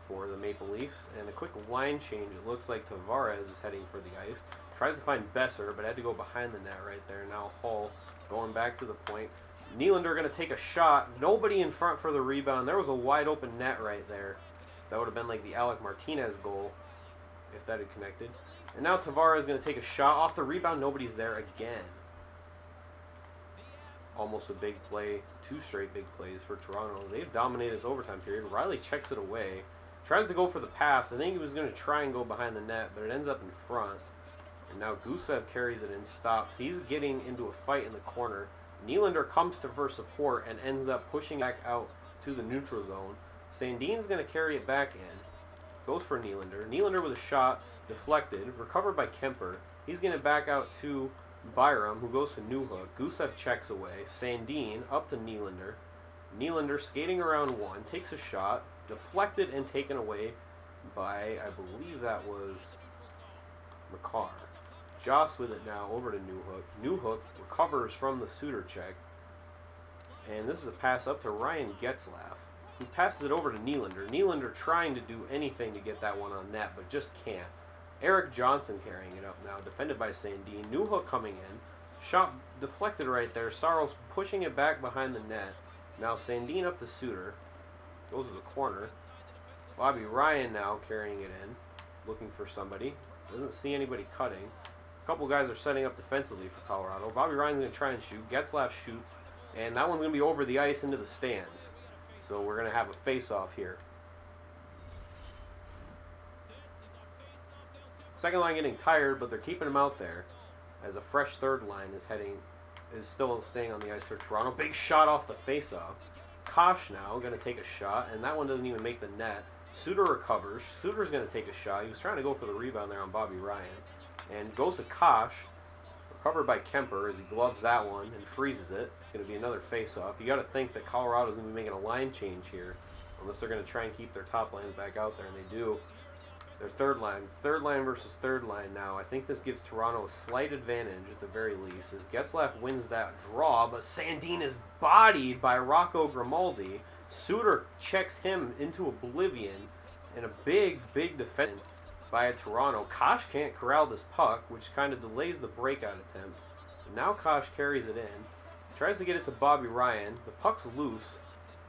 for the Maple Leafs. And a quick line change. It looks like Tavares is heading for the ice. Tries to find Besser, but had to go behind the net right there. Now Hull going back to the point. Nylander going to take a shot. Nobody in front for the rebound. There was a wide open net right there. That would have been like the Alec Martinez goal if that had connected. And now Tavares is going to take a shot off the rebound. Nobody's there again. Almost a big play. Two straight big plays for Toronto. They've dominated this overtime period. Riley checks it away. Tries to go for the pass. I think he was going to try and go behind the net, but it ends up in front. And now Gusev carries it and stops. He's getting into a fight in the corner. Nylander comes to for support and ends up pushing back out to the neutral zone. Sandin's going to carry it back in. Goes for Nylander. Nylander with a shot. Deflected. Recovered by Kemper. He's going to back out to Byram, who goes to Newhook. Gusev checks away. Sandin up to Nylander. Nylander skating around one. Takes a shot. Deflected and taken away by, I believe that was Makar. Joss with it now over to Newhook. Newhook recovers from the Suter check. And this is a pass up to Ryan Getzlaf, who passes it over to Nylander. Nylander trying to do anything to get that one on net, but just can't. Eric Johnson carrying it up now, defended by Sandin. Newhook coming in. Shot deflected right there. Saros pushing it back behind the net. Now Sandin up to Suter. Goes to the corner. Bobby Ryan now carrying it in. Looking for somebody. Doesn't see anybody cutting. A couple guys are setting up defensively for Colorado. Bobby Ryan's going to try and shoot. Getzlaf shoots. And that one's going to be over the ice into the stands. So we're going to have a face-off here. Second line getting tired, but they're keeping him out there. As a fresh third line is still staying on the ice for Toronto. Big shot off the face-off. Kosh now going to take a shot, and that one doesn't even make the net. Suter recovers. Suter's going to take a shot. He was trying to go for the rebound there on Bobby Ryan. And goes to Kosh. Recovered by Kemper as he gloves that one and freezes it. It's going to be another face-off. You got to think that Colorado's going to be making a line change here. Unless they're going to try and keep their top lines back out there, and they do. Their third line. It's third line versus third line now. I think this gives Toronto a slight advantage at the very least, as Getzlaf wins that draw, but Sandin is bodied by Rocco Grimaldi. Suter checks him into oblivion, and a big defense by Toronto. Kosh can't corral this puck, which kind of delays the breakout attempt. And now Kosh carries it in. Tries to get it to Bobby Ryan. The puck's loose.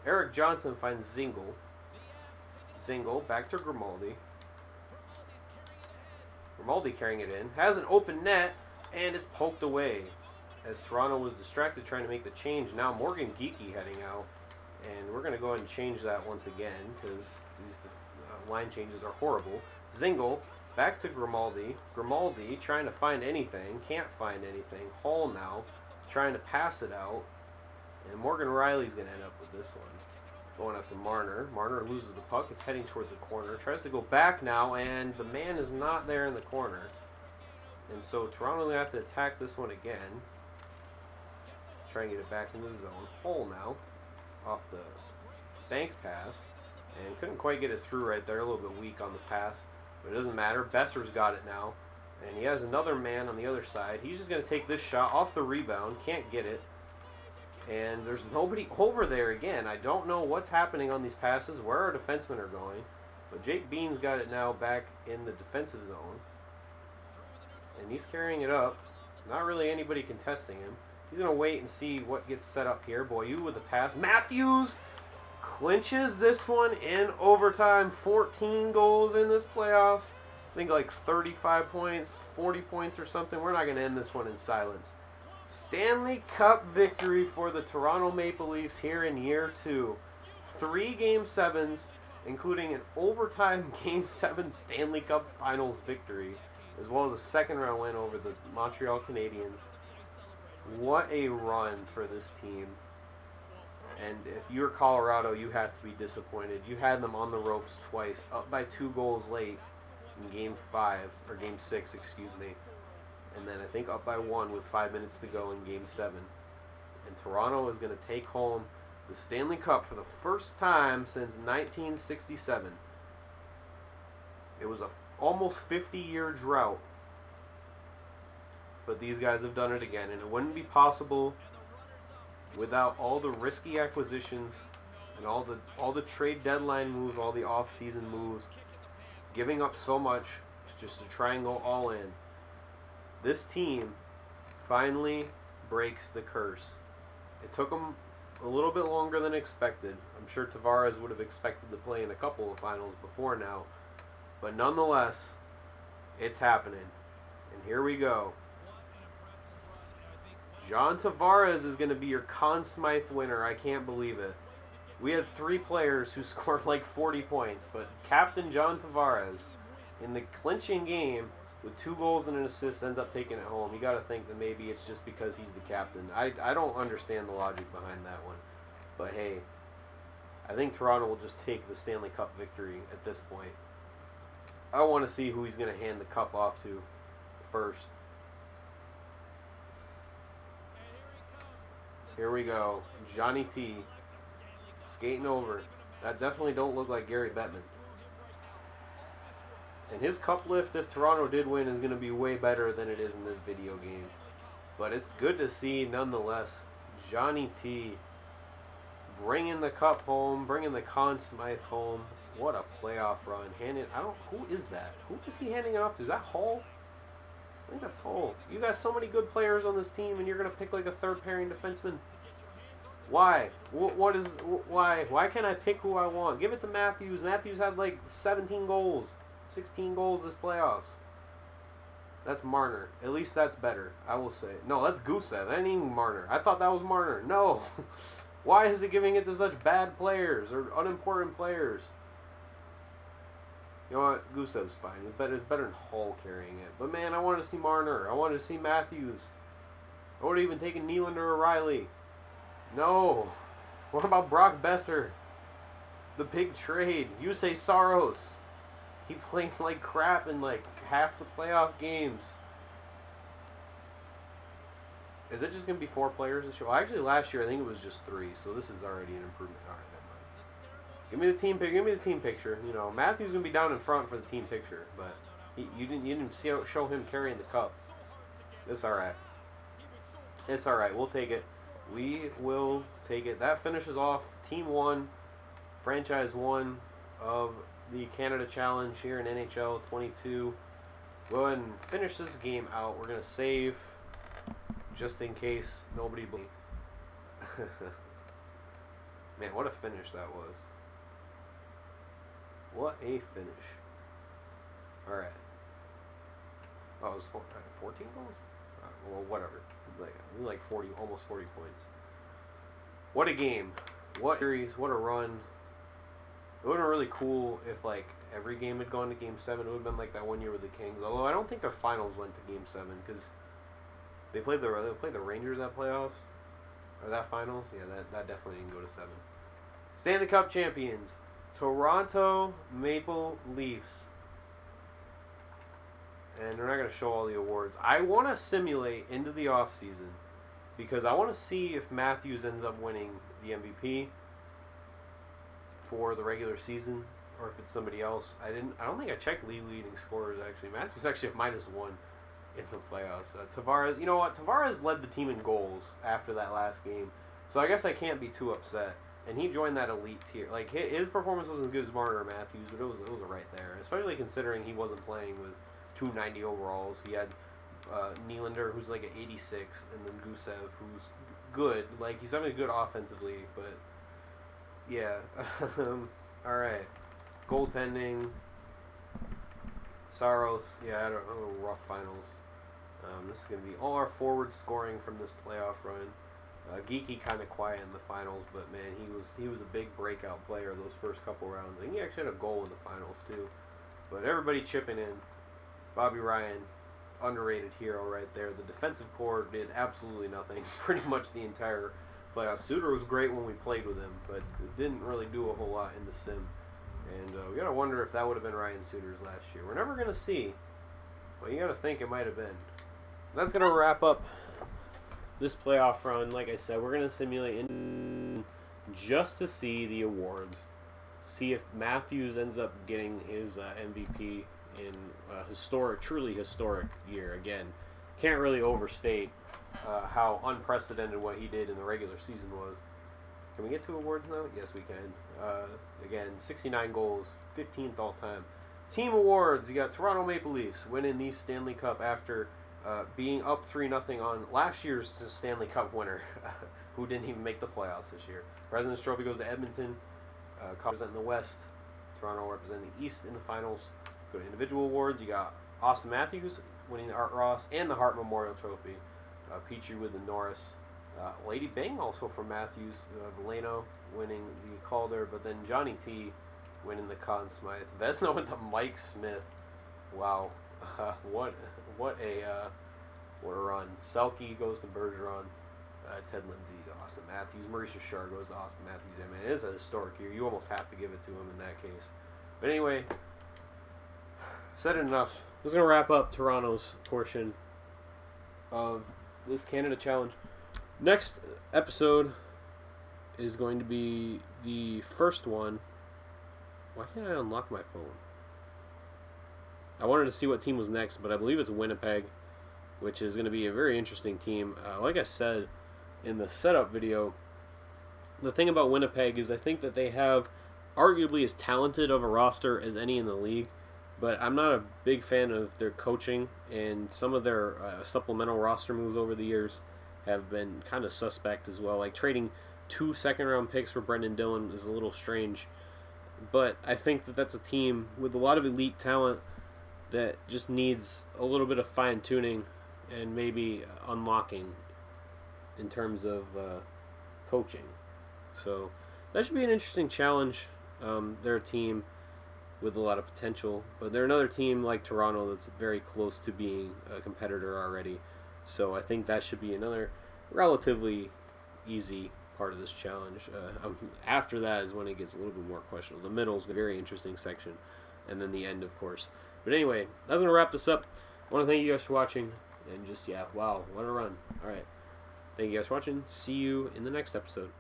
Eric Johnson finds Zingle. Zingle back to Grimaldi. Grimaldi carrying it in. Has an open net, and it's poked away. As Toronto was distracted trying to make the change. Now Morgan Geekie heading out. And we're going to go ahead and change that once again, because these line changes are horrible. Zingle back to Grimaldi. Grimaldi trying to find anything. Can't find anything. Hall now trying to pass it out. And Morgan Riley's going to end up with this one. Going up to Marner. Marner loses the puck. It's heading toward the corner. Tries to go back now, and the man is not there in the corner. And so Toronto will have to attack this one again. Try and get it back into the zone. Hall now off the bank pass. And couldn't quite get it through right there. A little bit weak on the pass. But it doesn't matter. Besser's got it now. And he has another man on the other side. He's just going to take this shot off the rebound. Can't get it. And there's nobody over there again. I don't know what's happening on these passes, where our defensemen are going. But Jake Bean's got it now back in the defensive zone. and he's carrying it up. Not really anybody contesting him. He's going to wait and see what gets set up here. Boyu with the pass. Matthews clinches this one in overtime. 14 goals in this playoffs. I think like 35 points, 40 points or something. We're not going to end this one in silence. Stanley Cup victory for the Toronto Maple Leafs here in year 2. 3 Game 7s, including an overtime Game 7 Stanley Cup Finals victory, as well as a second round win over the Montreal Canadiens. What a run for this team. And if you're Colorado, you have to be disappointed. You had them on the ropes twice, up by 2 goals late in Game 5, or Game 6, excuse me. And then I think up by 1 with 5 minutes to go in Game 7. And Toronto is going to take home the Stanley Cup for the first time since 1967. It was a almost 50-year drought. But these guys have done it again, and it wouldn't be possible without all the risky acquisitions and all the trade deadline moves, all the off-season moves, giving up so much just to try and go all in. This team finally breaks the curse. It took them a little bit longer than expected. I'm sure Tavares would have expected to play in a couple of finals before now, but nonetheless, it's happening. And here we go. John Tavares is going to be your Conn Smythe winner. I can't believe it. We had 3 players who scored like 40 points, but Captain John Tavares, in the clinching game, with 2 goals and an assist, ends up taking it home. You got to think that maybe it's just because he's the captain. I don't understand the logic behind that one. But hey, I think Toronto will just take the Stanley Cup victory at this point. I want to see who he's going to hand the cup off to first. Here we go. Johnny T skating over. That definitely don't look like Gary Bettman. And his cup lift, if Toronto did win, is going to be way better than it is in this video game. But it's good to see, nonetheless, Johnny T bringing the cup home, bringing the Conn Smythe home. What a playoff run. Who is that? Who is he handing it off to? Is that Hall? I think that's Hall. You got so many good players on this team, and you're going to pick like a third pairing defenseman. Why? Why? Why can't I pick who I want? Give it to Matthews. Matthews had like 17 goals. 16 goals this playoffs. That's Marner. At least that's better, I will say. No, that's Gusev. That ain't even Marner. I thought that was Marner. No. Why is it giving it to such bad players or unimportant players? You know what? Gusev's fine. It's better than Hall carrying it. But man, I wanted to see Marner. I wanted to see Matthews. I would have even taken Nylander or Riley. No. What about Brock Besser? The big trade. Yusei Saros. He played like crap in like half the playoff games. Is it just going to be 4 players this year? Well, actually, last year I think it was just 3, so this is already an improvement. All right, never mind. Give me the team picture. You know, Matthews going to be down in front for the team picture, but you didn't show him carrying the cup. It's all right. It's all right. We'll take it. We will take it. That finishes off Team 1, Franchise 1 of the Canada Challenge here in NHL 22. Go ahead and finish this game out. We're going to save just in case nobody believes. Man, what a finish that was. What a finish. Alright. Oh, it was 14 goals? Well, whatever. Like 40, almost 40 points. What a game. What series. What a run. It would have been really cool if like every game had gone to Game 7. It would have been like that one year with the Kings. Although I don't think their finals went to Game 7 because they played the Rangers that playoffs or that finals. Yeah, that definitely didn't go to 7. Stanley Cup champions, Toronto Maple Leafs. And we're not going to show all the awards. I want to simulate into the offseason because I want to see if Matthews ends up winning the MVP for the regular season or if it's somebody else. I don't think I checked leading scorers actually. Matthews actually at -1 in the playoffs. Tavares, you know what? Tavares led the team in goals after that last game. So I guess I can't be too upset. And he joined that elite tier. Like his performance wasn't as good as Marner or Matthews, but it was right there. Especially considering he wasn't playing with 290 overalls. He had Nylander, who's like an 86, and then Gusev, who's good. Like, he's having good offensively, but yeah. All right. Goaltending. Saros, yeah, I don't know, rough finals. This is going to be all our forward scoring from this playoff run. Geeky kind of quiet in the finals, but man, he was a big breakout player those first couple rounds. I think he actually had a goal in the finals too. But everybody chipping in. Bobby Ryan, underrated hero right there. The defensive core did absolutely nothing pretty much the entire playoffs. Suter was great when we played with him, but didn't really do a whole lot in the sim. And we got to wonder if that would have been Ryan Suter's last year. We're never going to see, but you got to think it might have been. That's going to wrap up this playoff run. Like I said, we're going to simulate in just to see the awards. See if Matthews ends up getting his MVP in a truly historic year. Again, can't really overstate how unprecedented what he did in the regular season was. Can we get to awards now? Yes, we can. Again, 69 goals, 15th all-time. Team awards, you got Toronto Maple Leafs winning the Stanley Cup after being up 3-0 on last year's Stanley Cup winner, who didn't even make the playoffs this year. President's Trophy goes to Edmonton, representing the West. Toronto representing the East in the finals. Go to individual awards, you got Austin Matthews winning the Art Ross and the Hart Memorial Trophy. Petrie with the Norris. Lady Bing also from Matthews. Veleno winning the Calder, but then Johnny T winning the Conn Smythe. Vesna went to Mike Smith. Wow, what a run. Selke goes to Bergeron. Ted Lindsay to Austin Matthews. Maurice Richard goes to Austin Matthews. I mean, it is a historic year. You almost have to give it to him in that case. But anyway, said it enough. I was going to wrap up Toronto's portion of this Canada Challenge. Next episode is going to be the first one. Why can't I unlock my phone? I wanted to see what team was next, but I believe it's Winnipeg, which is going to be a very interesting team. Like I said in the setup video, the thing about Winnipeg is I think that they have arguably as talented of a roster as any in the league, but I'm not a big fan of their coaching, and some of their supplemental roster moves over the years have been kind of suspect as well. Like trading 2 second-round picks for Brendan Dillon is a little strange, but I think that that's a team with a lot of elite talent that just needs a little bit of fine-tuning and maybe unlocking in terms of coaching. So that should be an interesting challenge. They're a team with a lot of potential, but they're another team like Toronto that's very close to being a competitor already. So I think that should be another relatively easy part of this challenge. After that is when it gets a little bit more questionable. The middle is a very interesting section, and then the end, of course. But anyway, that's going to wrap this up. I want to thank you guys for watching, and just, yeah, wow, what a run. All right. Thank you guys for watching. See you in the next episode.